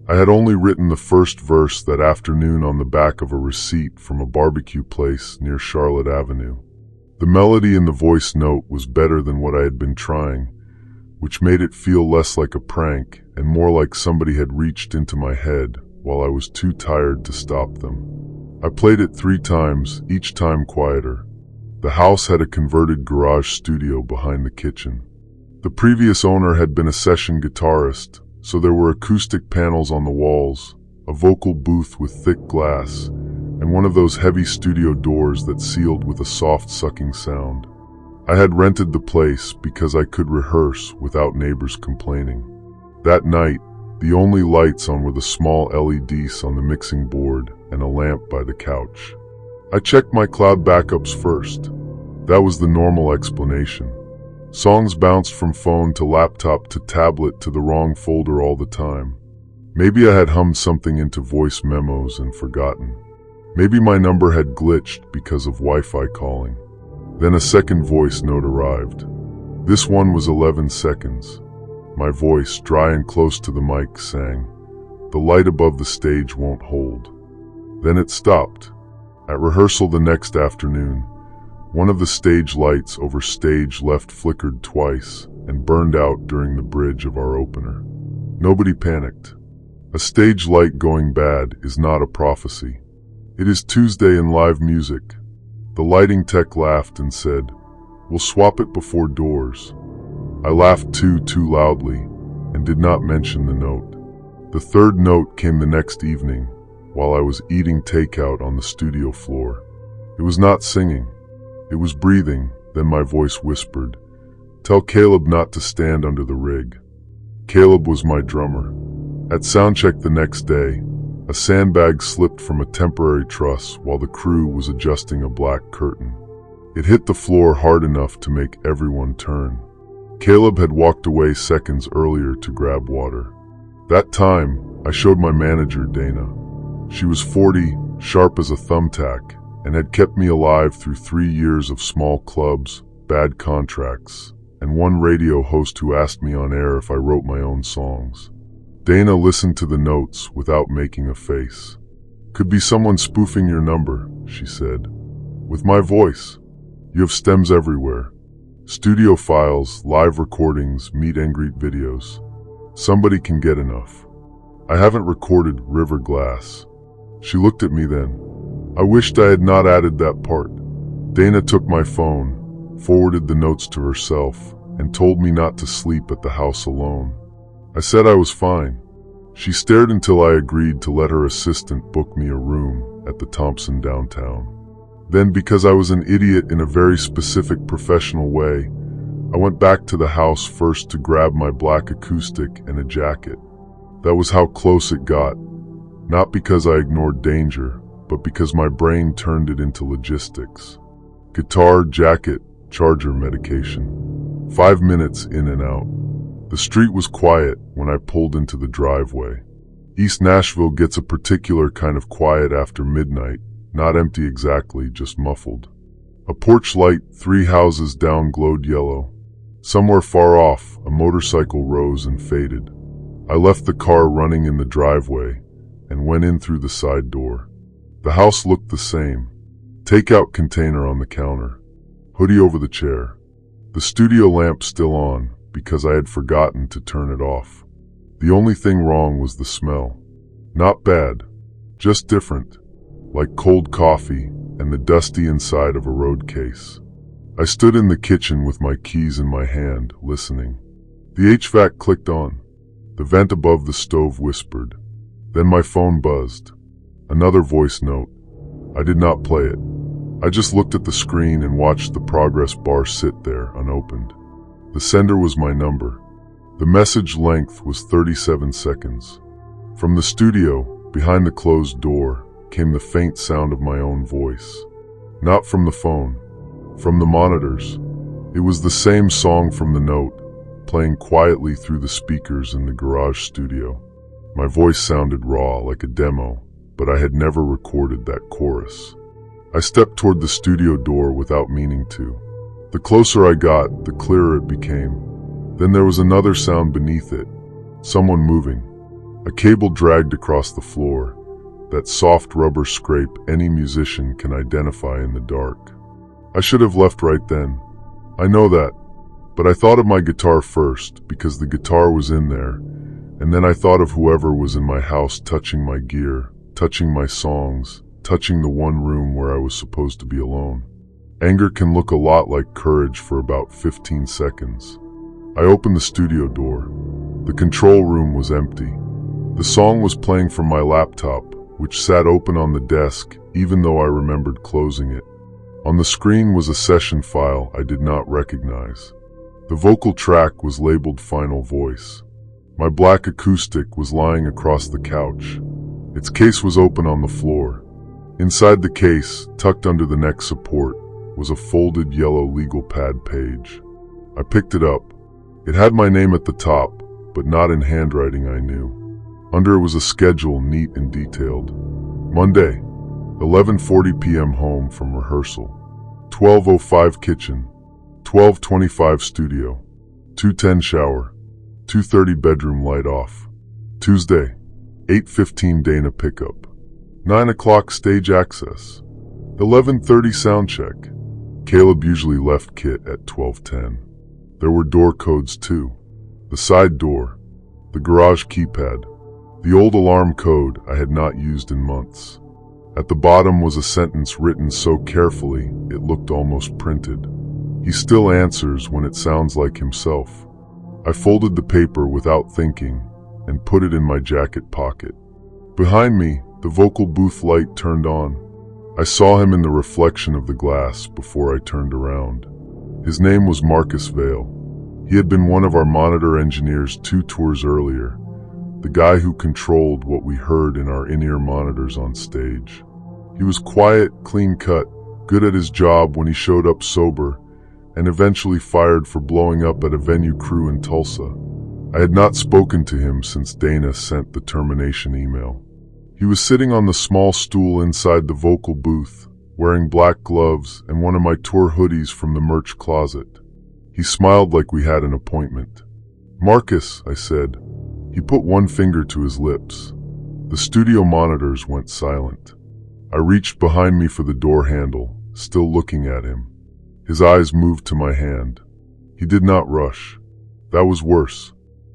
I had only written the first verse that afternoon on the back of a receipt from a barbecue place near Charlotte Avenue. The melody in the voice note was better than what I had been trying, which made it feel less like a prank and more like somebody had reached into my head while I was too tired to stop them. I played it 3 times, each time quieter. The house had a converted garage studio behind the kitchen. The previous owner had been a session guitarist, so there were acoustic panels on the walls, a vocal booth with thick glass, and one of those heavy studio doors that sealed with a soft sucking sound. I had rented the place because I could rehearse without neighbors complaining. That night, the only lights on were the small LEDs on the mixing board and a lamp by the couch. I checked my cloud backups first. That was the normal explanation. Songs bounced from phone to laptop to tablet to the wrong folder all the time. Maybe I had hummed something into voice memos and forgotten. Maybe my number had glitched because of Wi-Fi calling. Then a second voice note arrived. This one was 11 seconds. My voice, dry and close to the mic, sang, "The light above the stage won't hold." Then it stopped. At rehearsal the next afternoon, one of the stage lights over stage left flickered twice and burned out during the bridge of our opener. Nobody panicked. A stage light going bad is not a prophecy. It is Tuesday in live music. The lighting tech laughed and said, "We'll swap it before doors." I laughed too loudly and did not mention the note. The third note came the next evening while I was eating takeout on the studio floor. It was not singing. It was breathing. Then my voice whispered, "Tell Caleb not to stand under the rig." Caleb was my drummer. At soundcheck the next day, a sandbag slipped from a temporary truss while the crew was adjusting a black curtain. It hit the floor hard enough to make everyone turn. Caleb had walked away seconds earlier to grab water. That time, I showed my manager, Dana. She was 40, sharp as a thumbtack, and had kept me alive through 3 years of small clubs, bad contracts, and one radio host who asked me on air if I wrote my own songs. Dana listened to the notes without making a face. "Could be someone spoofing your number," she said. "With my voice. You have stems everywhere. Studio files, live recordings, meet and greet videos. Somebody can get enough. I haven't recorded River Glass." She looked at me then. I wished I had not added that part. Dana took my phone, forwarded the notes to herself, and told me not to sleep at the house alone. I said I was fine. She stared until I agreed to let her assistant book me a room at the Thompson downtown. Then, because I was an idiot in a very specific professional way, I went back to the house first to grab my black acoustic and a jacket. That was how close it got. Not because I ignored danger, but because my brain turned it into logistics. Guitar, jacket, charger, medication. 5 minutes in and out. The street was quiet when I pulled into the driveway. East Nashville gets a particular kind of quiet after midnight, not empty exactly, just muffled. A porch light 3 houses down glowed yellow. Somewhere far off, a motorcycle rose and faded. I left the car running in the driveway and went in through the side door. The house looked the same. Takeout container on the counter. Hoodie over the chair. The studio lamp still on, because I had forgotten to turn it off. The only thing wrong was the smell. Not bad, just different, like cold coffee and the dusty inside of a road case. I stood in the kitchen with my keys in my hand, listening. The HVAC clicked on. The vent above the stove whispered. Then my phone buzzed. Another voice note. I did not play it. I just looked at the screen and watched the progress bar sit there, unopened. The sender was my number. The message length was 37 seconds. From the studio, behind the closed door, came the faint sound of my own voice. Not from the phone, from the monitors. It was the same song from the note, playing quietly through the speakers in the garage studio. My voice sounded raw, like a demo, but I had never recorded that chorus. I stepped toward the studio door without meaning to. The closer I got, the clearer it became. Then there was another sound beneath it. Someone moving. A cable dragged across the floor. That soft rubber scrape any musician can identify in the dark. I should have left right then. I know that. But I thought of my guitar first, because the guitar was in there. And then I thought of whoever was in my house touching my gear, touching my songs, touching the one room where I was supposed to be alone. Anger can look a lot like courage for about 15 seconds. I opened the studio door. The control room was empty. The song was playing from my laptop, which sat open on the desk even though I remembered closing it. On the screen was a session file I did not recognize. The vocal track was labeled Final Voice. My black acoustic was lying across the couch. Its case was open on the floor. Inside the case, tucked under the neck support, was a folded yellow legal pad page. I picked it up. It had my name at the top, but not in handwriting I knew. Under it was a schedule, neat and detailed. Monday, 11:40 p.m. home from rehearsal. 12:05 kitchen. 12:25 studio. 2:10 shower. 2:30 bedroom light off. Tuesday, 8:15 Dana pickup. 9 o'clock stage access. 11:30 sound check. Caleb usually left kit at 12:10. There were door codes too. The side door. The garage keypad. The old alarm code I had not used in months. At the bottom was a sentence written so carefully it looked almost printed. He still answers when it sounds like himself. I folded the paper without thinking and put it in my jacket pocket. Behind me, the vocal booth light turned on. I saw him in the reflection of the glass before I turned around. His name was Marcus Vale. He had been one of our monitor engineers 2 tours earlier, the guy who controlled what we heard in our in-ear monitors on stage. He was quiet, clean-cut, good at his job when he showed up sober, and eventually fired for blowing up at a venue crew in Tulsa. I had not spoken to him since Dana sent the termination email. He was sitting on the small stool inside the vocal booth, wearing black gloves and one of my tour hoodies from the merch closet. He smiled like we had an appointment. "Marcus," I said. He put one finger to his lips. The studio monitors went silent. I reached behind me for the door handle, still looking at him. His eyes moved to my hand. He did not rush. That was worse.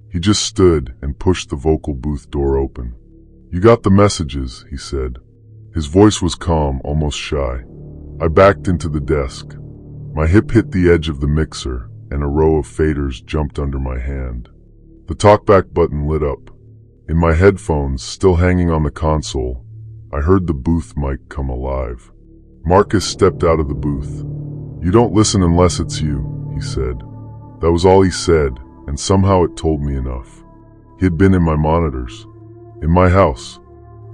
He just stood and pushed the vocal booth door open. "You got the messages," he said. His voice was calm, almost shy. I backed into the desk. My hip hit the edge of the mixer, and a row of faders jumped under my hand. The talkback button lit up. In my headphones, still hanging on the console, I heard the booth mic come alive. Marcus stepped out of the booth. "You don't listen unless it's you," he said. That was all he said, and somehow it told me enough. He had been in my monitors, in my house,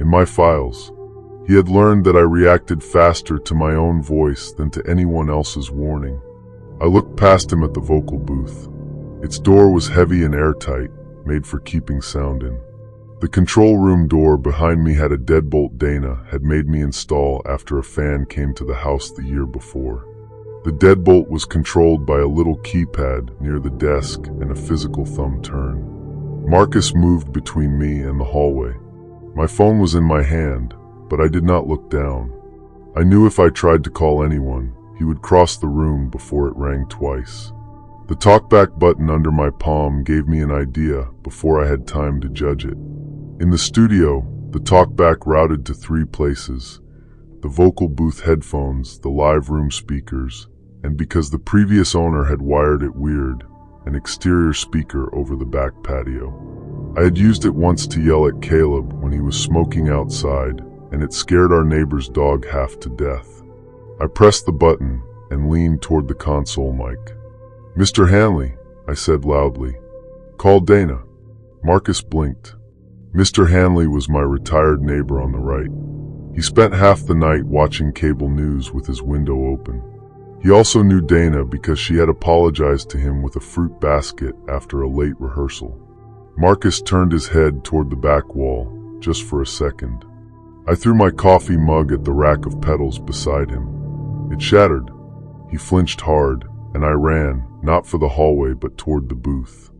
in my files. He had learned that I reacted faster to my own voice than to anyone else's warning. I looked past him at the vocal booth. Its door was heavy and airtight, made for keeping sound in. The control room door behind me had a deadbolt Dana had made me install after a fan came to the house the year before. The deadbolt was controlled by a little keypad near the desk and a physical thumb turn. Marcus moved between me and the hallway. My phone was in my hand, but I did not look down. I knew if I tried to call anyone, he would cross the room before it rang twice. The talkback button under my palm gave me an idea before I had time to judge it. In the studio, the talkback routed to 3 places: the vocal booth headphones, the live room speakers, and because the previous owner had wired it weird, an exterior speaker over the back patio. I had used it once to yell at Caleb when he was smoking outside, and it scared our neighbor's dog half to death. I pressed the button and leaned toward the console mic. "Mr. Hanley," I said loudly. "Call Dana." Marcus blinked. Mr. Hanley was my retired neighbor on the right. He spent half the night watching cable news with his window open. He also knew Dana because she had apologized to him with a fruit basket after a late rehearsal. Marcus turned his head toward the back wall, just for a second. I threw my coffee mug at the rack of pedals beside him. It shattered. He flinched hard, and I ran, not for the hallway but toward the booth.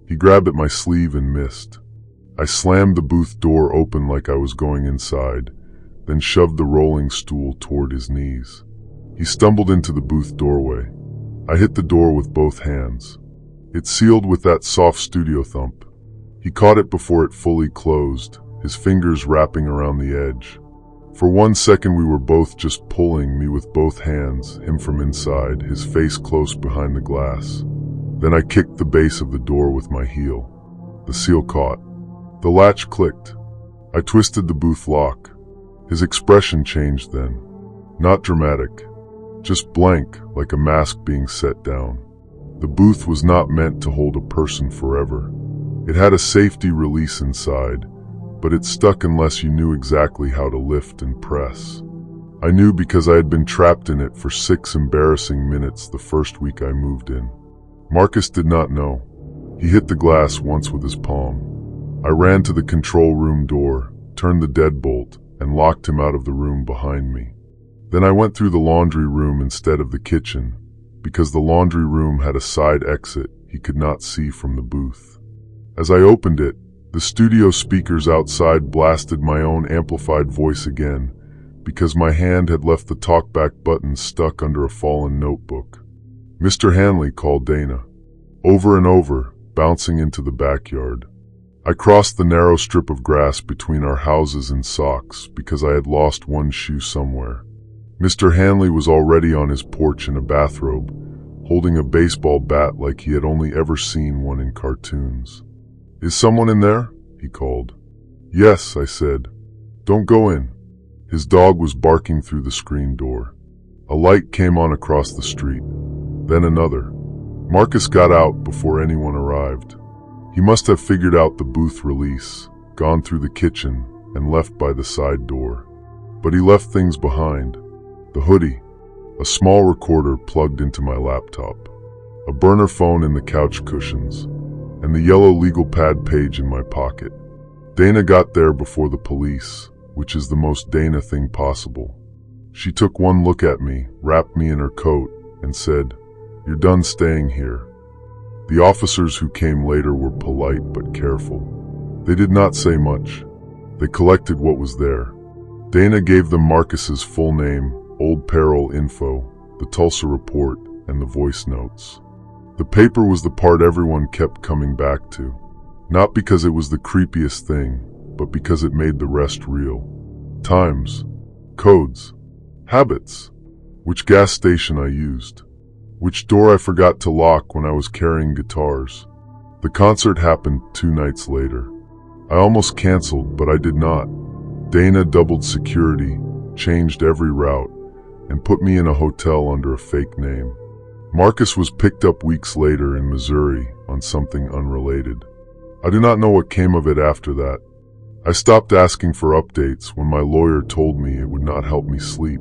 He grabbed at my sleeve and missed. I slammed the booth door open like I was going inside, then shoved the rolling stool toward his knees. He stumbled into the booth doorway. I hit the door with both hands. It sealed with that soft studio thump. He caught it before it fully closed, his fingers wrapping around the edge. For 1 second we were both just pulling me with both hands, him from inside, his face close behind the glass. Then I kicked the base of the door with my heel. The seal caught. The latch clicked. I twisted the booth lock. His expression changed then. Not dramatic, just blank, like a mask being set down. The booth was not meant to hold a person forever. It had a safety release inside, but it stuck unless you knew exactly how to lift and press. I knew because I had been trapped in it for 6 embarrassing minutes the first week I moved in. Marcus did not know. He hit the glass once with his palm. I ran to the control room door, turned the deadbolt, and locked him out of the room behind me. Then I went through the laundry room instead of the kitchen, because the laundry room had a side exit he could not see from the booth. As I opened it, the studio speakers outside blasted my own amplified voice again, because my hand had left the talkback button stuck under a fallen notebook. "Mr. Hanley," called Dana. Over and over, bouncing into the backyard. I crossed the narrow strip of grass between our houses in socks because I had lost one shoe somewhere. Mr. Hanley was already on his porch in a bathrobe, holding a baseball bat like he had only ever seen one in cartoons. "Is someone in there?" he called. "Yes," I said. "Don't go in." His dog was barking through the screen door. A light came on across the street. Then another. Marcus got out before anyone arrived. He must have figured out the booth release, gone through the kitchen, and left by the side door. But he left things behind. The hoodie, a small recorder plugged into my laptop, a burner phone in the couch cushions, and the yellow legal pad page in my pocket. Dana got there before the police, which is the most Dana thing possible. She took one look at me, wrapped me in her coat, and said, "You're done staying here." The officers who came later were polite but careful. They did not say much. They collected what was there. Dana gave them Marcus's full name, Old Peril info, the Tulsa report, and the voice notes. The paper was the part everyone kept coming back to. Not because it was the creepiest thing, but because it made the rest real. Times, codes, habits, which gas station I used, which door I forgot to lock when I was carrying guitars. The concert happened 2 nights later. I almost canceled, but I did not. Dana doubled security, changed every route, and put me in a hotel under a fake name. Marcus was picked up weeks later in Missouri on something unrelated. I do not know what came of it after that. I stopped asking for updates when my lawyer told me it would not help me sleep.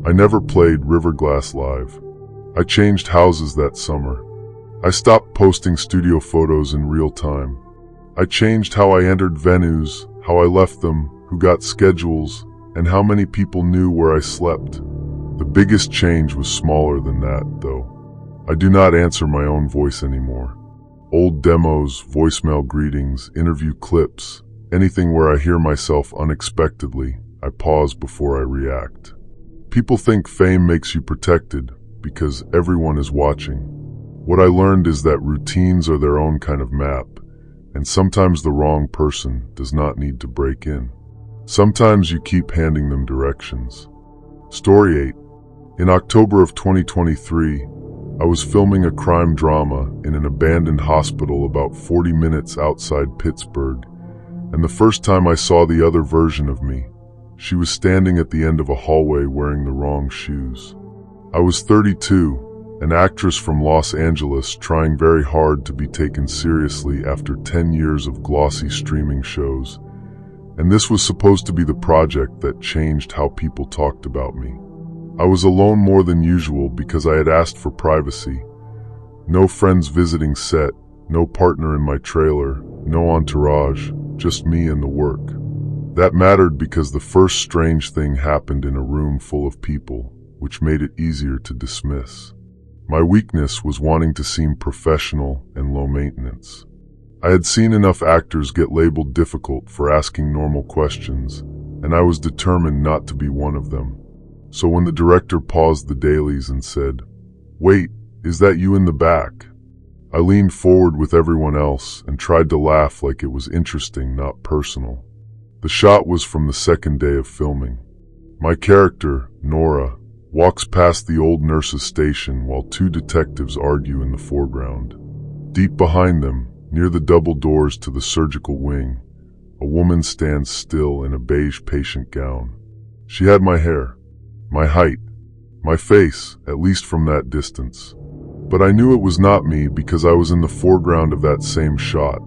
I never played Riverglass live. I changed houses that summer. I stopped posting studio photos in real time. I changed how I entered venues, how I left them, who got schedules, and how many people knew where I slept. The biggest change was smaller than that, though. I do not answer my own voice anymore. Old demos, voicemail greetings, interview clips, anything where I hear myself unexpectedly, I pause before I react. People think fame makes you protected because everyone is watching. What I learned is that routines are their own kind of map, and sometimes the wrong person does not need to break in. Sometimes you keep handing them directions. Story 8. In October of 2023, I was filming a crime drama in an abandoned hospital about 40 minutes outside Pittsburgh, and the first time I saw the other version of me, she was standing at the end of a hallway wearing the wrong shoes. I was 32, an actress from Los Angeles trying very hard to be taken seriously after 10 years of glossy streaming shows, and this was supposed to be the project that changed how people talked about me. I was alone more than usual because I had asked for privacy. No friends visiting set, no partner in my trailer, no entourage, just me and the work. That mattered because the first strange thing happened in a room full of people, which made it easier to dismiss. My weakness was wanting to seem professional and low maintenance. I had seen enough actors get labeled difficult for asking normal questions, and I was determined not to be one of them. So when the director paused the dailies and said, "Wait, is that you in the back?" I leaned forward with everyone else and tried to laugh like it was interesting, not personal. The shot was from the second day of filming. My character, Nora, walks past the old nurse's station while 2 detectives argue in the foreground. Deep behind them, near the double doors to the surgical wing, a woman stands still in a beige patient gown. She had my hair, my height, my face, at least from that distance. But I knew it was not me because I was in the foreground of that same shot,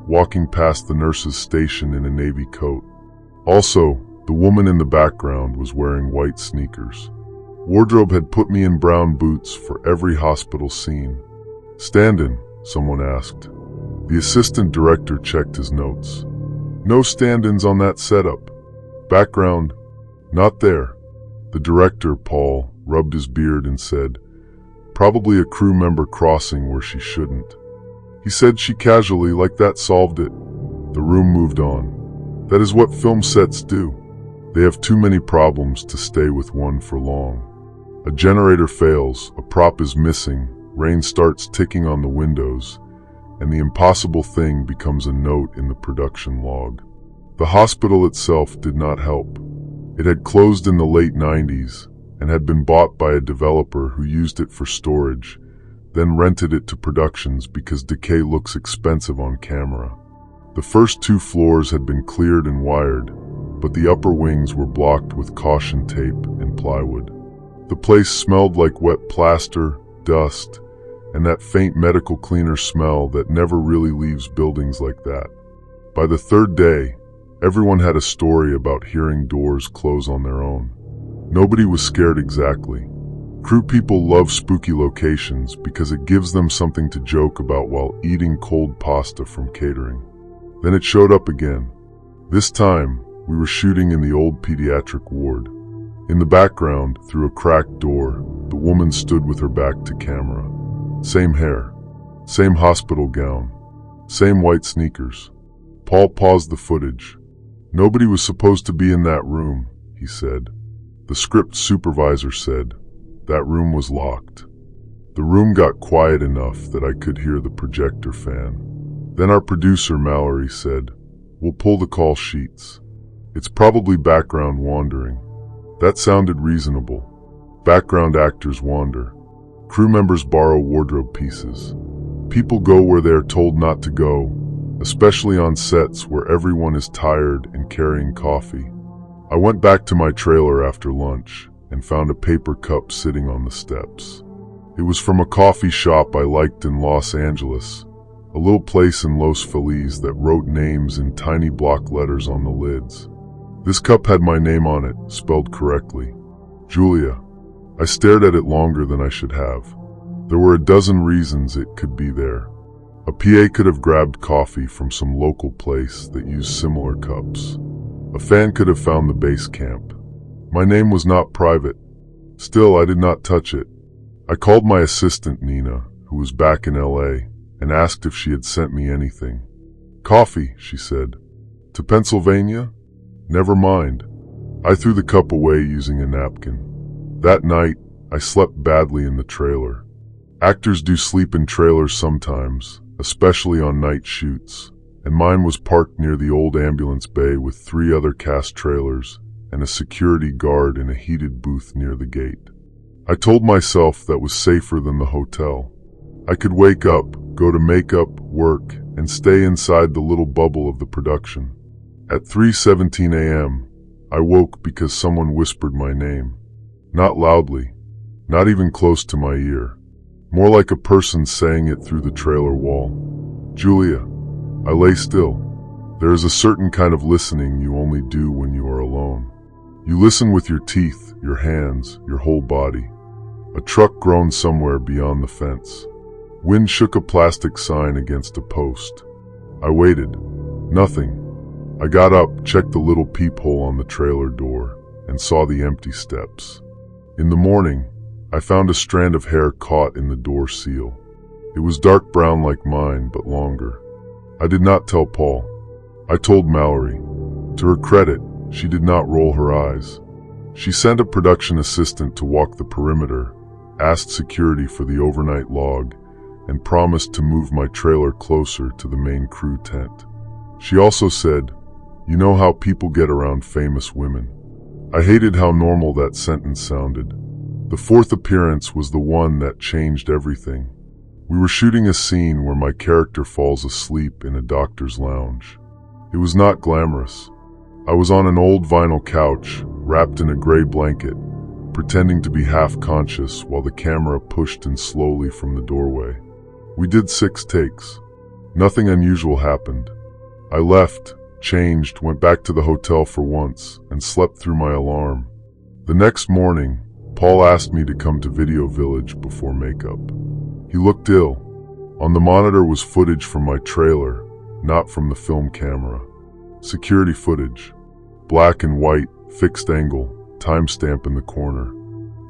walking past the nurse's station in a navy coat. Also, the woman in the background was wearing white sneakers. Wardrobe had put me in brown boots for every hospital scene. "Stand-in?" someone asked. The assistant director checked his notes. "No stand-ins on that setup." Background? "Not there." The director, Paul, rubbed his beard and said, "Probably a crew member crossing where she shouldn't." He said she casually, like that solved it. The room moved on. That is what film sets do. They have too many problems to stay with one for long. A generator fails, a prop is missing, rain starts ticking on the windows, and the impossible thing becomes a note in the production log. The hospital itself did not help. It had closed in the late 90s and had been bought by a developer who used it for storage, then rented it to productions because decay looks expensive on camera. The first 2 floors had been cleared and wired, but the upper wings were blocked with caution tape and plywood. The place smelled like wet plaster, dust, and that faint medical cleaner smell that never really leaves buildings like that. By the 3rd day, everyone had a story about hearing doors close on their own. Nobody was scared exactly. Crew people love spooky locations because it gives them something to joke about while eating cold pasta from catering. Then it showed up again. This time, we were shooting in the old pediatric ward. In the background, through a cracked door, the woman stood with her back to camera. Same hair, same hospital gown, same white sneakers. Paul paused the footage. "Nobody was supposed to be in that room," he said. The script supervisor said, "That room was locked." The room got quiet enough that I could hear the projector fan. Then our producer, Mallory, said, "We'll pull the call sheets. It's probably background wandering." That sounded reasonable. Background actors wander. Crew members borrow wardrobe pieces. People go where they are told not to go, especially on sets where everyone is tired and carrying coffee. I went back to my trailer after lunch and found a paper cup sitting on the steps. It was from a coffee shop I liked in Los Angeles, a little place in Los Feliz that wrote names in tiny block letters on the lids. This cup had my name on it, spelled correctly. Julia. I stared at it longer than I should have. There were a dozen reasons it could be there. A PA could have grabbed coffee from some local place that used similar cups. A fan could have found the base camp. My name was not private. Still, I did not touch it. I called my assistant, Nina, who was back in LA, and asked if she had sent me anything. "Coffee," she said. "To Pennsylvania? Never mind." I threw the cup away using a napkin. That night, I slept badly in the trailer. Actors do sleep in trailers sometimes, especially on night shoots, and mine was parked near the old ambulance bay with 3 other cast trailers and a security guard in a heated booth near the gate. I told myself that was safer than the hotel. I could wake up, go to makeup, work, and stay inside the little bubble of the production. At 3:17 a.m., I woke because someone whispered my name. Not loudly, not even close to my ear. More like a person saying it through the trailer wall. "Julia." I lay still. There is a certain kind of listening you only do when you are alone. You listen with your teeth, your hands, your whole body. A truck groaned somewhere beyond the fence. Wind shook a plastic sign against a post. I waited. Nothing. I got up, checked the little peephole on the trailer door, and saw the empty steps. In the morning, I found a strand of hair caught in the door seal. It was dark brown like mine, but longer. I did not tell Paul. I told Mallory. To her credit, she did not roll her eyes. She sent a production assistant to walk the perimeter, asked security for the overnight log, and promised to move my trailer closer to the main crew tent. She also said, "You know how people get around famous women." I hated how normal that sentence sounded. The 4th appearance was the one that changed everything. We were shooting a scene where my character falls asleep in a doctor's lounge. It was not glamorous. I was on an old vinyl couch, wrapped in a gray blanket, pretending to be half-conscious while the camera pushed in slowly from the doorway. We did 6 takes. Nothing unusual happened. I left, changed, went back to the hotel for once, and slept through my alarm. The next morning, Paul asked me to come to Video Village before makeup. He looked ill. On the monitor was footage from my trailer, not from the film camera. Security footage. Black and white, fixed angle, timestamp in the corner.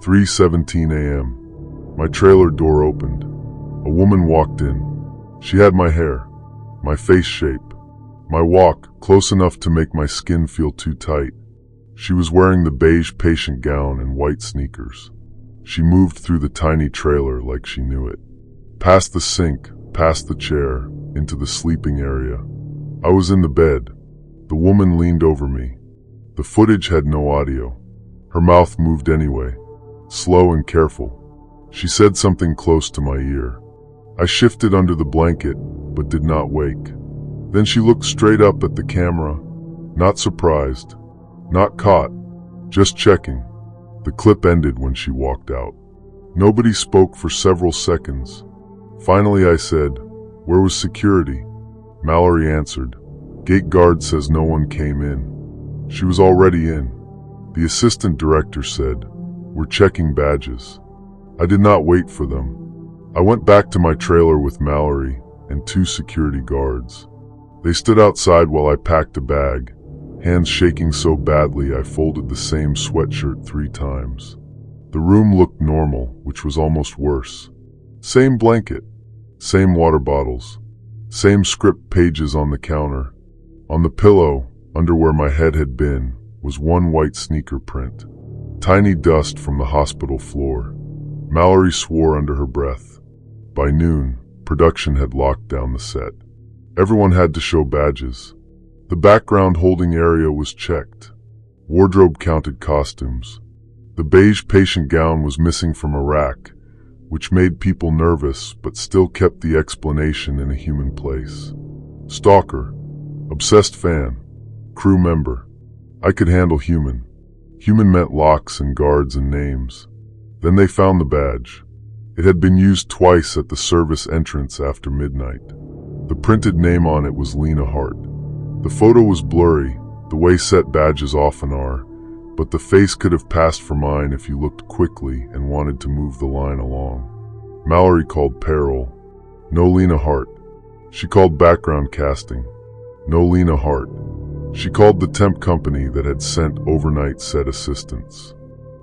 3:17 a.m. My trailer door opened. A woman walked in. She had my hair, my face shape, my walk close enough to make my skin feel too tight. She was wearing the beige patient gown and white sneakers. She moved through the tiny trailer like she knew it. Past the sink, past the chair, into the sleeping area. I was in the bed. The woman leaned over me. The footage had no audio. Her mouth moved anyway, slow and careful. She said something close to my ear. I shifted under the blanket, but did not wake. Then she looked straight up at the camera, not surprised, not caught, just checking. The clip ended when she walked out. Nobody spoke for several seconds. Finally I said, "Where was security?" Mallory answered, "Gate guard says no one came in." She was already in. The assistant director said, "We're checking badges." I did not wait for them. I went back to my trailer with Mallory and 2 security guards. They stood outside while I packed a bag, hands shaking so badly I folded the same sweatshirt 3 times. The room looked normal, which was almost worse. Same blanket, same water bottles, same script pages on the counter. On the pillow, under where my head had been, was 1 white sneaker print. Tiny dust from the hospital floor. Mallory swore under her breath. By noon, production had locked down the set. Everyone had to show badges. The background holding area was checked. Wardrobe counted costumes. The beige patient gown was missing from a rack, which made people nervous but still kept the explanation in a human place. Stalker. Obsessed fan. Crew member. I could handle human. Human meant locks and guards and names. Then they found the badge. It had been used twice at the service entrance after midnight. The printed name on it was Lena Hart. The photo was blurry, the way set badges often are, but the face could have passed for mine if you looked quickly and wanted to move the line along. Mallory called payroll. No Lena Hart. She called background casting. No Lena Hart. She called the temp company that had sent overnight set assistants.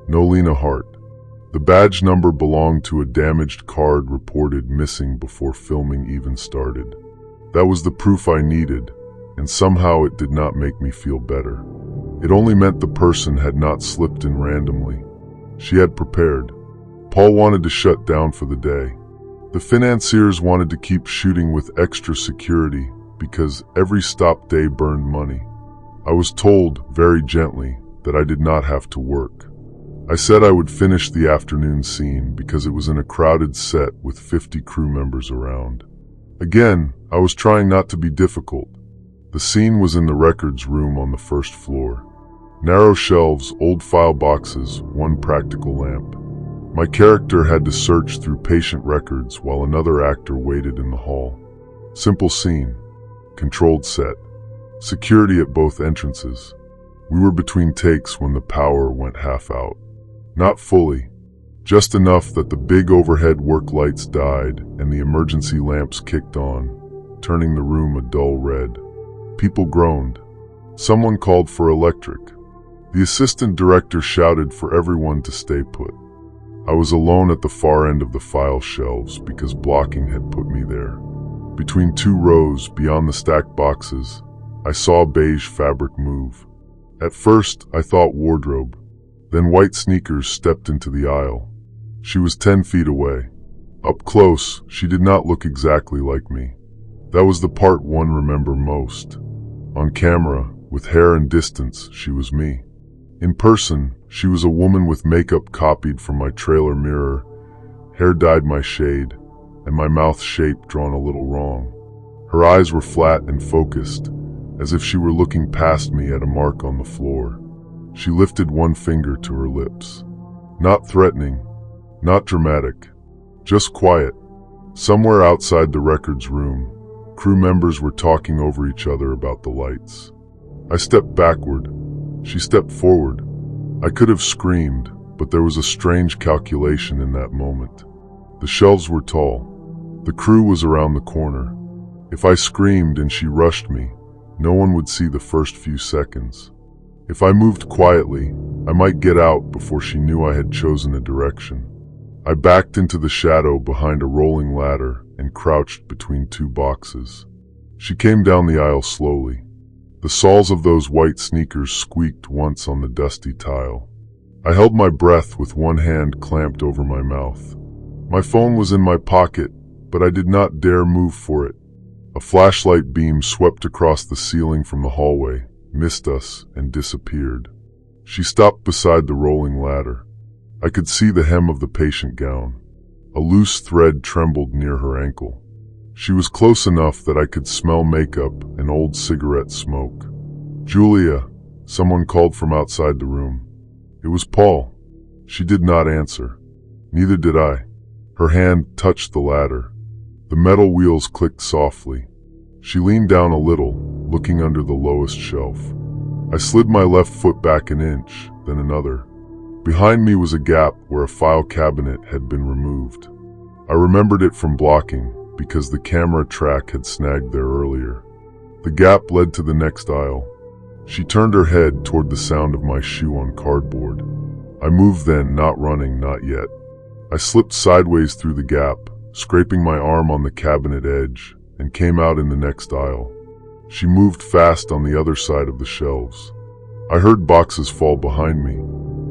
No Lena Hart. The badge number belonged to a damaged card reported missing before filming even started. That was the proof I needed, and somehow it did not make me feel better. It only meant the person had not slipped in randomly. She had prepared. Paul wanted to shut down for the day. The financiers wanted to keep shooting with extra security because every stop day burned money. I was told, very gently, that I did not have to work. I said I would finish the afternoon scene because it was in a crowded set with 50 crew members around. Again, I was trying not to be difficult. The scene was in the records room on the first floor. Narrow shelves, old file boxes, 1 practical lamp. My character had to search through patient records while another actor waited in the hall. Simple scene. Controlled set. Security at both entrances. We were between takes when the power went half out. Not fully. Just enough that the big overhead work lights died and the emergency lamps kicked on, turning the room a dull red. People groaned. Someone called for electric. The assistant director shouted for everyone to stay put. I was alone at the far end of the file shelves because blocking had put me there. Between 2 rows, beyond the stacked boxes, I saw beige fabric move. At first, I thought wardrobe. Then white sneakers stepped into the aisle. She was 10 feet away. Up close, she did not look exactly like me. That was the part one remember most. On camera, with hair and distance, she was me. In person, she was a woman with makeup copied from my trailer mirror, hair dyed my shade, and my mouth shape drawn a little wrong. Her eyes were flat and focused, as if she were looking past me at a mark on the floor. She lifted one finger to her lips. Not threatening, not dramatic, just quiet. Somewhere outside the records room, crew members were talking over each other about the lights. I stepped backward. She stepped forward. I could have screamed, but there was a strange calculation in that moment. The shelves were tall. The crew was around the corner. If I screamed and she rushed me, no one would see the first few seconds. If I moved quietly, I might get out before she knew I had chosen a direction. I backed into the shadow behind a rolling ladder and crouched between two boxes. She came down the aisle slowly. The soles of those white sneakers squeaked once on the dusty tile. I held my breath with one hand clamped over my mouth. My phone was in my pocket, but I did not dare move for it. A flashlight beam swept across the ceiling from the hallway, missed us, and disappeared. She stopped beside the rolling ladder. I could see the hem of the patient gown. A loose thread trembled near her ankle. She was close enough that I could smell makeup and old cigarette smoke. "Julia," someone called from outside the room. It was Paul. She did not answer. Neither did I. Her hand touched the ladder. The metal wheels clicked softly. She leaned down a little, looking under the lowest shelf. I slid my left foot back an inch, then another. Behind me was a gap where a file cabinet had been removed. I remembered it from blocking, because the camera track had snagged there earlier. The gap led to the next aisle. She turned her head toward the sound of my shoe on cardboard. I moved then, not running, not yet. I slipped sideways through the gap, scraping my arm on the cabinet edge, and came out in the next aisle. She moved fast on the other side of the shelves. I heard boxes fall behind me.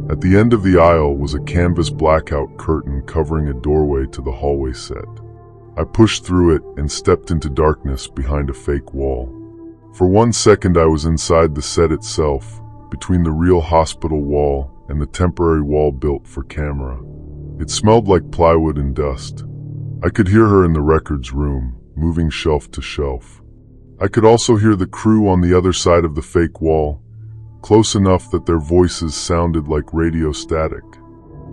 At the end of the aisle was a canvas blackout curtain covering a doorway to the hallway set. I pushed through it and stepped into darkness behind a fake wall. For 1 second I was inside the set itself, between the real hospital wall and the temporary wall built for camera. It smelled like plywood and dust. I could hear her in the records room, moving shelf to shelf. I could also hear the crew on the other side of the fake wall, close enough that their voices sounded like radio static.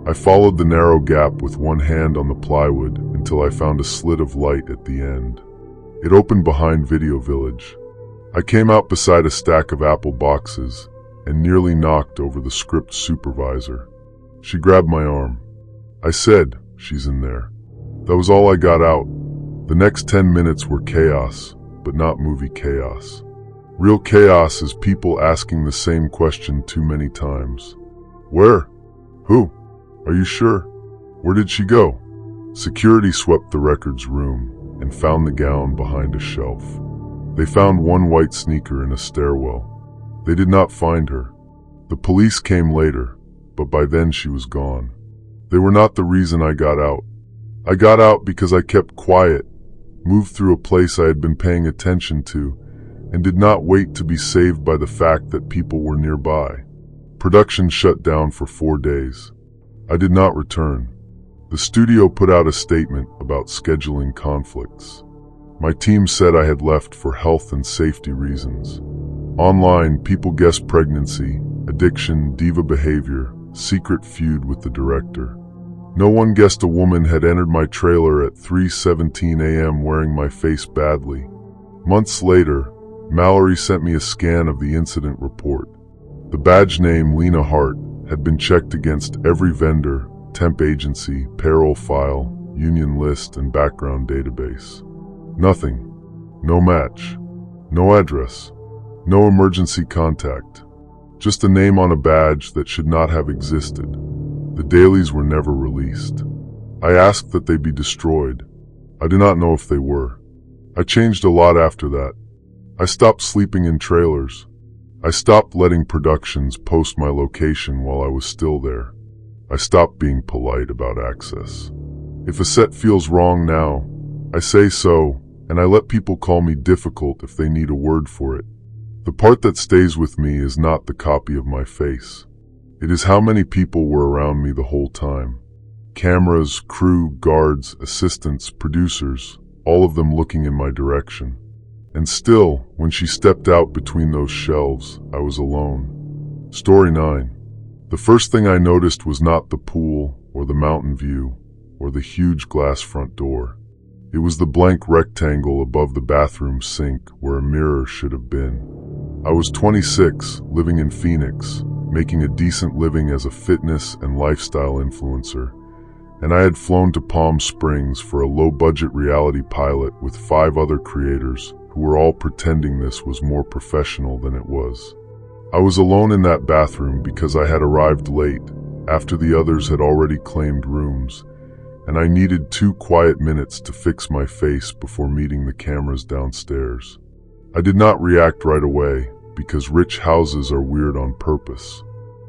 I followed the narrow gap with one hand on the plywood until I found a slit of light at the end. It opened behind Video Village. I came out beside a stack of Apple boxes and nearly knocked over the script supervisor. She grabbed my arm. I said, "She's in there." That was all I got out. The next 10 minutes were chaos, but not movie chaos. Real chaos is people asking the same question too many times. Where? Who? Are you sure? Where did she go? Security swept the records room and found the gown behind a shelf. They found one white sneaker in a stairwell. They did not find her. The police came later, but by then she was gone. They were not the reason I got out. I got out because I kept quiet, moved through a place I had been paying attention to, and did not wait to be saved by the fact that people were nearby. Production shut down for 4 days. I did not return. The studio put out a statement about scheduling conflicts. My team said I had left for health and safety reasons. Online, people guessed pregnancy, addiction, diva behavior, secret feud with the director. No one guessed a woman had entered my trailer at 3:17 a.m. wearing my face badly. Months later, Mallory sent me a scan of the incident report. The badge name, Lena Hart, had been checked against every vendor, temp agency, payroll file, union list, and background database. Nothing. No match. No address. No emergency contact. Just a name on a badge that should not have existed. The dailies were never released. I asked that they be destroyed. I do not know if they were. I changed a lot after that. I stopped sleeping in trailers. I stopped letting productions post my location while I was still there. I stopped being polite about access. If a set feels wrong now, I say so, and I let people call me difficult if they need a word for it. The part that stays with me is not the copy of my face. It is how many people were around me the whole time. Cameras, crew, guards, assistants, producers, all of them looking in my direction. And still, when she stepped out between those shelves, I was alone. Story 9. The first thing I noticed was not the pool, or the mountain view, or the huge glass front door. It was the blank rectangle above the bathroom sink where a mirror should have been. I was 26, living in Phoenix, making a decent living as a fitness and lifestyle influencer, and I had flown to Palm Springs for a low-budget reality pilot with 5 other creators who were all pretending this was more professional than it was. I was alone in that bathroom because I had arrived late, after the others had already claimed rooms, and I needed 2 quiet minutes to fix my face before meeting the cameras downstairs. I did not react right away, because rich houses are weird on purpose.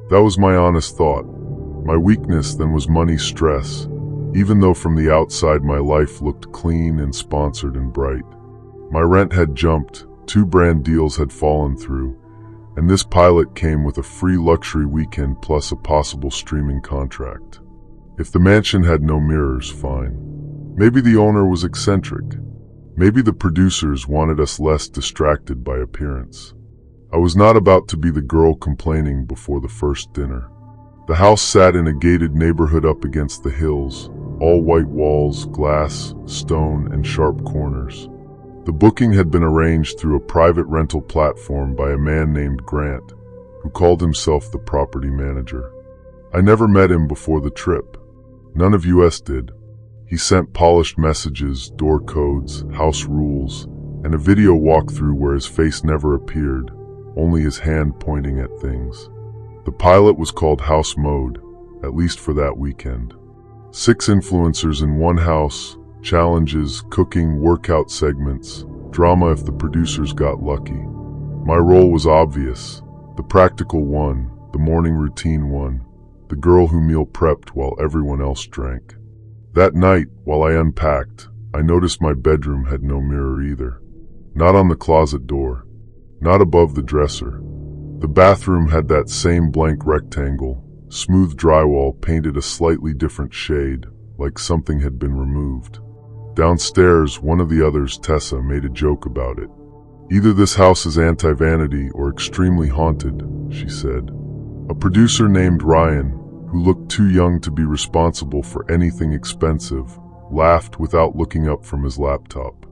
That was my honest thought. My weakness then was money stress, even though from the outside my life looked clean and sponsored and bright. My rent had jumped, 2 brand deals had fallen through, and this pilot came with a free luxury weekend plus a possible streaming contract. If the mansion had no mirrors, fine. Maybe the owner was eccentric. Maybe the producers wanted us less distracted by appearance. I was not about to be the girl complaining before the first dinner. The house sat in a gated neighborhood up against the hills, all white walls, glass, stone, and sharp corners. The booking had been arranged through a private rental platform by a man named Grant, who called himself the property manager. I never met him before the trip. None of us did. He sent polished messages, door codes, house rules, and a video walkthrough where his face never appeared, only his hand pointing at things. The pilot was called House Mode, at least for that weekend. 6 influencers in one house, challenges, cooking, workout segments, drama if the producers got lucky. My role was obvious, the practical one, the morning routine one, the girl who meal prepped while everyone else drank. That night, while I unpacked, I noticed my bedroom had no mirror either. Not on the closet door, not above the dresser. The bathroom had that same blank rectangle, smooth drywall painted a slightly different shade, like something had been removed. Downstairs, one of the others, Tessa, made a joke about it. Either this house is anti-vanity or extremely haunted, she said. A producer named Ryan, who looked too young to be responsible for anything expensive, laughed without looking up from his laptop.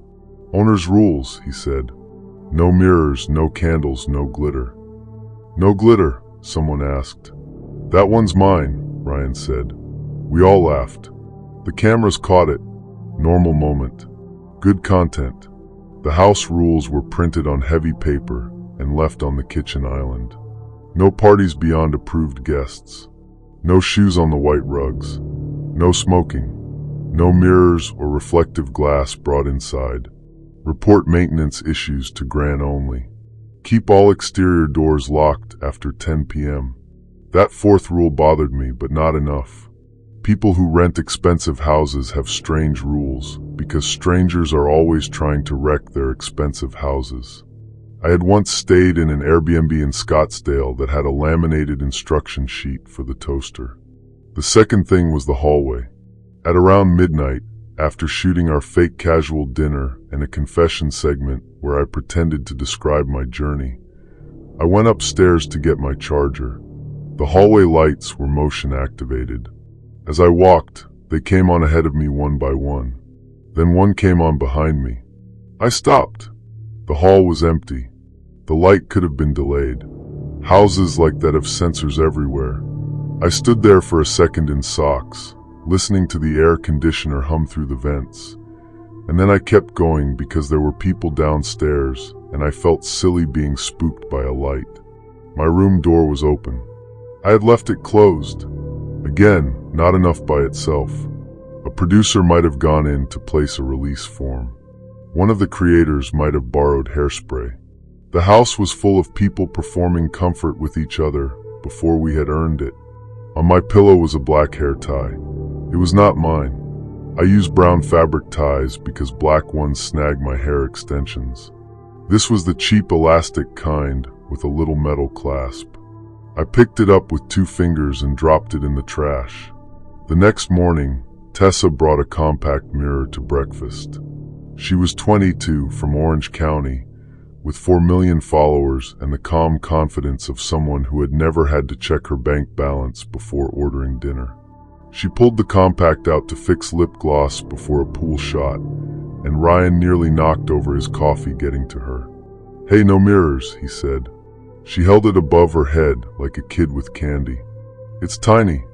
Owner's rules, he said. No mirrors, no candles, no glitter. No glitter, someone asked. That one's mine, Ryan said. We all laughed. The cameras caught it. Normal moment. Good content. The house rules were printed on heavy paper and left on the kitchen island. No parties beyond approved guests. No shoes on the white rugs. No smoking. No mirrors or reflective glass brought inside. Report maintenance issues to Gran only. Keep all exterior doors locked after 10 p.m. That 4th rule bothered me, but not enough. People who rent expensive houses have strange rules, because strangers are always trying to wreck their expensive houses. I had once stayed in an Airbnb in Scottsdale that had a laminated instruction sheet for the toaster. The second thing was the hallway. At around midnight, after shooting our fake casual dinner and a confession segment where I pretended to describe my journey, I went upstairs to get my charger. The hallway lights were motion activated. As I walked, they came on ahead of me one by one. Then one came on behind me. I stopped. The hall was empty. The light could have been delayed. Houses like that have sensors everywhere. I stood there for a second in socks, listening to the air conditioner hum through the vents. And then I kept going because there were people downstairs, and I felt silly being spooked by a light. My room door was open. I had left it closed. Again, not enough by itself. A producer might have gone in to place a release form. One of the creators might have borrowed hairspray. The house was full of people performing comfort with each other before we had earned it. On my pillow was a black hair tie. It was not mine. I used brown fabric ties because black ones snag my hair extensions. This was the cheap elastic kind with a little metal clasp. I picked it up with 2 fingers and dropped it in the trash. The next morning, Tessa brought a compact mirror to breakfast. She was 22, from Orange County, with 4 million followers and the calm confidence of someone who had never had to check her bank balance before ordering dinner. She pulled the compact out to fix lip gloss before a pool shot, and Ryan nearly knocked over his coffee getting to her. "Hey, no mirrors," he said. She held it above her head like a kid with candy. "It's tiny.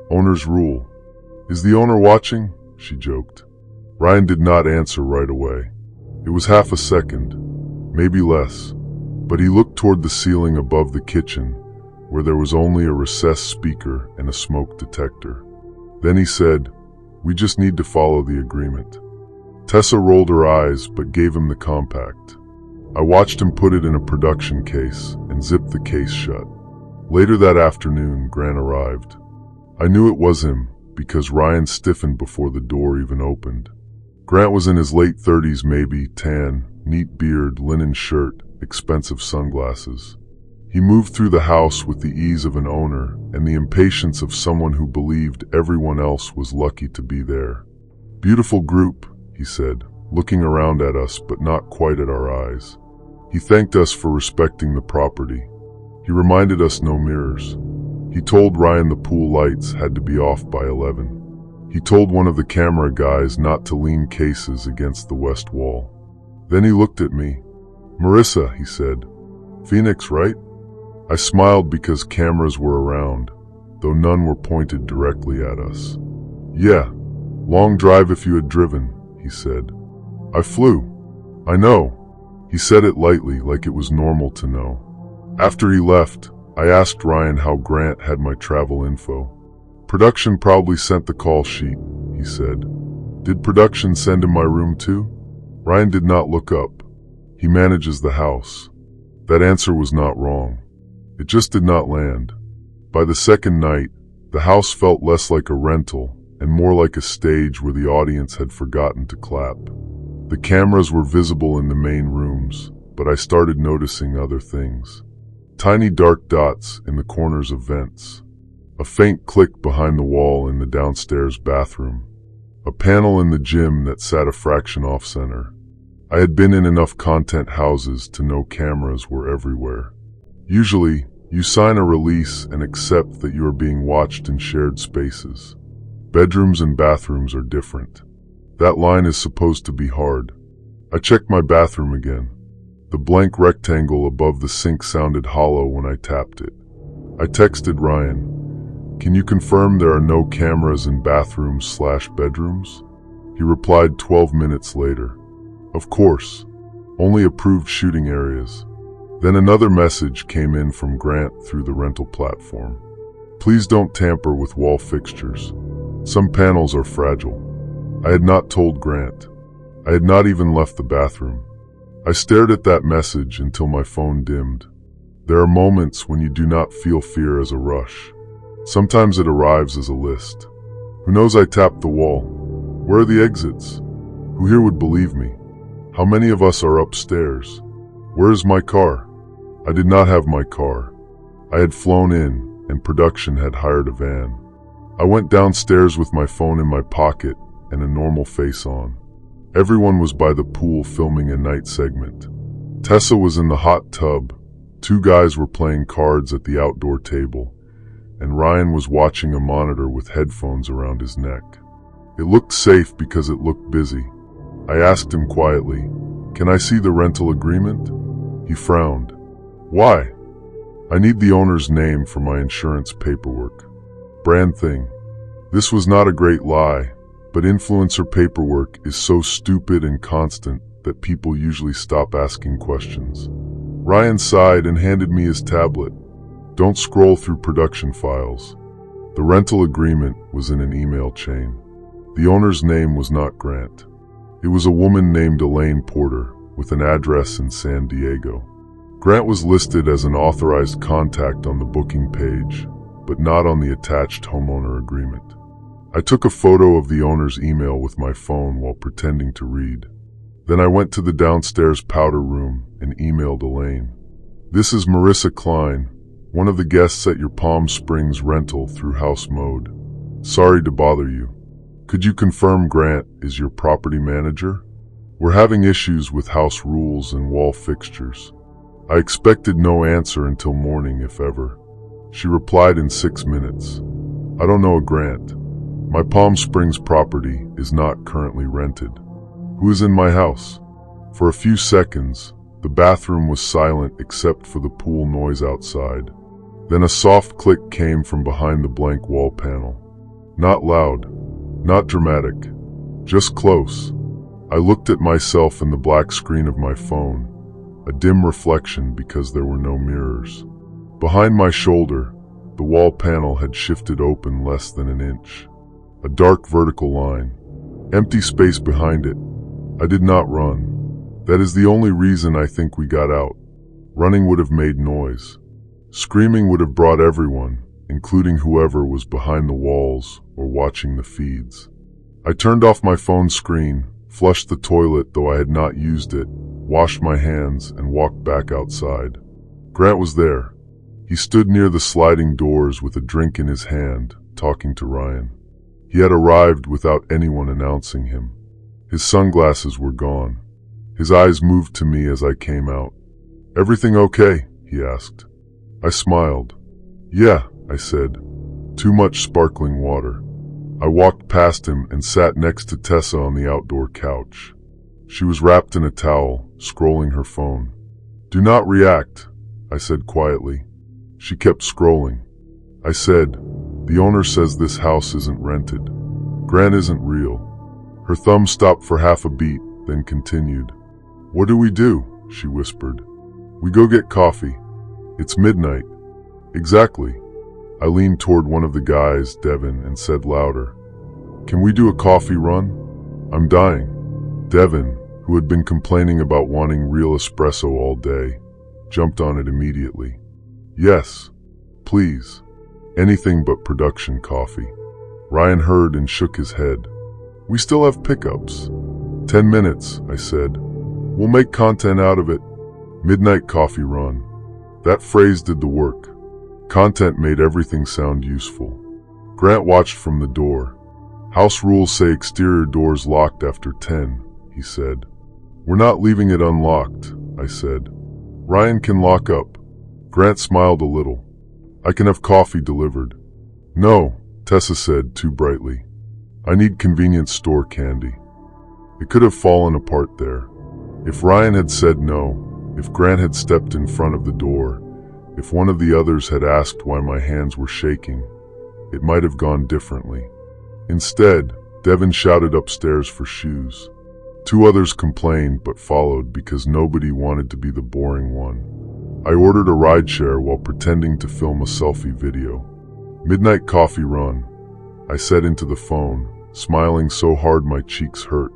Owner's rule." "Is the owner watching?" she joked. Ryan did not answer right away. It was half a second, maybe less, but he looked toward the ceiling above the kitchen, where there was only a recessed speaker and a smoke detector. Then he said, "We just need to follow the agreement." Tessa rolled her eyes but gave him the compact. I watched him put it in a production case and zip the case shut. Later that afternoon, Grant arrived. I knew it was him because Ryan stiffened before the door even opened. Grant was in his late 30s maybe, tan, neat beard, linen shirt, expensive sunglasses. He moved through the house with the ease of an owner and the impatience of someone who believed everyone else was lucky to be there. "Beautiful group," he said, looking around at us but not quite at our eyes. He thanked us for respecting the property. He reminded us no mirrors. He told Ryan the pool lights had to be off by 11. He told one of the camera guys not to lean cases against the west wall. Then he looked at me. "Marissa," he said. "Phoenix, right?" I smiled because cameras were around, though none were pointed directly at us. "Yeah, long drive if you had driven," he said. "I flew." "I know." He said it lightly, like it was normal to know. After he left, I asked Ryan how Grant had my travel info. "Production probably sent the call sheet," he said. "Did production send him my room too?" Ryan did not look up. He manages the house. That answer was not wrong. It just did not land. By the second night, the house felt less like a rental and more like a stage where the audience had forgotten to clap. The cameras were visible in the main rooms, but I started noticing other things. Tiny dark dots in the corners of vents. A faint click behind the wall in the downstairs bathroom. A panel in the gym that sat a fraction off center. I had been in enough content houses to know cameras were everywhere. Usually, you sign a release and accept that you are being watched in shared spaces. Bedrooms and bathrooms are different. That line is supposed to be hard. I checked my bathroom again. The blank rectangle above the sink sounded hollow when I tapped it. I texted Ryan, "Can you confirm there are no cameras in bathrooms/bedrooms?" He replied 12 minutes later. "Of course. Only approved shooting areas." Then another message came in from Grant through the rental platform. "Please don't tamper with wall fixtures. Some panels are fragile." I had not told Grant. I had not even left the bathroom. I stared at that message until my phone dimmed. There are moments when you do not feel fear as a rush. Sometimes it arrives as a list. Who knows I tapped the wall? Where are the exits? Who here would believe me? How many of us are upstairs? Where is my car? I did not have my car. I had flown in, and production had hired a van. I went downstairs with my phone in my pocket and a normal face on. Everyone was by the pool filming a night segment. Tessa was in the hot tub, 2 guys were playing cards at the outdoor table, and Ryan was watching a monitor with headphones around his neck. It looked safe because it looked busy. I asked him quietly, "Can I see the rental agreement?" He frowned. "Why?" "I need the owner's name for my insurance paperwork. Brand thing." This was not a great lie, but influencer paperwork is so stupid and constant that people usually stop asking questions. Ryan sighed and handed me his tablet. "Don't scroll through production files." The rental agreement was in an email chain. The owner's name was not Grant. It was a woman named Elaine Porter, with an address in San Diego. Grant was listed as an authorized contact on the booking page, but not on the attached homeowner agreement. I took a photo of the owner's email with my phone while pretending to read. Then I went to the downstairs powder room and emailed Elaine. "This is Marissa Klein, one of the guests at your Palm Springs rental through House Mode. Sorry to bother you. Could you confirm Grant is your property manager?" We're having issues with house rules and wall fixtures. I expected no answer until morning, if ever. She replied in 6 minutes. I don't know a Grant. My Palm Springs property is not currently rented. Who is in my house? For a few seconds, the bathroom was silent except for the pool noise outside. Then a soft click came from behind the blank wall panel. Not loud, not dramatic, just close. I looked at myself in the black screen of my phone, a dim reflection because there were no mirrors. Behind my shoulder, the wall panel had shifted open less than an inch. A dark vertical line, empty space behind it. I did not run. That is the only reason I think we got out. Running would have made noise. Screaming would have brought everyone, including whoever was behind the walls or watching the feeds. I turned off my phone screen, flushed the toilet though I had not used it, washed my hands, and walked back outside. Grant was there. He stood near the sliding doors with a drink in his hand, talking to Ryan. He had arrived without anyone announcing him. His sunglasses were gone. His eyes moved to me as I came out. Everything okay? He asked. I smiled. Yeah, I said. Too much sparkling water. I walked past him and sat next to Tessa on the outdoor couch. She was wrapped in a towel, scrolling her phone. Do not react, I said quietly. She kept scrolling. I said, the owner says this house isn't rented. Grant isn't real. Her thumb stopped for half a beat, then continued. What do we do? She whispered. We go get coffee. It's midnight. Exactly. I leaned toward one of the guys, Devin, and said louder, Can we do a coffee run? I'm dying. Devin, who had been complaining about wanting real espresso all day, jumped on it immediately. Yes, please. Anything but production coffee. Ryan heard and shook his head. We still have pickups. 10 minutes, I said. We'll make content out of it. Midnight coffee run. That phrase did the work. Content made everything sound useful. Grant watched from the door. House rules say exterior doors locked after 10, he said. We're not leaving it unlocked, I said. Ryan can lock up. Grant smiled a little. I can have coffee delivered. No, Tessa said too brightly. I need convenience store candy. It could have fallen apart there. If Ryan had said no, if Grant had stepped in front of the door, if one of the others had asked why my hands were shaking, it might have gone differently. Instead, Devin shouted upstairs for shoes. 2 others complained but followed because nobody wanted to be the boring one. I ordered a rideshare while pretending to film a selfie video. Midnight coffee run, I said into the phone, smiling so hard my cheeks hurt.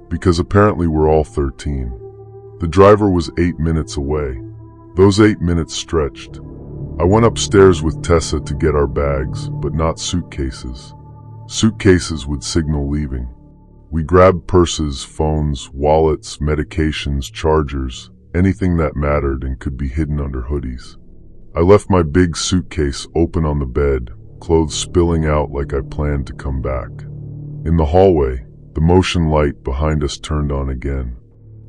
Because apparently we're all 13. The driver was 8 minutes away. Those 8 minutes stretched. I went upstairs with Tessa to get our bags, but not suitcases. Suitcases would signal leaving. We grabbed purses, phones, wallets, medications, chargers, anything that mattered and could be hidden under hoodies. I left my big suitcase open on the bed, clothes spilling out like I planned to come back. In the hallway, the motion light behind us turned on again.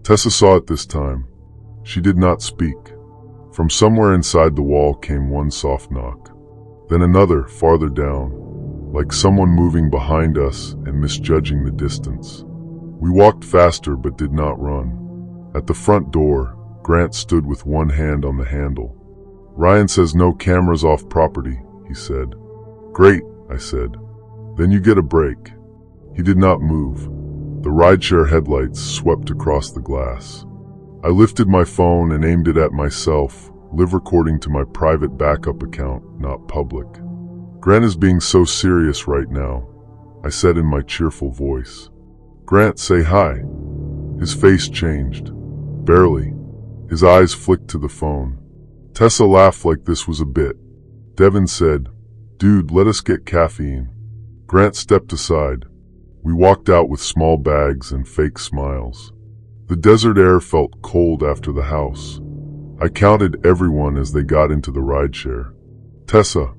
Tessa saw it this time. She did not speak. From somewhere inside the wall came one soft knock. Then another, farther down, like someone moving behind us and misjudging the distance. We walked faster but did not run. At the front door, Grant stood with one hand on the handle. Ryan says no cameras off property, he said. Great, I said. Then you get a break. He did not move. The rideshare headlights swept across the glass. I lifted my phone and aimed it at myself, live recording to my private backup account, not public. Grant is being so serious right now, I said in my cheerful voice. Grant, say hi. His face changed. Barely. His eyes flicked to the phone. Tessa laughed like this was a bit. Devin said, Dude, let us get caffeine. Grant stepped aside. We walked out with small bags and fake smiles. The desert air felt cold after the house. I counted everyone as they got into the rideshare. Tessa,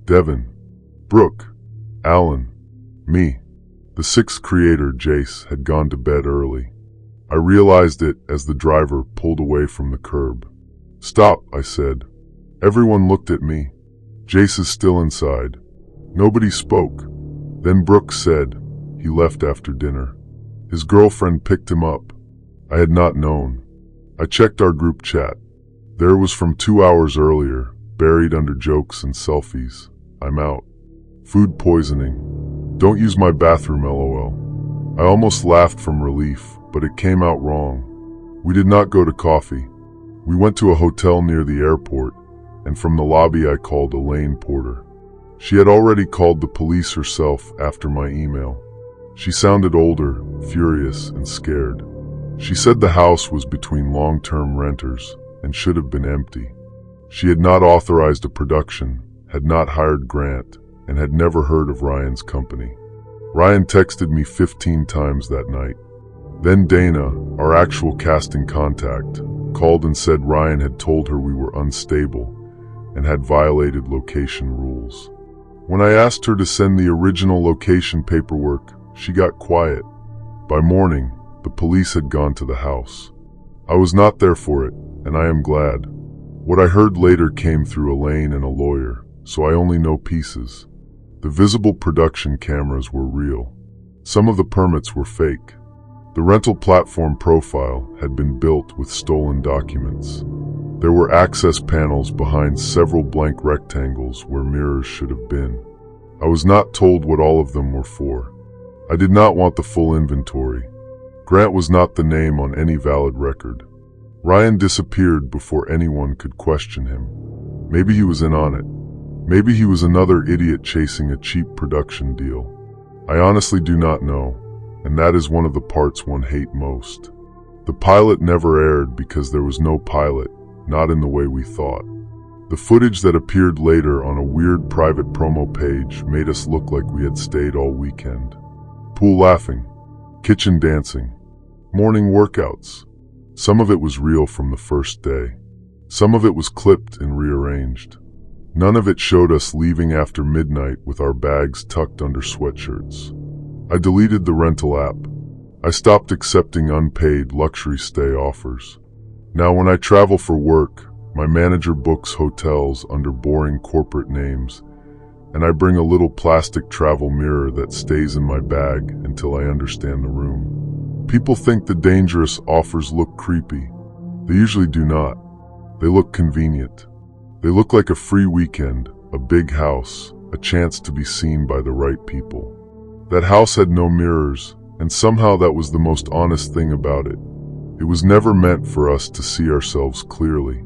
Devin, Brooke, Alan, me. The 6th creator, Jace, had gone to bed early. I realized it as the driver pulled away from the curb. "Stop," I said. Everyone looked at me. "Jace is still inside." Nobody spoke. Then Brooks said he left after dinner. His girlfriend picked him up. I had not known. I checked our group chat. There it was from 2 hours earlier, buried under jokes and selfies. "I'm out. Food poisoning. Don't use my bathroom, LOL." I almost laughed from relief, but it came out wrong. We did not go to coffee. We went to a hotel near the airport, and from the lobby I called Elaine Porter. She had already called the police herself after my email. She sounded older, furious, and scared. She said the house was between long-term renters and should have been empty. She had not authorized a production, had not hired Grant, and had never heard of Ryan's company. Ryan texted me 15 times that night. Then Dana, our actual casting contact, called and said Ryan had told her we were unstable and had violated location rules. When I asked her to send the original location paperwork, she got quiet. By morning, the police had gone to the house. I was not there for it, and I am glad. What I heard later came through Elaine and a lawyer, so I only know pieces. The visible production cameras were real. Some of the permits were fake. The rental platform profile had been built with stolen documents. There were access panels behind several blank rectangles where mirrors should have been. I was not told what all of them were for. I did not want the full inventory. Grant was not the name on any valid record. Ryan disappeared before anyone could question him. Maybe he was in on it. Maybe he was another idiot chasing a cheap production deal. I honestly do not know, and that is one of the parts one hates most. The pilot never aired because there was no pilot, not in the way we thought. The footage that appeared later on a weird private promo page made us look like we had stayed all weekend. Pool laughing, kitchen dancing, morning workouts. Some of it was real from the first day. Some of it was clipped and rearranged. None of it showed us leaving after midnight with our bags tucked under sweatshirts. I deleted the rental app. I stopped accepting unpaid luxury stay offers. Now when I travel for work, my manager books hotels under boring corporate names, and I bring a little plastic travel mirror that stays in my bag until I understand the room. People think the dangerous offers look creepy. They usually do not. They look convenient. They look like a free weekend, a big house, a chance to be seen by the right people. That house had no mirrors, and somehow that was the most honest thing about it. It was never meant for us to see ourselves clearly.